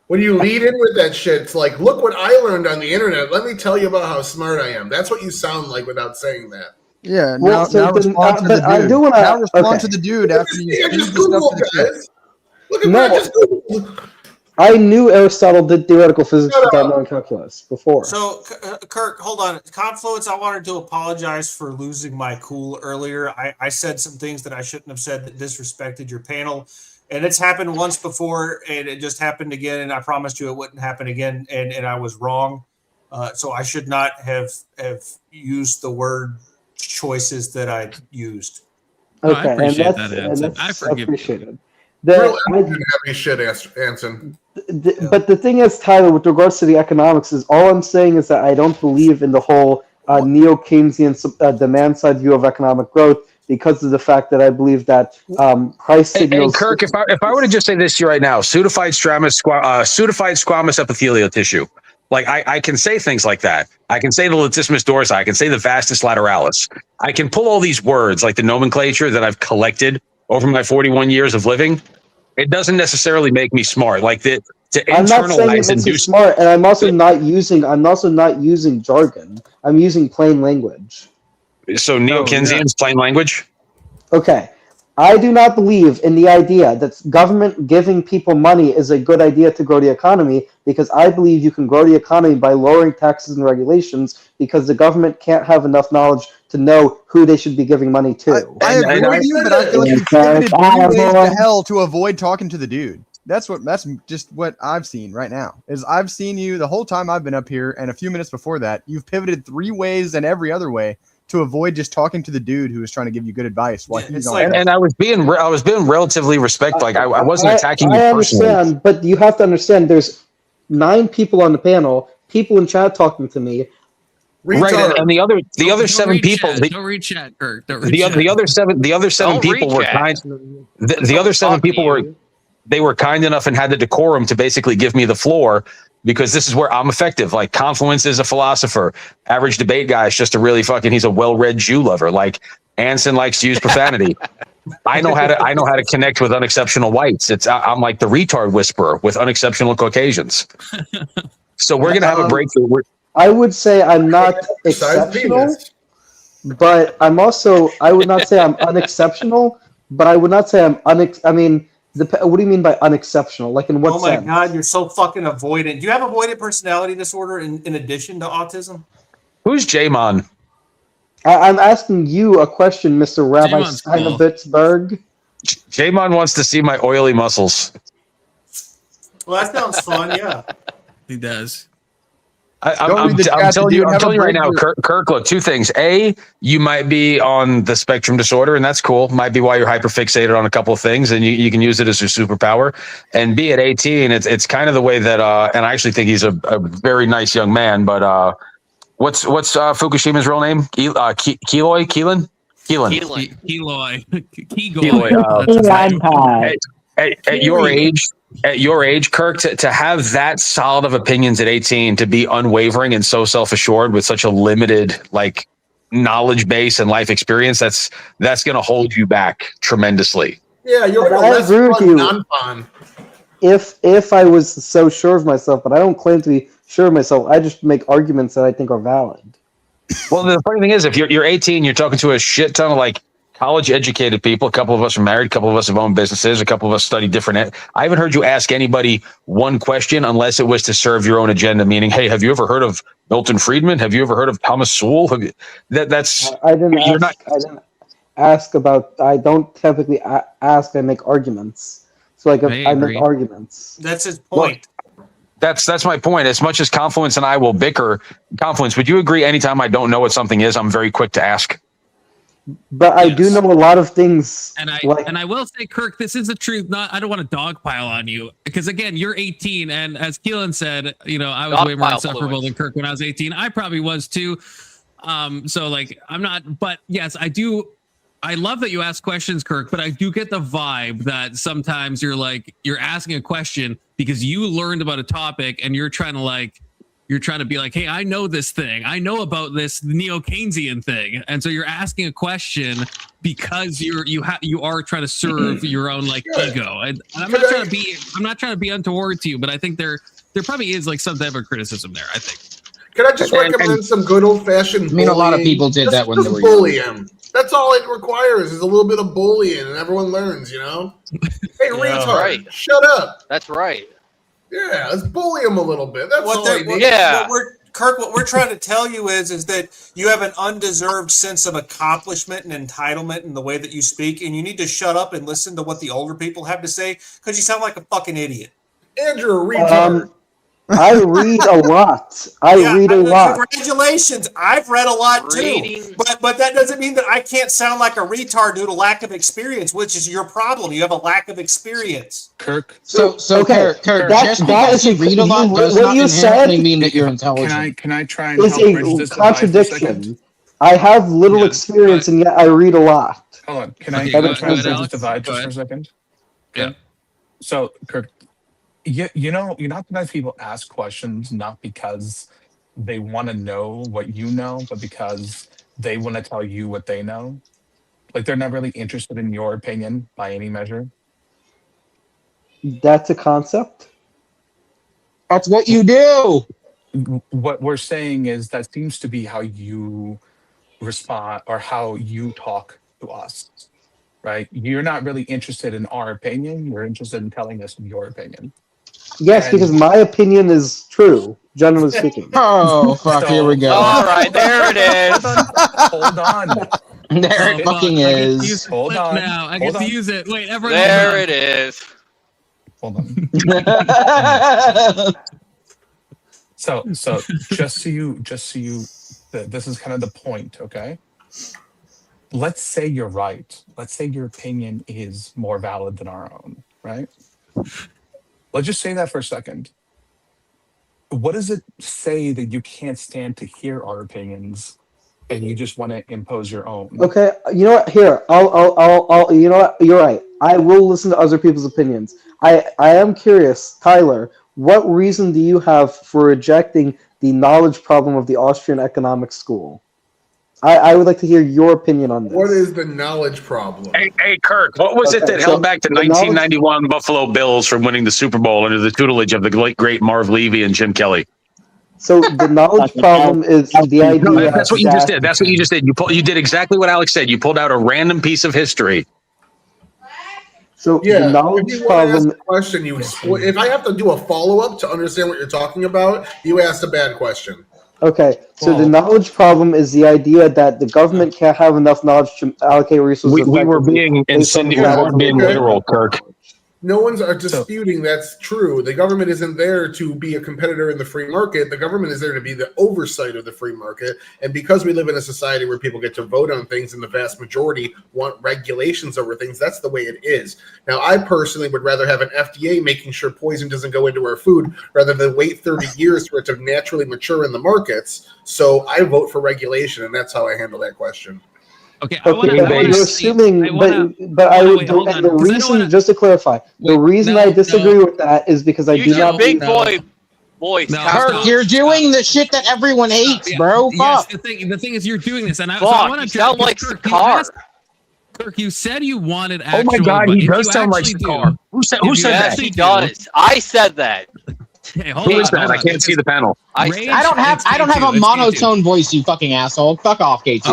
When you lead in with that shit, it's like, look what I learned on the internet. Let me tell you about how smart I am. That's what you sound like without saying that. Yeah, now respond to the dude. Now respond to the dude after you finish the stuff to the chat. Look at that. I knew Aristotle did theoretical physics without knowing calculus before. So, Kirk, hold on. Confluence, I wanted to apologize for losing my cool earlier. I said some things that I shouldn't have said that disrespected your panel. And it's happened once before, and it just happened again, and I promised you it wouldn't happen again, and I was wrong. So I should not have used the word choices that I used. Okay, I appreciate that answer. I forgive appreciated. Real heavy shit, Anson. But the thing is, Tyler, with regards to the economics, is all I'm saying is that I don't believe in the whole neo-Keynesian demand-side view of economic growth because of the fact that I believe that price signals. Hey, Kirk, if I were to just say this to you right now, pseudified squamous epithelial tissue. Like I can say things like that. I can say the latissimus dorsi. I can say the vastus lateralis. I can pull all these words like the nomenclature that I've collected over my 41 years of living. It doesn't necessarily make me smart. Like to I'm not saying it makes you smart, and I'm also not using jargon. I'm using plain language. So neo-Keynesians, plain language. Okay. I do not believe in the idea that government giving people money is a good idea to grow the economy, because I believe you can grow the economy by lowering taxes and regulations, because the government can't have enough knowledge to know who they should be giving money to. I agree with you, but I feel like you pivoted 3 ways to hell to avoid talking to the dude. That's just what I've seen right now. Is I've seen you the whole time I've been up here, and a few minutes before that, you've pivoted 3 ways and every other way to avoid just talking to the dude who was trying to give you good advice. And I was being relatively respectful. Like I wasn't attacking you personally. I understand, but you have to understand. There's 9 people on the panel, people in chat talking to me. Right, and the other 7 people. Don't read chat, Kirk. The other 7 people were kind. The other 7 people were kind enough and had the decorum to basically give me the floor, because this is where I'm effective. Like Confluence is a philosopher. Average Debate Guy is just he's a well-read Jew lover. Like Anson likes to use profanity. I know how to connect with unexceptional whites. I'm like the retard whisperer with unexceptional Caucasians. So we're gonna have a breakthrough. I would say I'm not exceptional, but I would not say I'm unexceptional, but I would not say I'm what do you mean by unexceptional? Like in what sense? Oh my God, you're so fucking avoidant. Do you have avoidant personality disorder in addition to autism? Who's J-Mon? I'm asking you a question, Mr. Rabbi Steinovitsberg. J-Mon wants to see my oily muscles. Well, that sounds fun, yeah. He does. I'm telling you right now, Kirk, look, 2 things. A, you might be on the spectrum disorder, and that's cool. Might be why you're hyperfixated on a couple of things, and you can use it as your superpower. And B, at 18, it's kind of the way that, and I actually think he's a very nice young man, but what's Fukushima's real name? Keelan? At your age, Kirk, to have that solid of opinions at 18, to be unwavering and so self-assured with such a limited knowledge base and life experience, that's going to hold you back tremendously. Yeah, you're less fun, non-fun. If I was so sure of myself, but I don't claim to be sure of myself. I just make arguments that I think are valid. Well, the funny thing is, if you're 18, you're talking to a shit ton of college-educated people. A couple of us are married. A couple of us have owned businesses. A couple of us study different. I haven't heard you ask anybody one question unless it was to serve your own agenda. Meaning, hey, have you ever heard of Milton Friedman? Have you ever heard of Thomas Sowell? I didn't ask about. I don't typically ask. I make arguments. So I make arguments. That's his point. Well, that's my point. As much as Confluence and I will bicker, Confluence, would you agree? Anytime I don't know what something is, I'm very quick to ask. But I do know a lot of things. And I will say, Kirk, this is the truth. I don't want to dogpile on you, because again, you're 18, and as Keelan said, I was way more insufferable than Kirk when I was 18. I probably was too. So I'm not. But yes, I do. I love that you ask questions, Kirk. But I do get the vibe that sometimes you're asking a question because you learned about a topic and you're trying to be like, hey, I know this thing. I know about this neo-Keynesian thing. And so you're asking a question because you are trying to serve your own ego. And I'm not trying to be untoward to you, but I think there probably is some type of criticism there, I think. Can I just recommend some good old-fashioned bullying? A lot of people did that when they were bully him. That's all it requires is a little bit of bullying, and everyone learns, Hey, retard, shut up. That's right. Yeah, let's bully him a little bit. That's all I need. Yeah. What we're trying to tell you is that you have an undeserved sense of accomplishment and entitlement in the way that you speak, and you need to shut up and listen to what the older people have to say, because you sound like a fucking idiot. And you're a retard. I read a lot. I read a lot. Congratulations. I've read a lot too. But that doesn't mean that I can't sound like a retard due to lack of experience, which is your problem. You have a lack of experience. Kirk. So okay, Kirk, that just because you read a lot does not inherently mean that you're intelligent. Can I try and is help bridge a this divide for a second? contradiction. I have little experience and yet I read a lot. Hold on. Can I go try ahead, and bridge Alex. this divide just for a second? Yeah. So, Kirk, you know, sometimes people ask questions not because they want to know what you know, but because they want to tell you what they know. Like they're not really interested in your opinion by any measure. That's a concept. That's what you do. What we're saying is that seems to be how you respond or how you talk to us, right? You're not really interested in our opinion. You're interested in telling us your opinion. Yes, And- because my opinion is true, generally speaking. Oh, fuck, here we go. All right, there it is. Hold on. There it fucking is. Hold on. Now I get to use it. Wait, everyone. There it is. Hold on. So just so you, this is kind of the point, okay? Let's say you're right. Let's say your opinion is more valid than our own, right? Let's just say that for a second. What does it say that you can't stand to hear our opinions and you just want to impose your own? Okay, you know what? Here, I'll. You know what? You're right. I will listen to other people's opinions. I am curious, Tyler. What reason do you have for rejecting the knowledge problem of the Austrian Economics School? I would like to hear your opinion on this. What is the knowledge problem? Hey, Kirk, what was it that held back the 1991 Buffalo Bills from winning the Super Bowl under the tutelage of the great Marv Levy and Jim Kelly? So the knowledge problem is the idea. No, that's what you just did. That's what you just did. You did exactly what Alex said. You pulled out a random piece of history. So the knowledge if you problem. ask a question, if I have to do a follow up to understand what you're talking about, you asked a bad question. Okay, so the knowledge problem is the idea that the government can't have enough knowledge to allocate resources. We were being incendiary, being literal, Kirk. No one's disputing that's true. The government isn't there to be a competitor in the free market. The government is there to be the oversight of the free market. And because we live in a society where people get to vote on things and the vast majority want regulations over things, that's the way it is. Now, I personally would rather have an FDA making sure poison doesn't go into our food rather than wait 30 years for it to naturally mature in the markets. So I vote for regulation, and that's how I handle that question. Okay, you're assuming, the reason, just to clarify, the reason I disagree with that is because I do not big believe. boy. Kirk, you're doing the shit that everyone hates, bro. Yes, Fuck. the thing is, you're doing this, and I Fuck, want to sound like Sakar. Kirk, you said you wanted Oh actual. my God, but he if does you sound like actually Sakar. Who said that? Yes, he does. I said that. Hey, Who is that? I can't see the panel. I don't have a monotone voice, you fucking asshole. Fuck off, K2.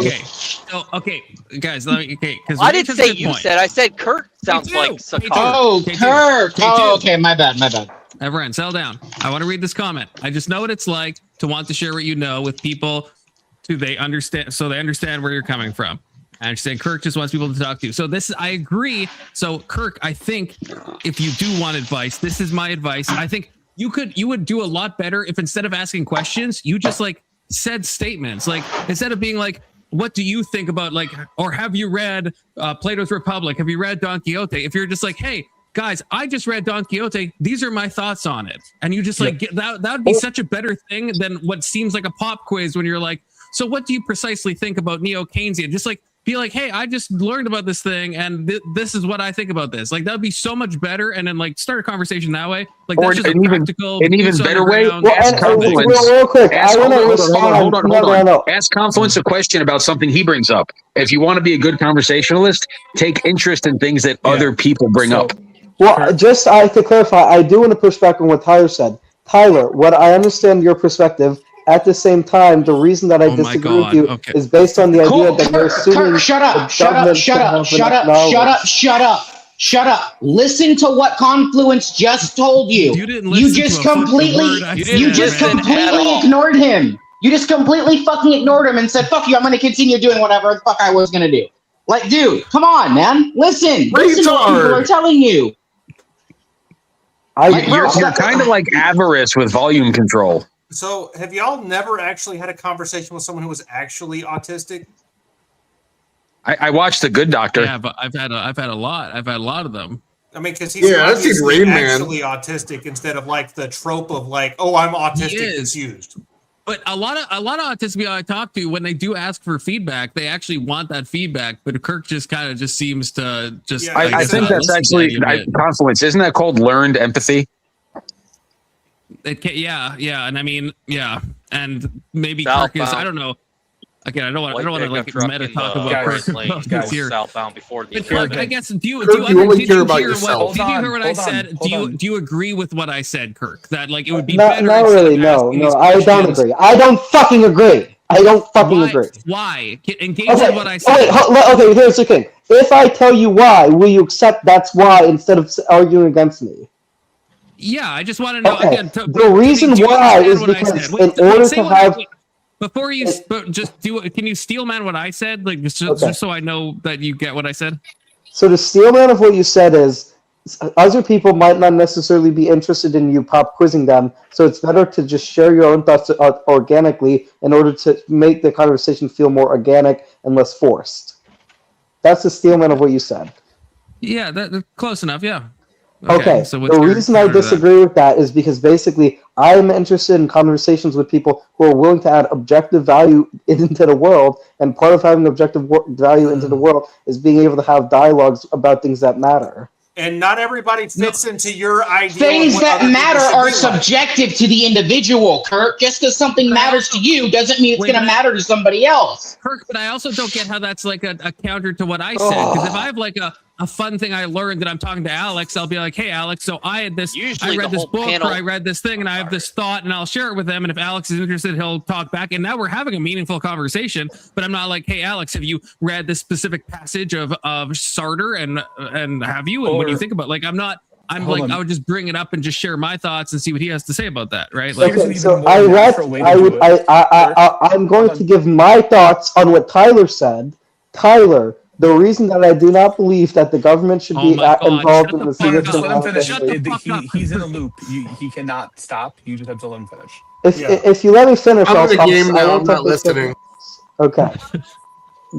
Okay, so guys, because I didn't say you said. I said Kirk sounds like Sakar. Oh, Kirk. Oh, okay, my bad. Everyone, settle down. I want to read this comment. I just know what it's like to want to share what you know with people, so they understand where you're coming from. I understand Kirk just wants people to talk to. So I agree. So Kirk, I think if you do want advice, this is my advice. I think you would do a lot better if instead of asking questions, you just said statements. Like instead of being like, what do you think about or have you read Plato's Republic? Have you read Don Quixote? If you're just like, hey guys, I just read Don Quixote. These are my thoughts on it. And you just that would be such a better thing than what seems like a pop quiz when you're like, so what do you precisely think about neo-Keynesian? Just be like, hey, I just learned about this thing and this is what I think about this. That would be so much better. And then start a conversation that way. That's just a practical, an even better way. Ask Confluence. Real quick, I want to respond. Hold on. Ask Confluence a question about something he brings up. If you want to be a good conversationalist, take interest in things that other people bring up. Well, just to clarify, I do want to push back on what Tyler said. Tyler, what I understand your perspective. At the same time, the reason that I disagree with you is based on the idea that you're assuming. Shut up. Listen to what Confluence just told you. You just completely ignored him. You just completely fucking ignored him and said, fuck you, I'm going to continue doing whatever the fuck I was going to do. Dude, come on, man. Listen to what people are telling you. You're kind of like avarice with volume control. So, have y'all never actually had a conversation with someone who was actually autistic? I watched The Good Doctor. Yeah, but I've had a lot. I've had a lot of them. I mean, because he's I've seen obviously Rain Man. actually autistic instead of like the trope of like, oh, I'm autistic confused. But a lot of autists people I talk to, when they do ask for feedback, they actually want that feedback. But Kirk just kind of just seems to just. Yeah, I think that's actually confluence. Isn't that called learned empathy? Yeah, and I mean, and maybe Southbound. Kirk is. I don't know. Again, I don't want to like meta talk about Guys, Kirk guys, here. southbound before the But Kirk, I guess did you only care about hear yourself. did you hear what I said? Do you agree with what I said, Kirk? That like it would be Not better. really. No, I don't agree. I don't fucking agree. I don't fucking agree. Why? Engage in what I said. Okay, here's the thing. If I tell you why, will you accept that's why instead of arguing against me? Yeah, I just want to know Okay. again. The reason why is because in order to have. Before you just do it, can you steel man what I said? Like just so I know that you get what I said. So the steel man of what you said is other people might not necessarily be interested in you pop quizzing them, so it's better to just share your own thoughts organically in order to make the conversation feel more organic and less forced. That's the steel man of what you said. Yeah, that's close enough. Yeah. Okay, so the reason I disagree with that is because basically I'm interested in conversations with people who are willing to add objective value into the world, and part of having objective value into the world is being able to have dialogues about things that matter. And not everybody fits into your idea. Things that matter are subjective to the individual, Kirk. Just because something matters to you doesn't mean it's going to matter to somebody else. Kirk, but I also don't get how that's like a counter to what I said. Because if I have like a fun thing I learned that I'm talking to Alex, I'll be like, hey, Alex, so I had this, Usually I read the this whole book panel- or I read this thing and I have this thought and I'll share it with them. And if Alex is interested, he'll talk back. And now we're having a meaningful conversation, but I'm not like, hey, Alex, have you read this specific passage of Sartre and have you? And what do you think about like, I'm like, I would just bring it up and just share my thoughts and see what he has to say about that. Right. Like, Okay, so I'm going to give my thoughts on what Tyler said. Tyler, the reason that I do not believe that the government should be involved in the significant He's in a loop. He cannot stop. You just have to let him finish. If you let me finish, I'm in the game I now. won't I'm not take this listening. Okay.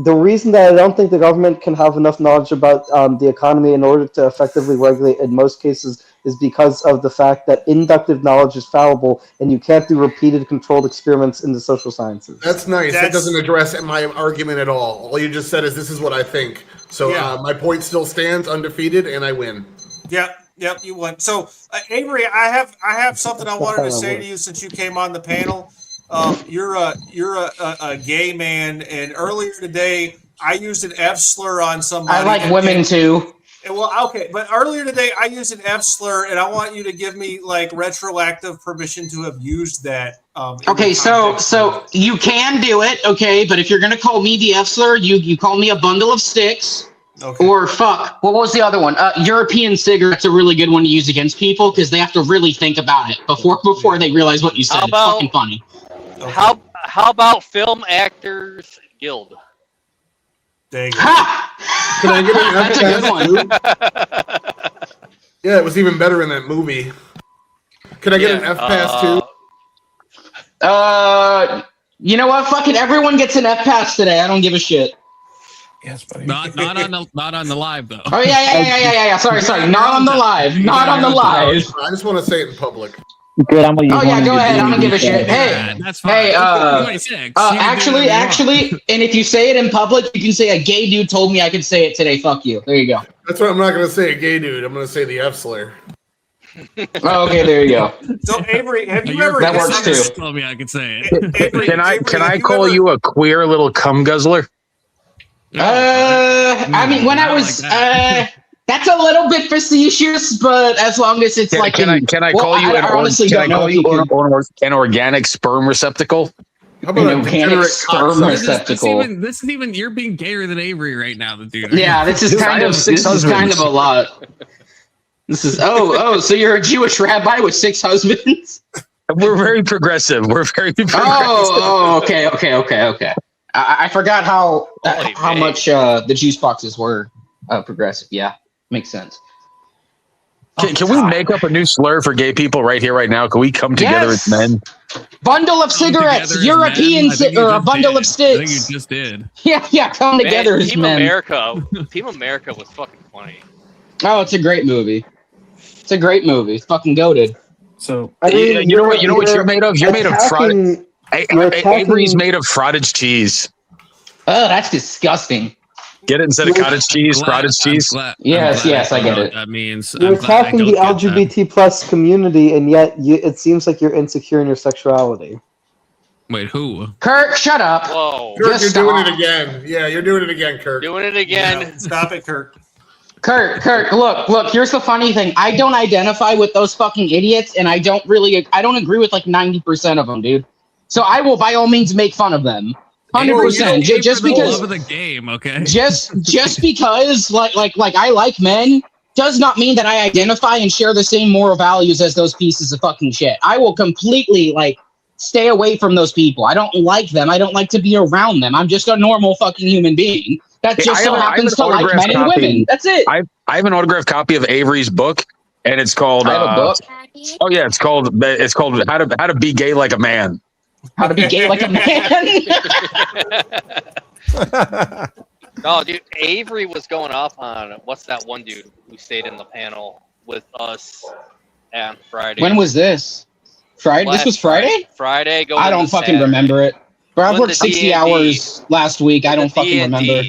The reason that I don't think the government can have enough knowledge about the economy in order to effectively regulate in most cases is because of the fact that inductive knowledge is fallible and you can't do repeated controlled experiments in the social sciences. That's nice. That doesn't address my argument at all. All you just said is this is what I think. So my point still stands undefeated, and I win. Yep, you won. So Avery, I have something I wanted to say to you since you came on the panel. You're a gay man, and earlier today I used an F slur on somebody. I like women too. Well, okay, but earlier today I used an F slur, and I want you to give me like retroactive permission to have used that. Okay, so you can do it, okay, but if you're gonna call me the F slur, you call me a bundle of sticks. Okay. Or fuck. What was the other one? European cigarette's a really good one to use against people because they have to really think about it before they realize what you said. It's fucking funny. Okay. How about Film Actors Guild? Dang. Ha! Can I get an That's a good one? Yeah, it was even better in that movie. Can I get an F pass too? You know what? Fucking everyone gets an F pass today. I don't give a shit. Yes, buddy. not on the live though. Oh yeah. Sorry. Not on the live. Not on the live. I just want to say it in public. Good, I'm gonna use Oh yeah, one go of ahead. your I don't give a shit. Yeah, Hey, that's fine. actually, and if you say it in public, you can say a gay dude told me I could say it today. Fuck you. There you go. That's what I'm not going to say a gay dude. I'm going to say the F slur. Oh, okay, there you go. So Avery, have you ever? That works too. Told me I could say it. Avery, Can I call you a queer little cum guzzler? I mean, when I was that's a little bit facetious, but as long as it's like, can I call you an organic sperm receptacle? How about an organic sperm receptacle? This is even you're being gayer than Avery right now, the dude. Yeah, this is kind of a lot. This is so you're a Jewish rabbi with 6 husbands? We're very progressive. We're very progressive. Okay. I forgot how much the juice boxes were progressive. Yeah, makes sense. Can we make up a new slur for gay people right here, right now? Can we come together as men? Bundle of cigarettes, European or a bundle of sticks. I think you just did. Yeah, come together as Team men. Team America was fucking funny. Oh, it's a great movie. It's a great movie. It's fucking goated. So you know what you're made of? You're made of fraud. Avery's made of frottage cheese. Oh, that's disgusting. Get it instead of cottage cheese, frottage cheese. Yes, I get it. That means You're attacking the LGBT plus community, and yet it seems like you're insecure in your sexuality. Wait, who? Kirk, shut up. Whoa. Kirk, you're doing it again. Yeah, you're doing it again, Kirk. Doing it again. Yeah, stop it, Kirk. Kirk, look, here's the funny thing. I don't identify with those fucking idiots, and I don't agree with like 90% of them, dude. So I will by all means make fun of them. 100%. Just because love of the game, okay? Just because like I like men does not mean that I identify and share the same moral values as those pieces of fucking shit. I will completely stay away from those people. I don't like them. I don't like to be around them. I'm just a normal fucking human being that just so happens to like men and women. That's it. I have an autographed copy of Avery's book, and it's called. I have a book. Oh yeah, it's called How to Be Gay Like a Man. How to be gay like a man. No, dude, Avery was going off on what's that one dude who stayed in the panel with us on Friday. When was this? Friday? This was Friday? Friday. I don't fucking remember it. But I worked 60 hours last week. I don't fucking remember.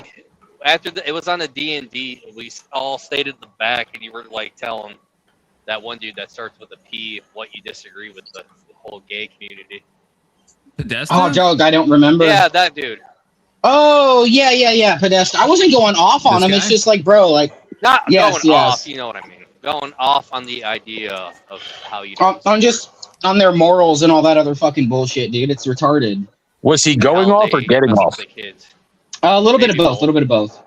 After it was on the D&D, we all stayed at the back, and you were telling that one dude that starts with a P what you disagree with the whole gay community. Oh, Joe, I don't remember. Yeah, that dude. Oh, yeah. Podesta. I wasn't going off on him. It's just bro, not yes, going off. You know what I mean? Going off on the idea of how you. On just on their morals and all that other fucking bullshit, dude. It's retarded. Was he going off or getting off? A little bit of both.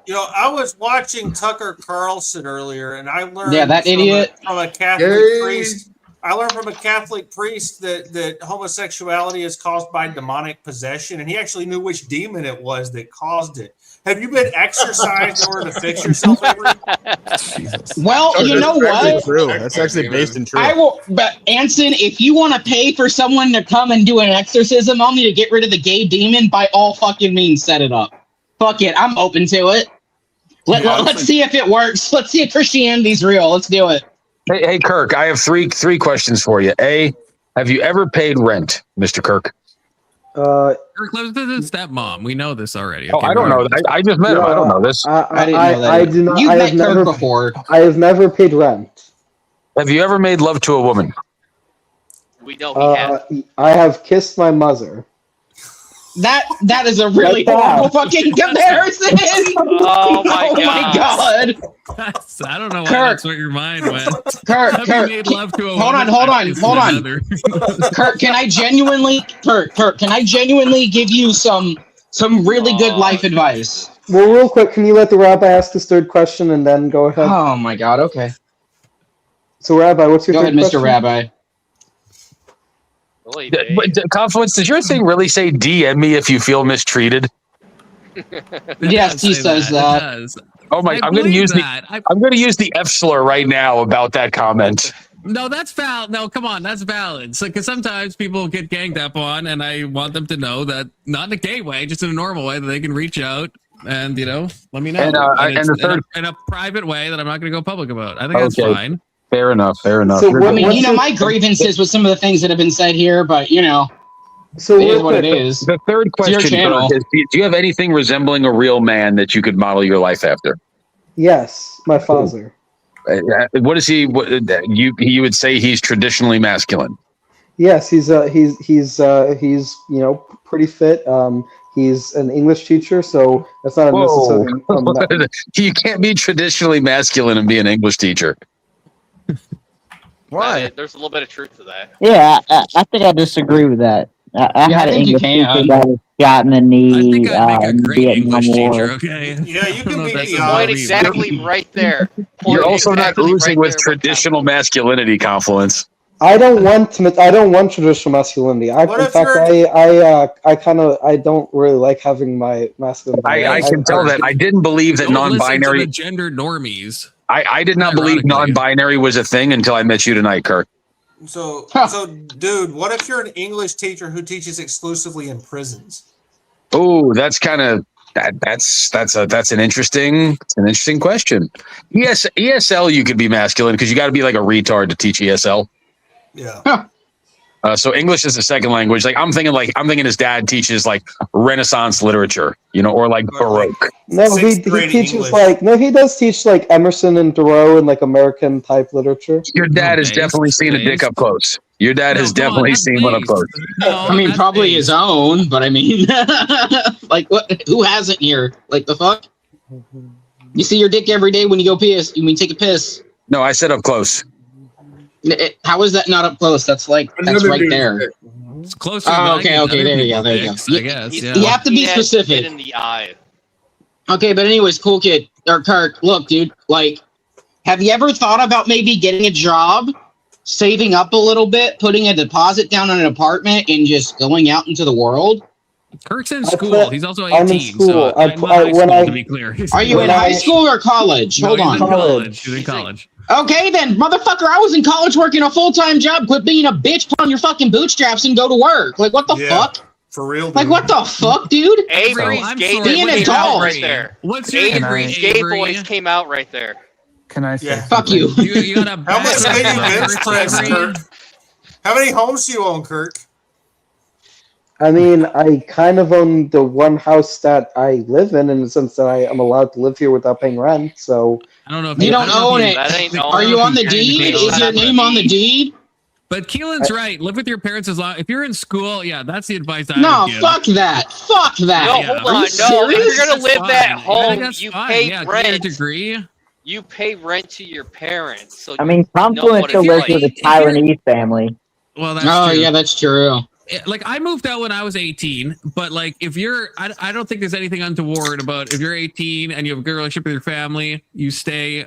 You know, I was watching Tucker Carlson earlier, and I learned that idiot from a Catholic priest. I learned from a Catholic priest that homosexuality is caused by demonic possession, and he actually knew which demon it was that caused it. Have you been exorcised in order to fix yourself, Avery? Well, you know what? True. That's actually based in truth. I will, but Anson, if you want to pay for someone to come and do an exorcism on me to get rid of the gay demon, by all fucking means, set it up. Fuck it, I'm open to it. Let's see if it works. Let's see if Christianity's real. Let's do it. Hey, Kirk, I have three questions for you. A, have you ever paid rent, Mr. Kirk? Kirk lives with his stepmom. We know this already. Okay, I don't know. I just met him. I don't know this. I didn't know that. I do not. You've I met have Kirk never before. I have never paid rent. Have you ever made love to a woman? We know he has. I have kissed my mother. That is a really horrible fucking comparison. Oh my god. I don't know why that's what your mind went. Kirk, made love to a hold on. Kirk, can I genuinely give you some really good life advice? Well, real quick, can you let the rabbi ask his third question and then go ahead? Oh my god, okay. So, Rabbi, what's your Go third ahead, question? Mr. Rabbi. Confluence, does yours thing really say DM me if you feel mistreated? Yes, he says that. Oh my! I'm going to use the F slur right now about that comment. No, that's valid. No, come on, that's valid. So, because sometimes people get ganged up on, and I want them to know that not in a gay way, just in a normal way, that they can reach out and let me know. And the third, in a private way that I'm not going to go public about. I think that's fine. Fair enough. So I mean, my grievances with some of the things that have been said here, but so it is what it is. The third question is, do you have anything resembling a real man that you could model your life after? Yes, my father. What is he? You would say he's traditionally masculine. Yes, he's pretty fit. He's an English teacher, so that's not a necessary. You can't be traditionally masculine and be an English teacher. Why? There's a little bit of truth to that. Yeah, I think I disagree with that. I had an English teacher that was shot in the knee. I think I'd make a great English War. teacher, okay? Yeah, you can be the Point exactly right there. You're also not oozing with traditional masculinity, Confluence. I don't want traditional masculinity. I don't really like having my masculine. I can tell that. I didn't believe that Don't listen to non-binary the gender normies. I did not believe non-binary was a thing until I met you tonight, Kirk. So, dude, what if you're an English teacher who teaches exclusively in prisons? Oh, that's kind of that's an interesting question. Yes, ESL you could be masculine because you got to be like a retard to teach ESL. Yeah. So English is a second language. Like I'm thinking his dad teaches like Renaissance literature, or like Baroque. No, he teaches he does teach like Emerson and Thoreau and like American type literature. Your dad has definitely seen a dick up close. Your dad has definitely seen one up close. I mean, probably his own, but I mean, like, what? Who hasn't here? Like, the fuck? You see your dick every day when you go piss. When you take a piss. No, I said up close. How is that not up close? That's right there. It's closer. Oh, okay, there you go. I guess. Yeah. You have to be specific. In the eye. Okay, but anyways, cool kid or Kirk. Look, dude. Like, have you ever thought about maybe getting a job, saving up a little bit, putting a deposit down on an apartment, and just going out into the world? Kirk's in school. He's also 18. I'm in school. So I'm not high school, to be clear. Are you in high school or college? No, Hold he's on. in college. He's in college. Okay then, motherfucker, I was in college working a full-time job. Quit being a bitch, put on your fucking bootstraps and go to work. Like, what the fuck? For real, dude. Like, what the fuck, dude? Avery's gay being boys an came out adult. right there. What's your Avery's gay boys came out right there. Can I say fuck you? You got a How much do you bench press, Kirk? How many homes do you own, Kirk? I mean, I kind of own the one house that I live in the sense that I am allowed to live here without paying rent. So I don't know if you don't own it. Are you on the deed? Is your name on the deed? But Keelan's right. Live with your parents as long. If you're in school, yeah, that's the advice I No, would give. fuck that. Fuck that. No, hold on. No, if you're gonna live at I think home, that's you fine. pay Yeah, get your rent. degree. You pay rent to your parents. So I mean, Confluence still lives with a Taiwanese family. Well, that's Oh true. yeah, that's true. Like I moved out when I was 18, but like if you're, I don't think there's anything untoward about if you're 18 and you have a good relationship with your family, you stay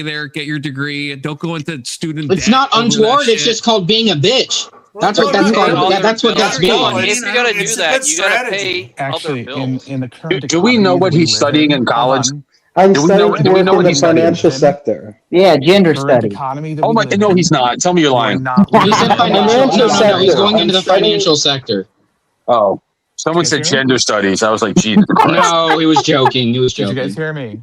there, get your degree, don't go into student. It's debt not over that untoward. It's shit. just called being a bitch. That's what that's called. That's what that's being. If you're gonna do that, you gotta pay Actually, other bills. in the current Do we know economy what that we he's live studying in hold college? on. I'm Do we studying know- to do we work know in what the he's studying? financial sector. Yeah, gender Current study. economy that Oh we my! live No, in, he's not. Tell me you're lying. we're not He said living financial. No, he's going I'm into the studying- financial sector. Oh, someone said gender studies. I was like, Jesus Christ. No, he was joking. He was Did you joking. guys hear me?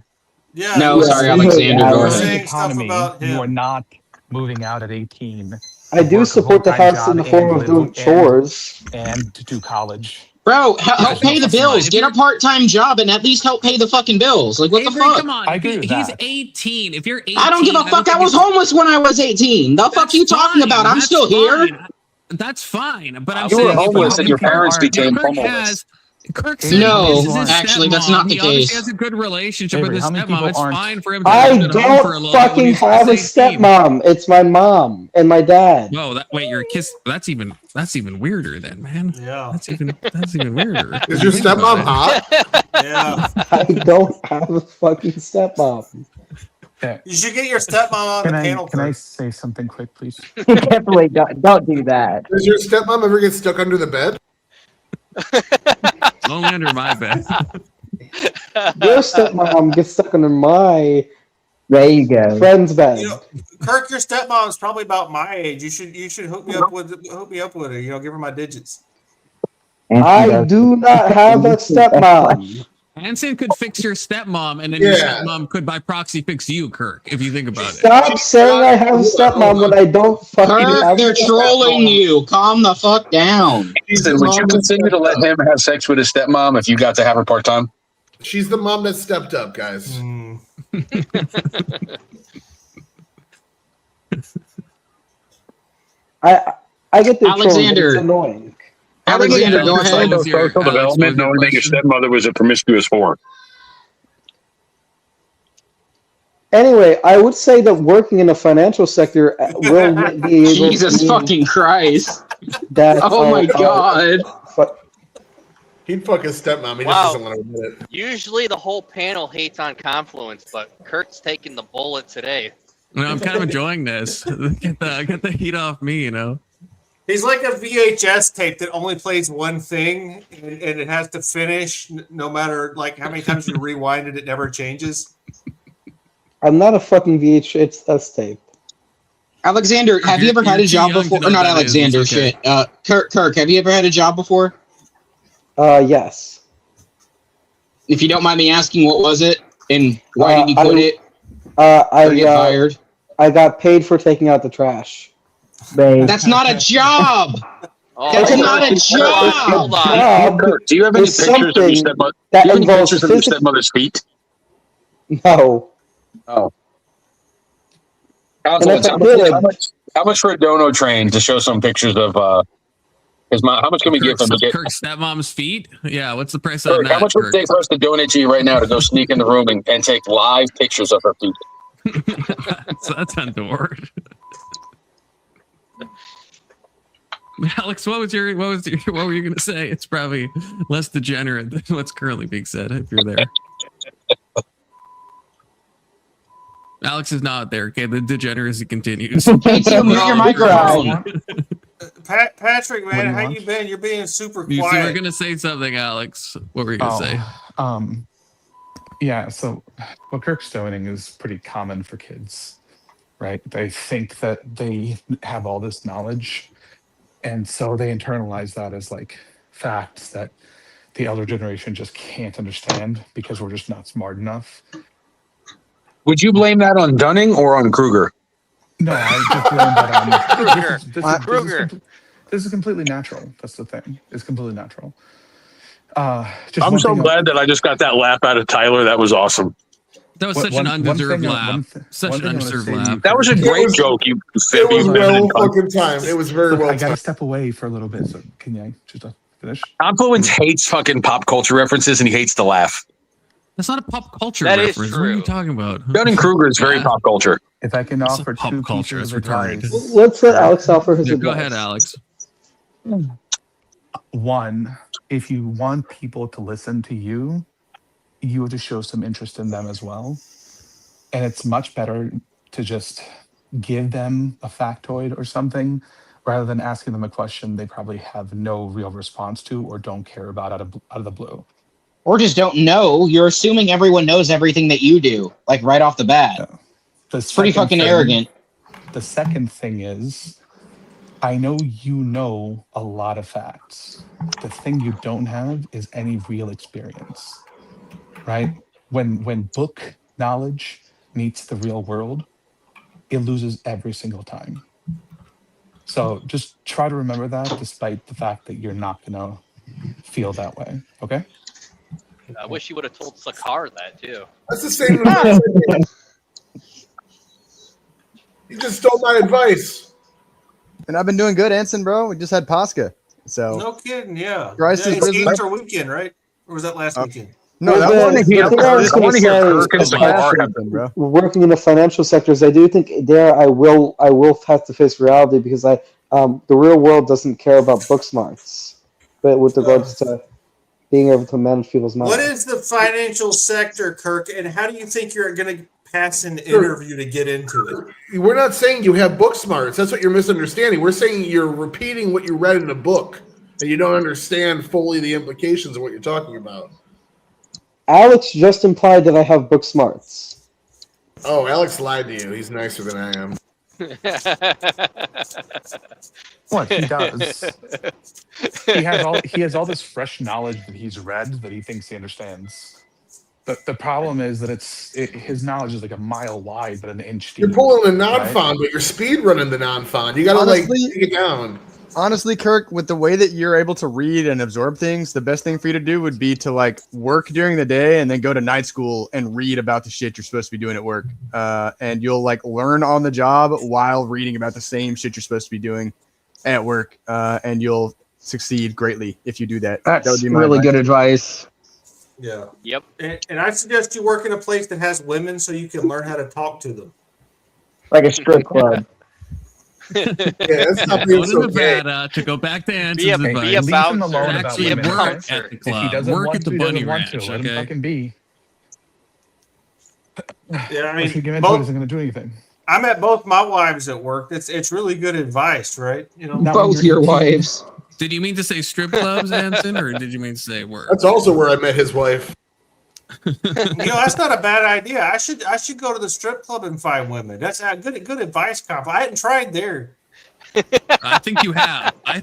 Yeah. No, Yes, sorry, we Alexander. heard Go you. ahead. Saying stuff Economy, about him. you are not moving out at 18. I do work a support the full-time house in the job form and of doing live- chores. and to do college. Bro, help pay the That's bills. fine. Get a part-time job and at least help pay the fucking bills. Like, what the Avery, fuck? come on. I agree with He's that. 18. If you're 18, I don't give a fuck. I was homeless when I was 18. The fuck you talking about? I'm still here. That's fine. But I'm You saying were if homeless and your parents became Kirk homeless. Kirk said No, he misses his actually, that's stepmom. not the He obviously case. has a good relationship Avery, with his how many stepmom. people It's aren't- fine for him to I live at home for a don't little bit when fucking he's have a 18. stepmom. It's my mom and my dad. Whoa, wait, your kiss. That's even weirder, then, man. Yeah. That's even weirder. Is your Think about stepmom it. hot? Yeah. I don't have a fucking stepmom. You should get your stepmom on the panel. Can I Kirk. say something quick, please? Definitely don't do that. Does your stepmom ever get stuck under the bed? Only under my bed. Your stepmom gets stuck under my There you go. friend's bed. You know, Kirk, your stepmom's probably about my age. You should hook me up with her. You know, give her my digits. I do not have a stepmom. Hanson could fix your stepmom, and then your Yeah. stepmom could, by proxy, fix you, Kirk. If you think about it. Stop saying I have a stepmom when I don't fucking Kirk, have they're a trolling stepmom. you. Calm the fuck down. Ethan, would you continue to let him have sex with his stepmom if you got to have her part time? She's the mom that stepped up, guys. I get the troll, but Alexander. it's annoying. Alexander, go ahead. Alex, your- Social Alex, what was development, your knowing that your question? stepmother was a promiscuous whore. Anyway, I would say that working in the financial sector will be able Jesus to fucking Christ. that. Oh my god. He'd fuck his stepmom. He Wow. just doesn't want to admit it. Usually the whole panel hates on Confluence, but Kirk's taking the bullet today. No, I'm kind of enjoying this. Get the heat off me, you know. He's like a VHS tape that only plays one thing, and it has to finish no matter like how many times you rewind it. It never changes. I'm not a fucking VHS tape. Alexander, have you ever had a job before? Or not Alexander, shit. Kirk, have you ever had a job before? Yes. If you don't mind me asking, what was it? And why did you quit it? I get fired? I got paid for taking out the trash. That's not a job! That's not a job! Hold on. Do you have any pictures of your stepmother? That Do you have any involves pictures of your stepmother's feet? No. Oh. And if I How did- much for a dono train to show some pictures of? How much can we give him to get? Kirk's stepmom's feet? Yeah, what's the price on Kirk, that? how much would it take for us to donate to you right now to go sneak in the room and take live pictures of her feet? So that's untoward. Alex, what were you gonna say? It's probably less degenerate than what's currently being said if you're there. Alex is not there. Okay, the degeneracy continues. Mute your microphone. Patrick, man, how want? you been? You're being super You quiet. were gonna say something, Alex. What were you gonna say? Yeah, so what Kirk's doing is pretty common for kids, right? They think that they have all this knowledge, and so they internalize that as like facts that the elder generation just can't understand because we're just not smart enough. Would you blame that on Dunning or on Kruger? No, I just blame that on Kruger. This is completely natural. That's the thing. It's completely natural. I'm so glad that I just got that laugh out of Tyler. That was awesome. That was such an undeserved laugh. Such an undeserved laugh. That was a great joke. You It was well fucking time. It was very well I gotta timed. step away for a little bit. So can I just finish? Confluence hates fucking pop culture references and he hates to laugh. That's not a pop culture That is reference. What are you true. talking about? Dunning Kruger is very pop culture. If I can It's offer a pop two culture. pieces It's of retarded. advice. Let's let Alex offer his Yeah, advice. go ahead, Alex. One, if you want people to listen to you, you have to show some interest in them as well. And it's much better to just give them a factoid or something rather than asking them a question they probably have no real response to or don't care about out of the blue. Or just don't know. You're assuming everyone knows everything that you do, like right off the bat. It's pretty fucking arrogant. The second thing is, I know you know a lot of facts. The thing you don't have is any real experience, right? When book knowledge meets the real world, it loses every single time. So just try to remember that, despite the fact that you're not gonna feel that way. Okay? I wish you would have told Sakar that too. That's the same. You just stole my advice. And I've been doing good, Anson, bro. We just had Pascha. So No kidding, yeah. Christ Yeah, is it's risen. Easter weekend, right? Or was that last weekend? No, that Well, was the thing I was gonna say is, bro. working in the financial sectors, I do think there I will have to face reality because the real world doesn't care about book smarts, but with regards to being able to manage people's minds. What is the financial sector, Kirk, and how do you think you're going to pass an interview to get into it? We're not saying you have book smarts. That's what you're misunderstanding. We're saying you're repeating what you read in a book, and you don't understand fully the implications of what you're talking about. Alex just implied that I have book smarts. Oh, Alex lied to you. He's nicer than I am. What he does, he has all this fresh knowledge that he's read that he thinks he understands. But the problem is that his knowledge is like a mile wide but an inch deep. You're pulling the right? non-fond, but you're speed running the non-fond. You gotta like take it down. Honestly, Kirk, with the way that you're able to read and absorb things, the best thing for you to do would be to like work during the day and then go to night school and read about the shit you're supposed to be doing at work. And you'll like learn on the job while reading about the same shit you're supposed to be doing at work. And you'll succeed greatly if you do that. That would That's be my really advice. good advice. Yeah. Yep. And I suggest you work in a place that has women so you can learn how to talk to them. Like a strip club. Yeah, that's not Go being to so gay. Nevada to go back to Be Anson's a advice. Leave him alone about Actually women. work right? at the If he club. doesn't Work want at the to, he bunny doesn't want ranch, to. Let him okay? fucking be. Yeah, I Once we mean, get into it, isn't going to do anything. I met both my wives at work. It's really good advice, right? You know, Not when Both you're your 18. wives. Did you mean to say strip clubs, Anson, or did you mean to say work? That's also where I met his wife. That's not a bad idea. I should go to the strip club and find women. That's good advice, Comp. I hadn't tried there. I think you have. I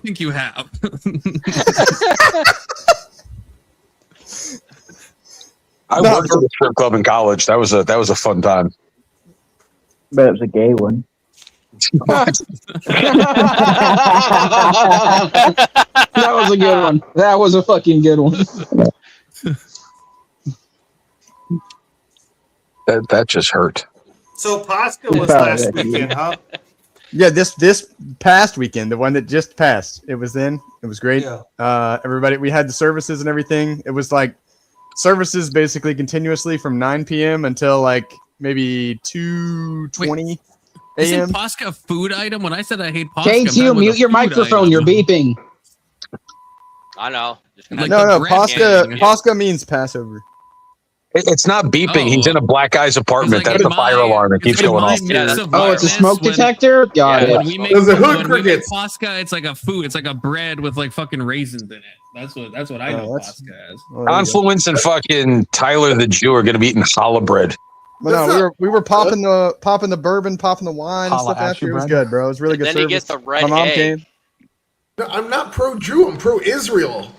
worked at a strip club in college. That was a fun time. But it was a gay one. That was a good one. That was a fucking good one. That just hurt. So Pascha was last weekend, huh? Yeah, this past weekend, the one that just passed. It was great. Yeah. Everybody, we had the services and everything. It was like services basically continuously from 9 p.m. until like maybe 2:20 a.m. Isn't Pascha a food item? When I said I hate Pascha, K2, mute your microphone. You're beeping. I know. No, Pascha means Passover. It's not beeping. He's in a black guy's apartment. That's the fire alarm. It keeps going off. It's a smoke detector? Got it. When we make Pascha, it's like a food. It's like a bread with like fucking raisins in it. That's what I know Pascha as. Confluence and fucking Tyler the Jew are going to be eating challah bread. But no, we were popping the bourbon, popping the wine and stuff after. It was good, bro. It was really good. Then service. he gets the red My mom egg. came. No, I'm not pro-Jew. I'm pro-Israel.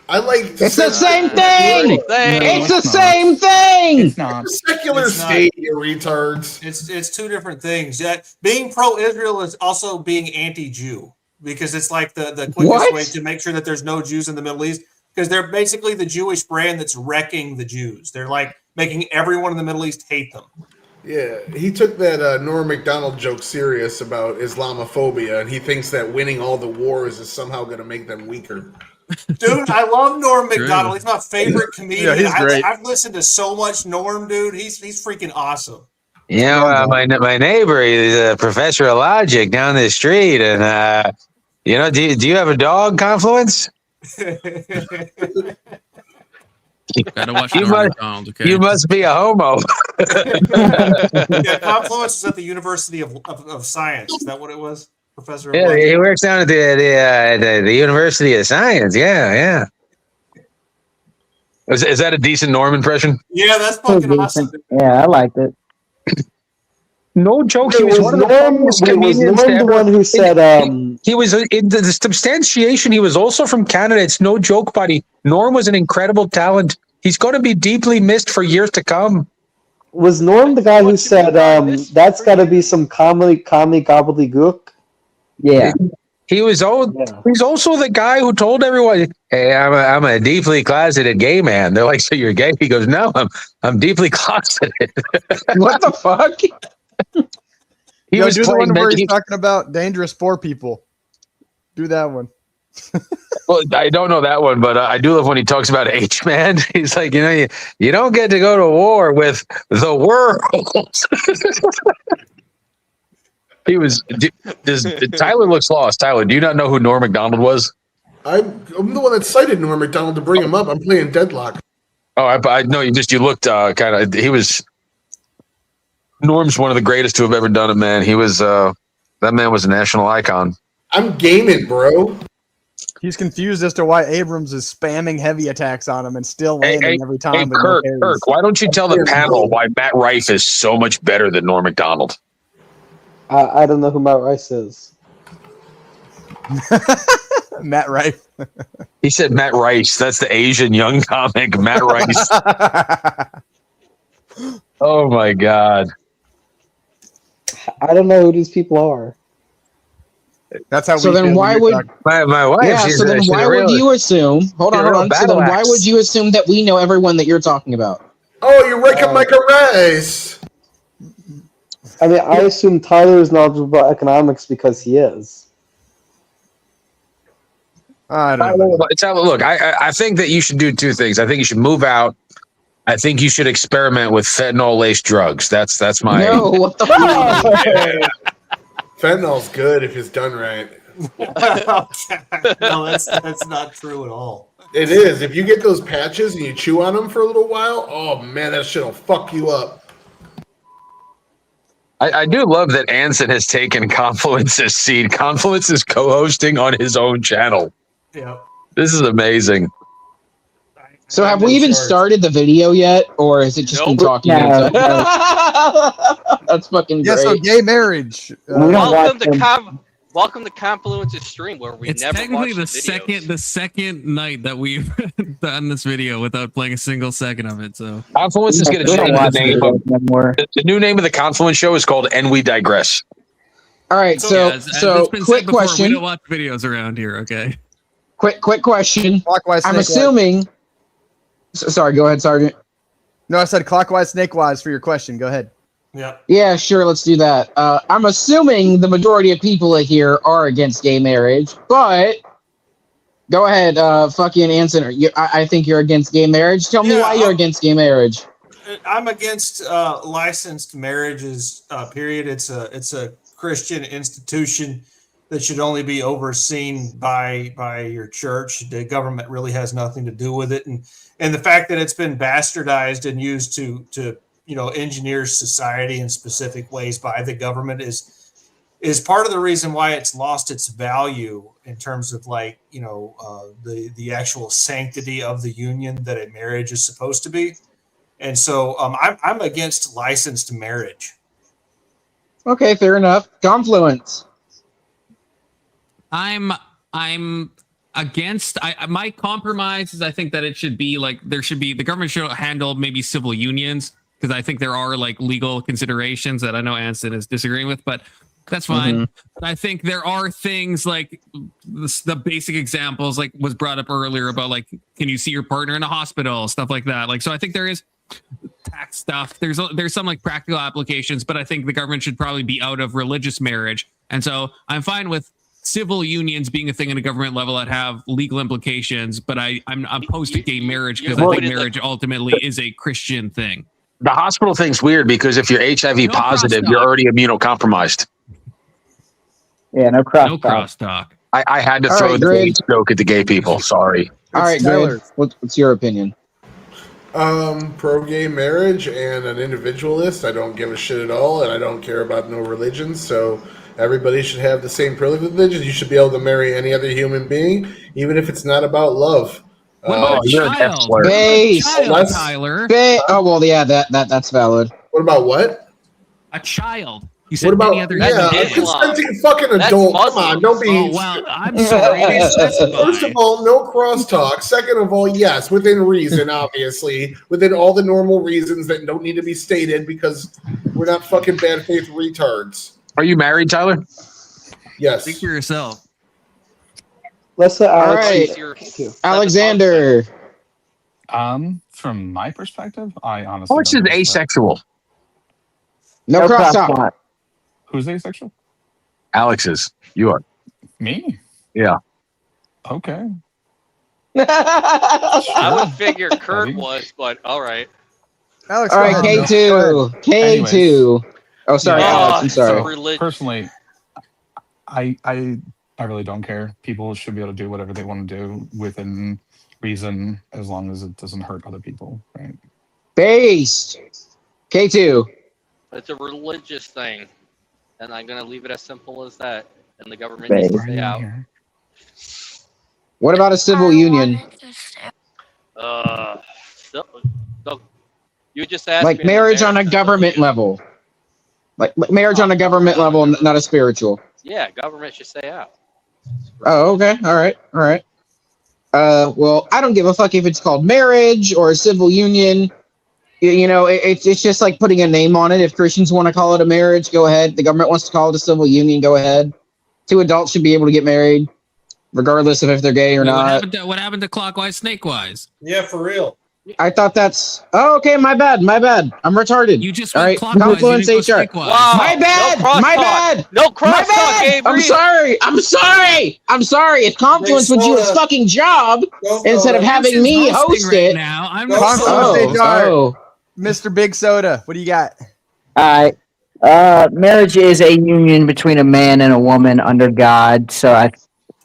I like. It's the same thing. It's the same thing. It's not. Secular state, you retards. It's two different things. Being pro-Israel is also being anti-Jew because it's like the quickest way to make sure that there's no Jews in the Middle East because they're basically the Jewish brand that's wrecking the Jews. They're like making everyone in the Middle East hate them. Yeah, he took that Norm Macdonald joke serious about Islamophobia, and he thinks that winning all the wars is somehow going to make them weaker. Dude, I love Norm Macdonald. He's my favorite comedian. Yeah, he's great. I've listened to so much Norm, dude. He's freaking awesome. You know, my neighbor is a professor of logic down the street, and do you have a dog, Confluence? Gotta watch Norm Macdonald. Okay. You must be a homo. Yeah, Confluence is at the University of Science. Is that what it was? Professor of Yeah, he works down at the University of Science. Yeah. Is that a decent Norm impression? Yeah, that's fucking awesome. Yeah, I liked it. No joke. He It was was one of the Norm- funniest it was comedians Norm the ever. one who said, he was in the substantiation. He was also from Canada. It's no joke, buddy. Norm was an incredible talent. He's going to be deeply missed for years to come. was Norm the guy who said, that's got to be some comedy gobbledygook? Yeah. He was He's also the guy who told everyone, "Hey, I'm a deeply closeted gay man." They're like, "So you're gay?" He goes, "No, I'm deeply closeted." What the fuck? He was do the playing one where Mickey- he's talking about dangerous poor people. Do that one. Well, I don't know that one, but I do love when he talks about H-Man. He's like, you don't get to go to war with the world. Tyler looks lost. Tyler, do you not know who Norm Macdonald was? I'm the one that cited Norm Macdonald to bring him up. I'm playing Deadlock. Oh, I know. You looked kind of. He was. Norm's one of the greatest to have ever done it, man. He was. That man was a national icon. I'm gaming, bro. He's confused as to why Abrams is spamming heavy attacks on him and still landing every time. with no Kirk, parries. why don't you tell the panel why Matt Rife is so much better than Norm Macdonald? I don't know who Matt Rice is. Matt Rife. He said Matt Rice. That's the Asian young comic, Matt Rice. Oh my God. I don't know who these people are. That's how. So we then feel why when would you're talking. My wife? Yeah, so then why would you assume? Hold on. So then why would you assume that we know everyone that you're talking about? Oh, you're wrecking Micah Rice. I mean, I assume Tyler is knowledgeable about economics because he is. I don't know. Look, I think that you should do two things. I think you should move out. I think you should experiment with fentanyl-laced drugs. That's my. No, what the fuck? Fentanyl's good if it's done right. No, that's not true at all. It is. If you get those patches and you chew on them for a little while, oh man, that shit'll fuck you up. I do love that Anson has taken Confluence's seat. Confluence is co-hosting on his own channel. Yeah. This is amazing. So have we even started the video yet, or has it just been talking? No. That's fucking Yeah, great. so gay marriage. Welcome to Confluence's stream where we It's never technically watch the second night that we've done this video without playing a single second of it. So Confluence is going to change the name of the new name of the Confluence show is called "And We Digress." All right, so as it's been quick said before, question. we don't watch videos around here. Okay. Quick question. Clockwise, I'm snake-wise. assuming. Sorry, go ahead, Sergeant. No, I said clockwise, snake-wise for your question. Go ahead. Yeah. Yeah, sure. Let's do that. I'm assuming the majority of people here are against gay marriage, but go ahead, fucking Anson. I think you're against gay marriage. Tell me why you're against gay marriage. I'm against licensed marriages. Period. It's a Christian institution that should only be overseen by your church. The government really has nothing to do with it, and the fact that it's been bastardized and used to engineer society in specific ways by the government is part of the reason why it's lost its value in terms of the actual sanctity of the union that a marriage is supposed to be. And so I'm against licensed marriage. Okay, fair enough. Confluence. I'm against. My compromise is I think that it should be the government should handle maybe civil unions, because I think there are legal considerations that I know Anson is disagreeing with, but that's fine. But I think there are things like the basic examples was brought up earlier about can you see your partner in a hospital, stuff like that. So I think there is tax stuff. There's some practical applications, but I think the government should probably be out of religious marriage. And so I'm fine with civil unions being a thing at a government level that have legal implications, but I'm opposed to gay marriage because I think marriage ultimately is a Christian thing. The hospital thing's weird because if you're HIV positive, you're already immunocompromised. Yeah, no crosstalk. I had to throw the AIDS joke at the gay people. Sorry. All right, Greg, what's your opinion? Pro gay marriage and an individualist. I don't give a shit at all, and I don't care about no religion. So everybody should have the same privileges. You should be able to marry any other human being, even if it's not about love. What about a child? Tyler. Oh well, yeah, that's valid. What about what? A child. You said What about any other a consenting fucking adult? Come on, don't be. Oh, well, I'm sorry. First of all, no crosstalk. Second of all, yes, within reason, obviously, within all the normal reasons that don't need to be stated because we're not fucking bad faith retards. Are you married, Tyler? Yes. Speak for yourself. Let's let All right, Alexander. From my perspective, I honestly. Horse is asexual. No crosstalk. Who's asexual? Alex is. You are. Me? Yeah. Okay. I would figure Kurt was, but all right. Alex, all right, K2. K2. Oh, sorry, Alex. I'm sorry. So, personally, I really don't care. People should be able to do whatever they want to do within reason, as long as it doesn't hurt other people, right? Based. K2. It's a religious thing, and I'm gonna leave it as simple as that. And the government needs to stay out. What about a civil union? So, you just asked like me marriage on a government level. Like marriage on a government level, not a spiritual. Yeah, government should stay out. Oh, okay. All right. Well, I don't give a fuck if it's called marriage or a civil union. You know, it's just like putting a name on it. If Christians want to call it a marriage, go ahead. The government wants to call it a civil union, go ahead. Two adults should be able to get married, regardless of if they're gay or not. What happened to clockwise, snakewise? Yeah, for real. I thought that's. Oh, okay. My bad. I'm retarded. You just all right. clockwise. Confluence HR. Wow. My bad. My bad. No crosstalk, Avery. I'm sorry. If Confluence would do its fucking job instead of having me host it. Now I'm Confluence HR. Mr. Big Soda, what do you got? All right. Marriage is a union between a man and a woman under God. So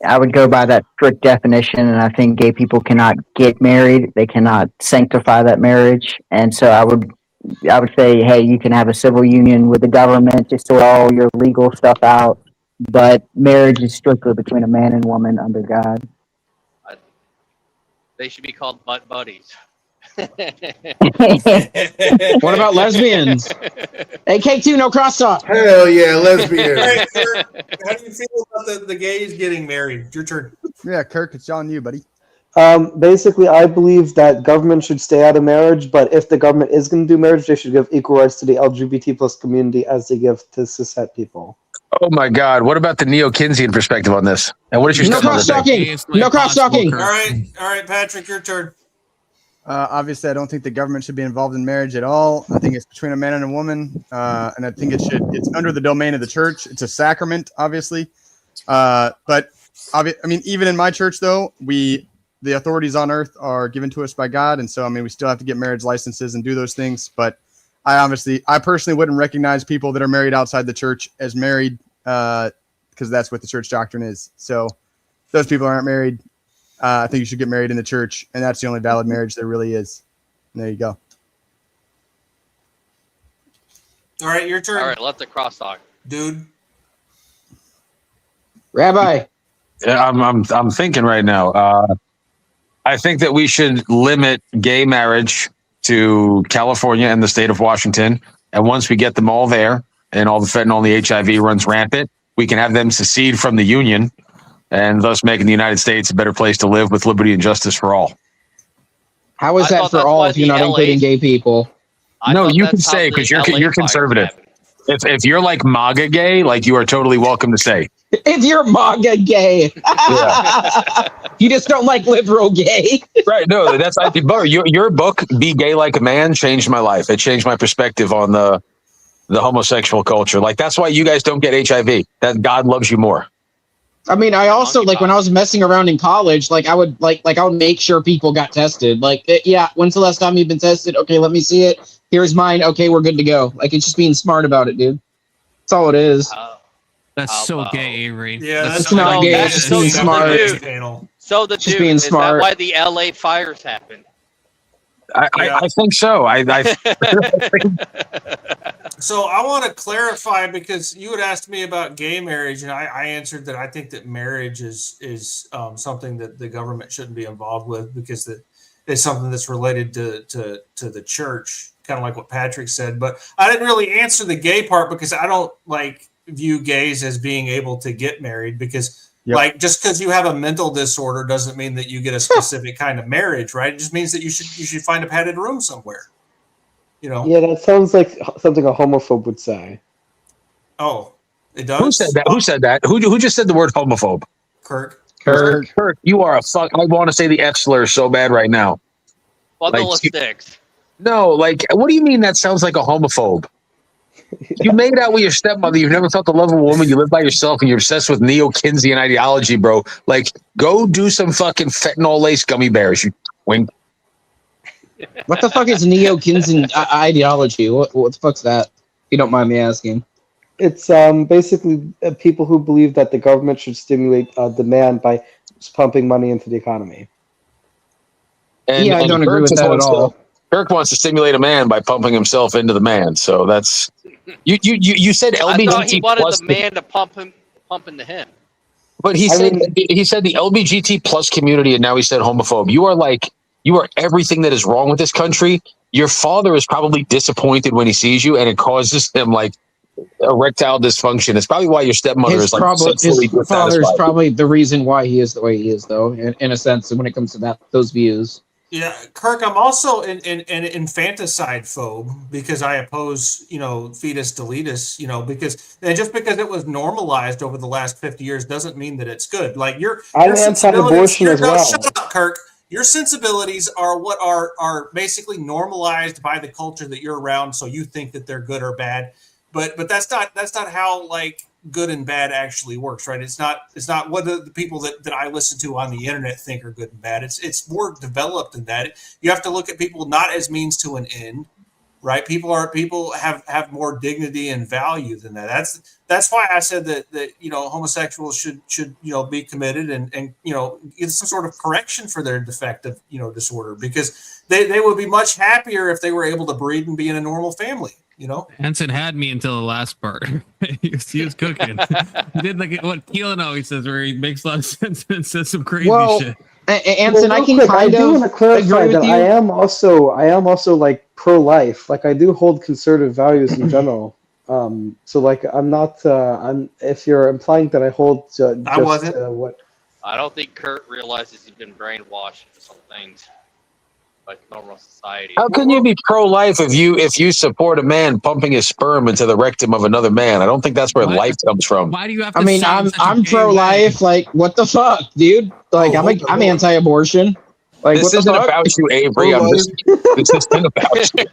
I would go by that strict definition, and I think gay people cannot get married. They cannot sanctify that marriage. And so I would say, hey, you can have a civil union with the government to sort all your legal stuff out, but marriage is strictly between a man and woman under God. They should be called butt buddies. What about lesbians? Hey, K2, no crosstalk. Hell yeah, lesbians. Hey, Kirk, how do you feel about the gays getting married? Your turn. Yeah, Kirk, it's on you, buddy. Basically, I believe that government should stay out of marriage, but if the government is going to do marriage, they should give equal rights to the LGBT plus community as they give to cishet people. Oh my God! What about the neo-Keynesian perspective on this? And what is your no cross-talking? No cross-talking. All right, Patrick, your turn. Obviously, I don't think the government should be involved in marriage at all. I think it's between a man and a woman, and I think it's under the domain of the church. It's a sacrament, obviously. But even in my church, though, the authorities on earth are given to us by God, and so we still have to get marriage licenses and do those things. But I personally wouldn't recognize people that are married outside the church as married, because that's what the church doctrine is. So if those people aren't married, I think you should get married in the church, and that's the only valid marriage there really is. And there you go. All right, your turn. All right, let the crosstalk, dude. Rabbi. Yeah, I'm thinking right now. I think that we should limit gay marriage to California and the state of Washington. And once we get them all there and all the fentanyl and the HIV runs rampant, we can have them secede from the union and thus making the United States a better place to live with liberty and justice for all. How is that for all if you're not including gay people? No, you can say, because you're conservative. If you're like MAGA gay, like you are totally welcome to say. If you're MAGA gay, you just don't like liberal gay, right? No, that's I think. Your book, "Be Gay Like a Man," changed my life. It changed my perspective on the homosexual culture. Like that's why you guys don't get HIV. That God loves you more. I also when I was messing around in college, I would make sure people got tested. When's the last time you've been tested? Okay, let me see it. Here's mine. Okay, we're good to go. It's just being smart about it, dude. That's all it is. That's so gay, Avery. Yeah, that's not gay. It's just being smart. So the Just dude, being is smart. that why the LA fires happened? I think so. So I want to clarify, because you had asked me about gay marriage, and I answered that I think that marriage is something that the government shouldn't be involved with, because it's something that's related to the church, kind of like what Patrick said. But I didn't really answer the gay part, because I don't view gays as being able to get married, because just because you have a mental disorder doesn't mean that you get a specific kind of marriage, right? It just means that you should find a padded room somewhere. Yeah, that sounds like something a homophobe would say. Oh, it does. Who said that? Who said that? Who just said the word homophobe? Kirk, you are a fuck. I want to say the F slur so bad right now. Bundle of sticks. No, what do you mean that sounds like a homophobe? You made out with your stepmother. You've never felt the love of a woman. You live by yourself, and you're obsessed with neo-Keynesian ideology, bro. Go do some fucking fentanyl-laced gummy bears. You wink. What the fuck is neo-Keynesian ideology? What the fuck's that? If you don't mind me asking. It's basically people who believe that the government should stimulate demand by pumping money into the economy. And I don't agree with that at all. Kirk wants to stimulate a man by pumping himself into the man. So that's you said LGBT. I thought he wanted plus the man to pump into him. But he said the LGBT plus community, and now he said homophobe. You are everything that is wrong with this country. Your father is probably disappointed when he sees you, and it causes him erectile dysfunction. It's probably why your stepmother is his father's probably the reason why he is the way he is, though, in a sense, when it comes to those views. Yeah, Kirk, I'm also an infanticide phobe, because I oppose, fetus deletus, just because it was normalized over the last 50 years doesn't mean that it's good. I'm anti-abortion as well. Shut up, Kirk. Your sensibilities are what are basically normalized by the culture that you're around, so you think that they're good or bad. But that's not how good and bad actually works, right? It's not what the people that I listen to on the internet think are good and bad. It's more developed than that. You have to look at people not as means to an end, right? People have more dignity and value than that. That's why I said that homosexuals should be committed and get some sort of correction for their defective disorder, because they would be much happier if they were able to breed and be in a normal family. Hanson had me until the last part. he was cooking. He did what Keelan always says, where he makes a lot of sense and says some crazy shit. Anson, I can I kind do of want to clarify agree that with you. I am also like pro-life. Like I do hold conservative values in general. So like I'm not. I'm. If you're implying that I hold I wasn't. what. I don't think Kurt realizes he's been brainwashed into some things, like normal society. How can you be pro-life if you support a man pumping his sperm into the rectum of another man? I don't think that's where life comes from. Why do you have to? I mean, I'm pro-life. Like, what the fuck, dude? Like, I'm anti-abortion. Like, This what the isn't fuck? about you, Avery. This isn't about you.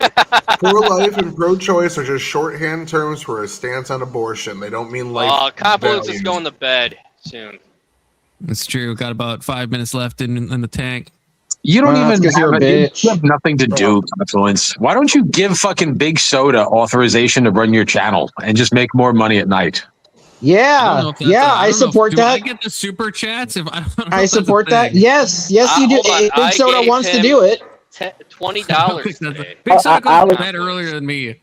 Pro-life and pro-choice are just shorthand terms for a stance on abortion. They don't mean life. Confluence is values. going to bed soon. It's true. Got about 5 minutes left in the tank. You don't even you're a bitch. You have nothing to do, Confluence. Why don't you give fucking Big Soda authorization to run your channel and just make more money at night? Yeah, I support that. I get the super chats if I don't know I support that. Yes, you do. Big Soda wants to do it. $20 Big Soda goes to bed earlier than me.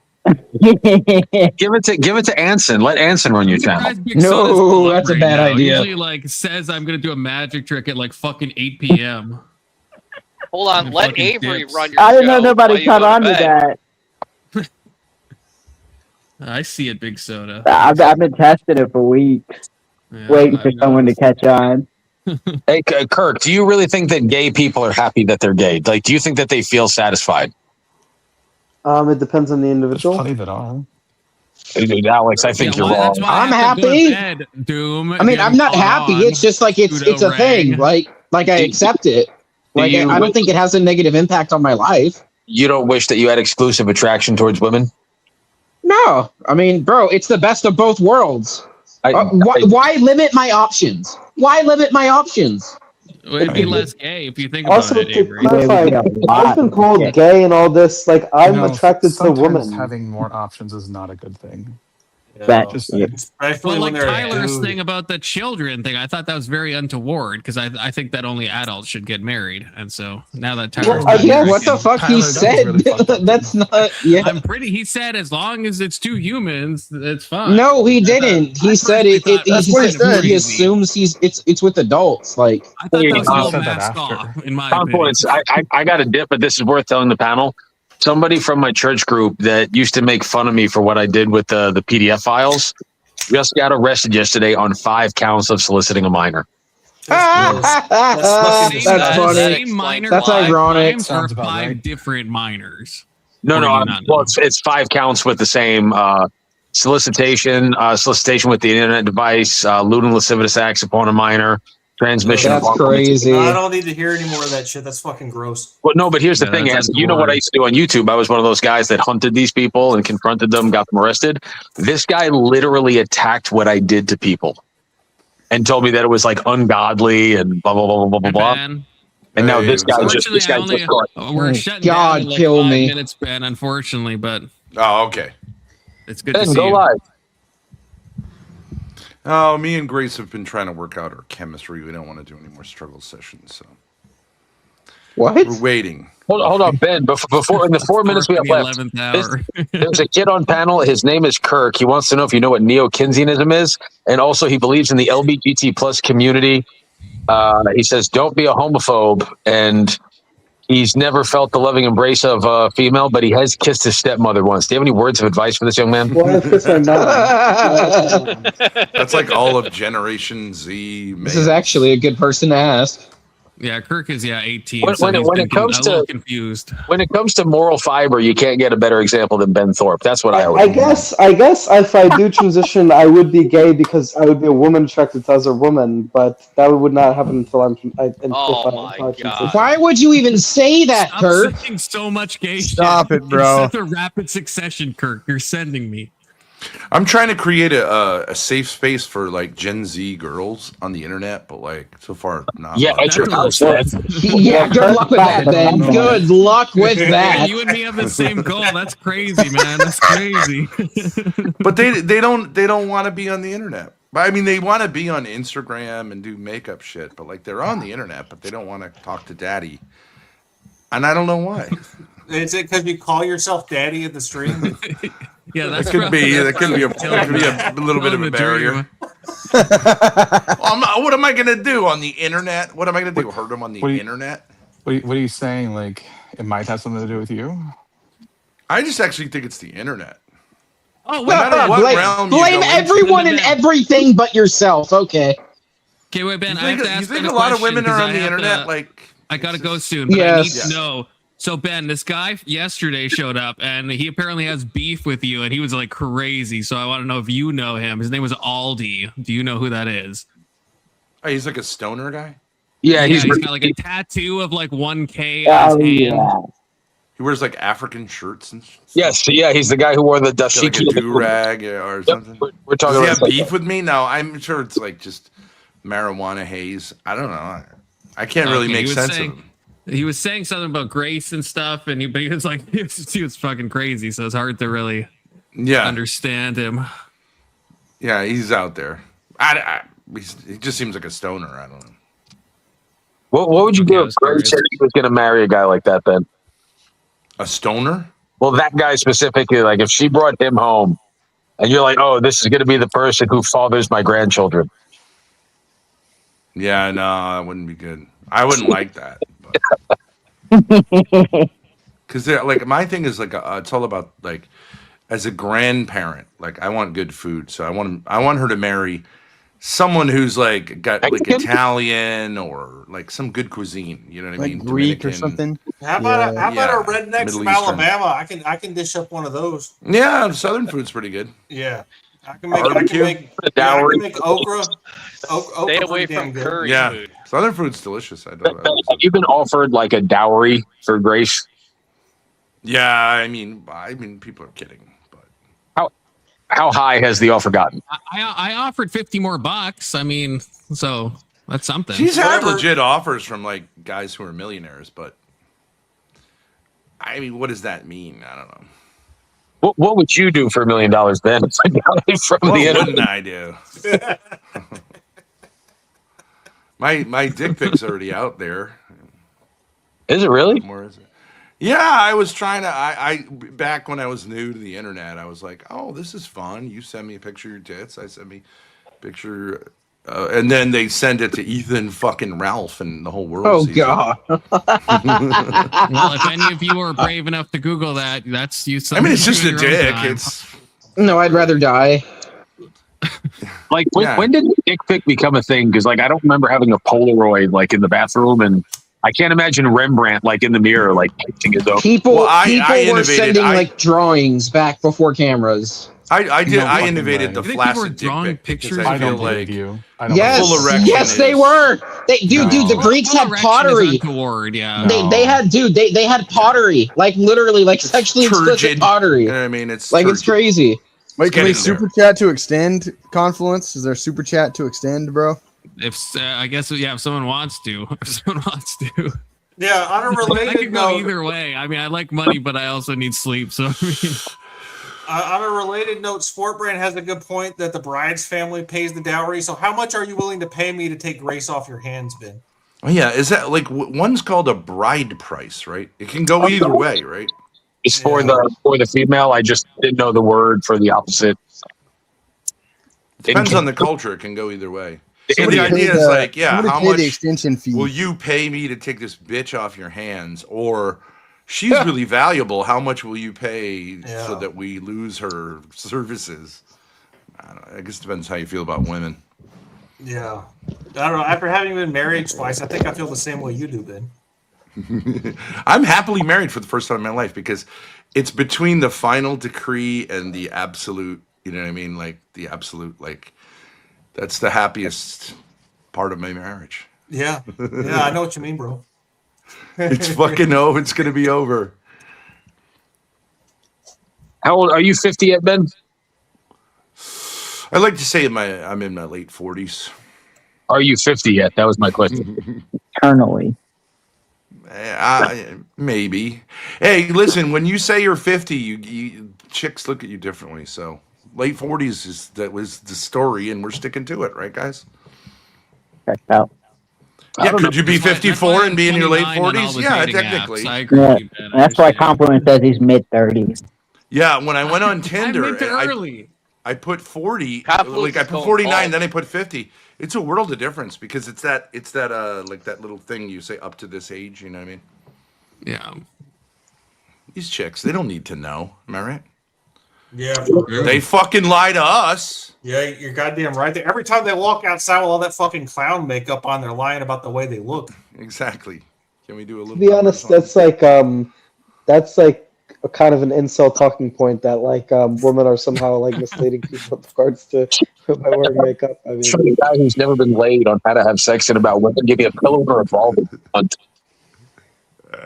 Give it to Anson. Let Anson run your channel. No, that's a bad idea. Usually, like, says I'm gonna do a magic trick at like fucking 8 p.m. Hold on, let fucking Avery dips. run your I didn't show know nobody while you caught go to on to bed. that. I see it, Big Soda. I've been testing it for weeks, waiting for someone to catch on. Hey, Kirk, do you really think that gay people are happy that they're gay? Like, do you think that they feel satisfied? It depends on the individual. Plenty that are. Alex, I think you're wrong. That's why I I'm have to go to happy. bed, Doom. I mean, I'm not happy. It's just like it's a thing. Like I accept it. Like I don't think it has a negative impact on my life. You don't wish that you had exclusive attraction towards women? No, I mean, bro, it's the best of both worlds. Why limit my options? Why limit my options? It'd be less gay if you think Also, about it, to Avery. clarify, I've been called gay and all this. Like I'm You know, attracted to sometimes women. having more options is not a good thing. Especially Well, when like they're Tyler's dude. thing about the children thing, I thought that was very untoward because I think that only adults should get married, and so now that Tyler's what the fuck he said? That's not. Yeah, I'm pretty. He said as long as it's two humans, it's fine. no, he didn't. He said it. He assumes it's with adults. Like I thought that was a little mask off, in my opinion. Confluence, I got a dip, but this is worth telling the panel. Somebody from my church group that used to make fun of me for what I did with the PDF files just got arrested yesterday on 5 counts of soliciting a minor. That's funny. That's ironic. Or 5 different minors. No. Well, it's 5 counts with the same solicitation with the internet device, lewd and lascivious acts upon a minor, transmission. That's crazy. I don't need to hear any more of that shit. That's fucking gross. Well, no, but here's the thing, Anson. You know what I used to do on YouTube? I was one of those guys that hunted these people and confronted them, got them arrested. This guy literally attacked what I did to people and told me that it was like ungodly and blah blah blah blah blah blah. And now this guy just we're shutting God down in like kill 5 me. minutes, Ben, unfortunately, but Oh, okay. it's good to see go you. live. Oh, me and Grace have been trying to work out our chemistry. We don't want to do any more struggle sessions, so what? We're waiting. Hold on, Ben. Before in the 4 minutes we have left, 11th hour. there's a kid on panel. His name is Kirk. He wants to know if you know what neo-Keynesianism is, and also he believes in the LGBT plus community. He says, "Don't be a homophobe," and he's never felt the loving embrace of a female, but he has kissed his stepmother once. Do you have any words of advice for this young man? Why is this or not? That's like all of Generation Z. This is actually a good person to ask. Yeah, Kirk is 18. When it comes to confused. When it comes to moral fiber, you can't get a better example than Ben Thorpe. That's what I always. I guess if I do transition, I would be gay because I would be a woman attracted to other woman, but that would not happen until I'm. Why would you even say that, Kirk? Sending so much gay Stop shit it, bro. in such a rapid succession, Kirk. You're sending me. I'm trying to create a safe space for like Gen Z girls on the internet, but like so far not. Yeah, at your house. Yeah, good luck with that, Ben. Good luck with that. You and me have the same goal. That's crazy, man. That's crazy. But they don't want to be on the internet. But I mean, they want to be on Instagram and do makeup shit. But like, they're on the internet, but they don't want to talk to daddy. And I don't know why. Is it because you call yourself daddy at the stream? Yeah, that could be a little bit of a barrier. What am I going to do on the internet? What am I going to do? Hurt him on the internet? What are you saying? Like, it might have something to do with you? I just actually think it's the internet. Oh, no matter what realm blame everyone and everything but yourself. Okay. Okay, wait, Ben. You think a lot of women are on the internet? I gotta go soon, but Yes. I need to know. So Ben, this guy yesterday showed up, and he apparently has beef with you, and he was like crazy. So I want to know if you know him. His name was Aldi. Do you know who that is? Oh, he's like a stoner guy. Yeah, he's got like a tattoo of like 1K on Oh, his hand. yeah. He wears like African shirts and stuff. Yes, yeah, he's the guy who wore the Like a do-rag or something. We're talking Does he about have beef with me? No, I'm sure it's like just marijuana haze. I don't know. I can't really Okay, make he was sense saying- of him. He was saying something about grace and stuff, and he was like, he was fucking crazy. So it's hard to really understand him. Yeah, he's out there. He just seems like a stoner. I don't know. What would you do if Grace said he was going to marry a guy like that, Ben? A stoner? Well, that guy specifically, like if she brought him home and you're like, oh, this is going to be the person who fathers my grandchildren. Yeah, no, that wouldn't be good. I wouldn't like that. Because like my thing is like it's all about like as a grandparent, like I want good food, so I want her to marry someone who's like got like Italian or like some good cuisine. You know what I Like mean? Greek or Dominican. something. How about Yeah, a redneck Middle from Eastern. Alabama? I can dish up one of those. Yeah, Southern food's pretty good. Yeah, I can Barbecue. make okra. Stay away from curry Yeah, food. Southern food's delicious. I don't. Have you been offered like a dowry for Grace? Yeah, I mean, people are kidding. How high has the offer gotten? I offered 50 more bucks. I mean, so that's something. She's had legit offers from like guys who are millionaires, but I mean, what does that mean? I don't know. What would you do for $1 million, Ben? From What the wouldn't internet? I do? my dick pic's already out there. Is it really? Where is it? Yeah, I was trying to. I back when I was new to the internet, I was like, "Oh, this is fun." You send me a picture of your tits. I send me a picture, and then they send it to Ethan fucking Ralph, and the whole world. Oh sees God! Well, if any of you are brave enough to Google that, that's you. I mean, it's just a something to do in your own dick. time. It's No, I'd rather die. Like when did dick pic become a thing? Because like I don't remember having a Polaroid like in the bathroom, and I can't imagine Rembrandt like in the mirror like painting his own. People were innovated- sending like drawings back before cameras. I did. No I fucking innovated way. the You think people were flaccid dick drawing pic because pictures? I I feel don't believe like you. I don't Yes, full erection yes, they is- were. Dude, the Greeks had Erection is pottery. untoward, yeah. They had pottery, like literally, like sexually explicit turgid. pottery. You know what I mean? It's Like it's turgid. crazy. Wait, can we getting there. super chat to extend Confluence? Is there a super chat to extend, bro? If I guess if someone wants to, Yeah, on a I related could go note, either way. I mean, I like money, but I also need sleep. So I mean, on a related note, Sportbrand has a good point that the bride's family pays the dowry. So, how much are you willing to pay me to take Grace off your hands, Ben? Oh yeah, is that like one's called a bride price, right? It can go either way, right? It's for the female. I just didn't know the word for the opposite. Depends on the culture. It can go either way. So Somebody the pay idea is like, yeah, somebody how pay much the extension fee. will you pay me to take this bitch off your hands? Or she's really valuable. How much will you pay so that we lose her services? I don't know. I guess it depends how you feel about women. Yeah. I don't know. After having been married twice, I think I feel the same way you do, Ben. I'm happily married for the first time in my life because it's between the final decree and the absolute, you know what I mean? Like the absolute, like that's the happiest part of my marriage. Yeah. Yeah, I know what you mean, bro. It's fucking over. It's going to be over. How old are you? 50 yet, Ben? I like to say I'm in my late 40s. Are you 50 yet? That was my question. Eternally. Maybe. Hey, listen. When you say you're 50, you chicks look at you differently. So late 40s was the story, and we're sticking to it, right, guys? Checked out. Yeah. Could you be That's why 54 and be in your late 29 on all 40s? the Yeah, dating technically. apps. I agree Yeah, with you, Ben. that's why Confluence says he's mid 30s. Yeah. When I went on I'm Tinder, into early. I put 40. Confluence Like I is put going 49, bald. then I put 50. It's a world of difference because it's that like that little thing you say up to this age. You know what I mean? Yeah. These chicks, they don't need to know. Am I right? Yeah, for real. They fucking lie to us. Yeah, you're goddamn right. Every time they walk outside with all that fucking clown makeup on, they're lying about the way they look. Exactly. Can we do a little? To be honest, that's like a kind of an insult talking point that like women are somehow like misleading people with regards to by wearing makeup. I mean, Show the guy who's never been laid on how to have sex and about women. Give me a pillow or a ball.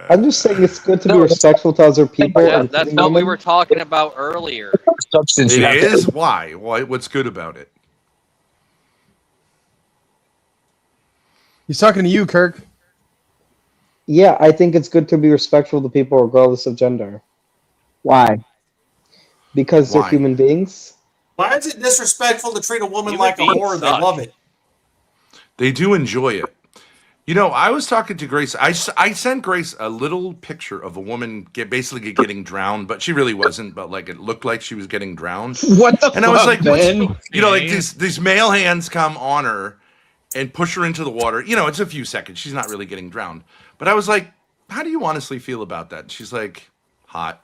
I'm just saying it's good to be respectful to other people. Yeah, and that's including what we women. were talking about earlier. Substance. It you have to- is? Why? What's good about it? He's talking to you, Kirk. Yeah, I think it's good to be respectful to people regardless of gender. Why? Because they're Why? human beings. Why is it disrespectful to treat a woman Human like a beings whore? They suck. love it. They do enjoy it. You know, I was talking to Grace. I sent Grace a little picture of a woman basically getting drowned, but she really wasn't. But like it looked like she was getting drowned. What the And I was fuck, like, Ben? you know, like these male hands come on her and push her into the water. You know, it's a few seconds. She's not really getting drowned. But I was like, how do you honestly feel about that? And she's like, hot.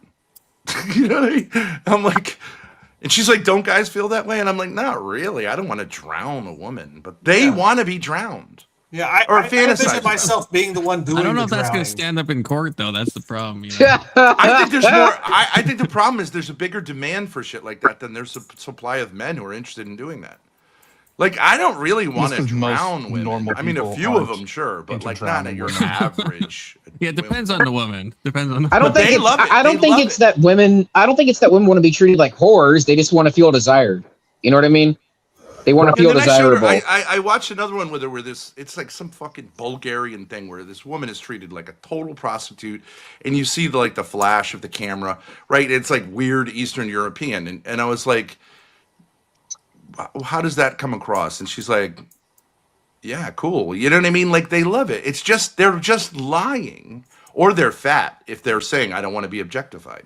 You know what I mean? I'm like, and she's like, don't guys feel that way? And I'm like, not really. I don't want to drown a woman, but they want to be drowned. Yeah, I fantasize envision about myself being the one doing I don't know the if that's going to drowning. stand up in court, though. That's the problem. You know? I think there's more. I think the problem is there's a bigger demand for shit like that than there's a supply of men who are interested in doing that. Like, I don't really want to because most drown women. normal I mean, a people few of aren't them, sure, but into like not at drowning your women. average. Yeah, it depends on the woman. Depends on the I don't But think they it's, love it. I don't They think love it's that women. I don't think it's that women want to be treated like whores. They just want to feel desired. You know what I mean? They want to feel And then I showed her. desirable. I watched another one with her where it's like some fucking Bulgarian thing where this woman is treated like a total prostitute, and you see the flash of the camera, right? It's like weird Eastern European, and I was like, how does that come across? And she's like, yeah, cool. You know what I mean? Like they love it. It's just they're just lying, or they're fat if they're saying I don't want to be objectified.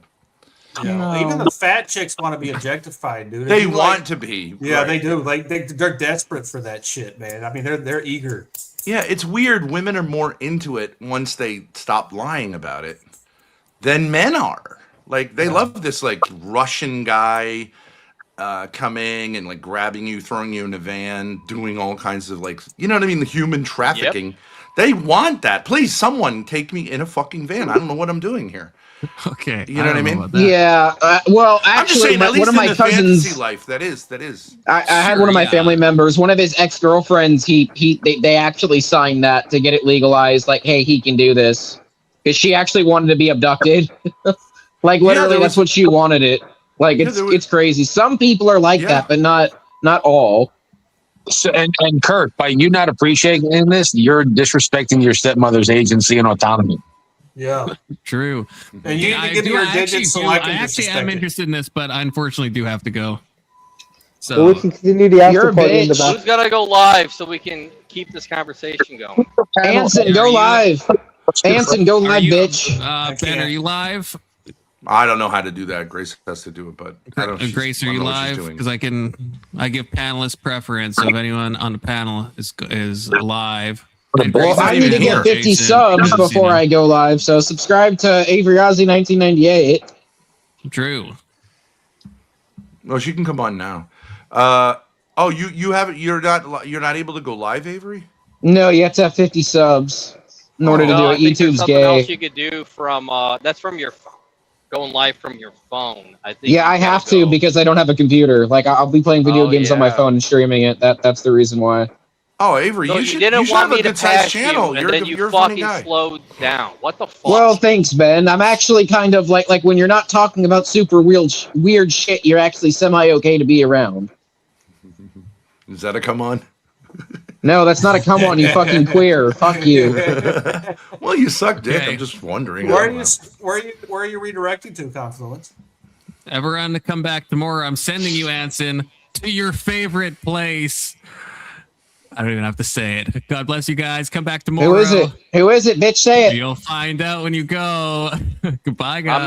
Yeah. Even the fat chicks want to be objectified, dude. They You, want to be. Yeah, right. they do. Like they're desperate for that shit, man. I mean, they're eager. Yeah, it's weird. Women are more into it once they stop lying about it than men are. Like they love this like Russian guy coming and like grabbing you, throwing you in a van, doing all kinds of like, you know what I mean? The human trafficking. They want that. Please, someone take me in a fucking van. I don't know what I'm doing here. Okay. You know what I mean? Yeah. Well, I'm just actually, saying, at least one of in my the cousins. fantasy life, that is. I had one of my family members. One of his ex-girlfriends. They actually signed that to get it legalized. Like, hey, he can do this because she actually wanted to be abducted. Like literally, that's what she wanted it. Like it's crazy. Some people are like that, but not all. So, and Kirk, by you not appreciating this, you're disrespecting your stepmother's agency and autonomy. Yeah. True. And you need to give me your digits so I can actually disrespect am it. interested in this, but I unfortunately do have to go. So Well, we can continue the after You're a party in the bitch. back. Who's gotta go live so we can keep this conversation going? Anson, go live. Anson, go live, bitch. Ben, are you live? I don't know how to do that. Grace has to do it, but I don't know if Grace, she's- are I you don't know what she's live? doing. Because I give panelists preference. So if anyone on the panel is live, Well, I need to get 50 subs before I go live. So subscribe to Avery Ozzy 1998. True. No, she can come on now. You haven't. You're not able to go live, Avery. No, you have to have 50 subs in order to No, do I it. think there's YouTube's something else gay. you could do from that's from your going live from your phone. I think. Yeah, I have to because I don't have a computer. Like I'll be playing video games on my phone and streaming it. That's the reason why. Oh, Avery, So you you should. didn't You should want have me a to good-sized pass channel. you, You're and then you're you a funny fucking guy. slowed down. What the fuck? Well, thanks, Ben. I'm actually kind of like when you're not talking about super weird shit, you're actually semi okay to be around. Is that a come on? No, that's not a come on, you fucking queer. Fuck you. Well, you suck dick. Okay. I'm just wondering. Where are you redirecting to, Confluence? Everyone to come back tomorrow. I'm sending you, Anson, to your favorite place. I don't even have to say it. God bless you guys. Come back tomorrow. Who is it? Who is it? Bitch, say it. You'll find out when you go. Goodbye, guys.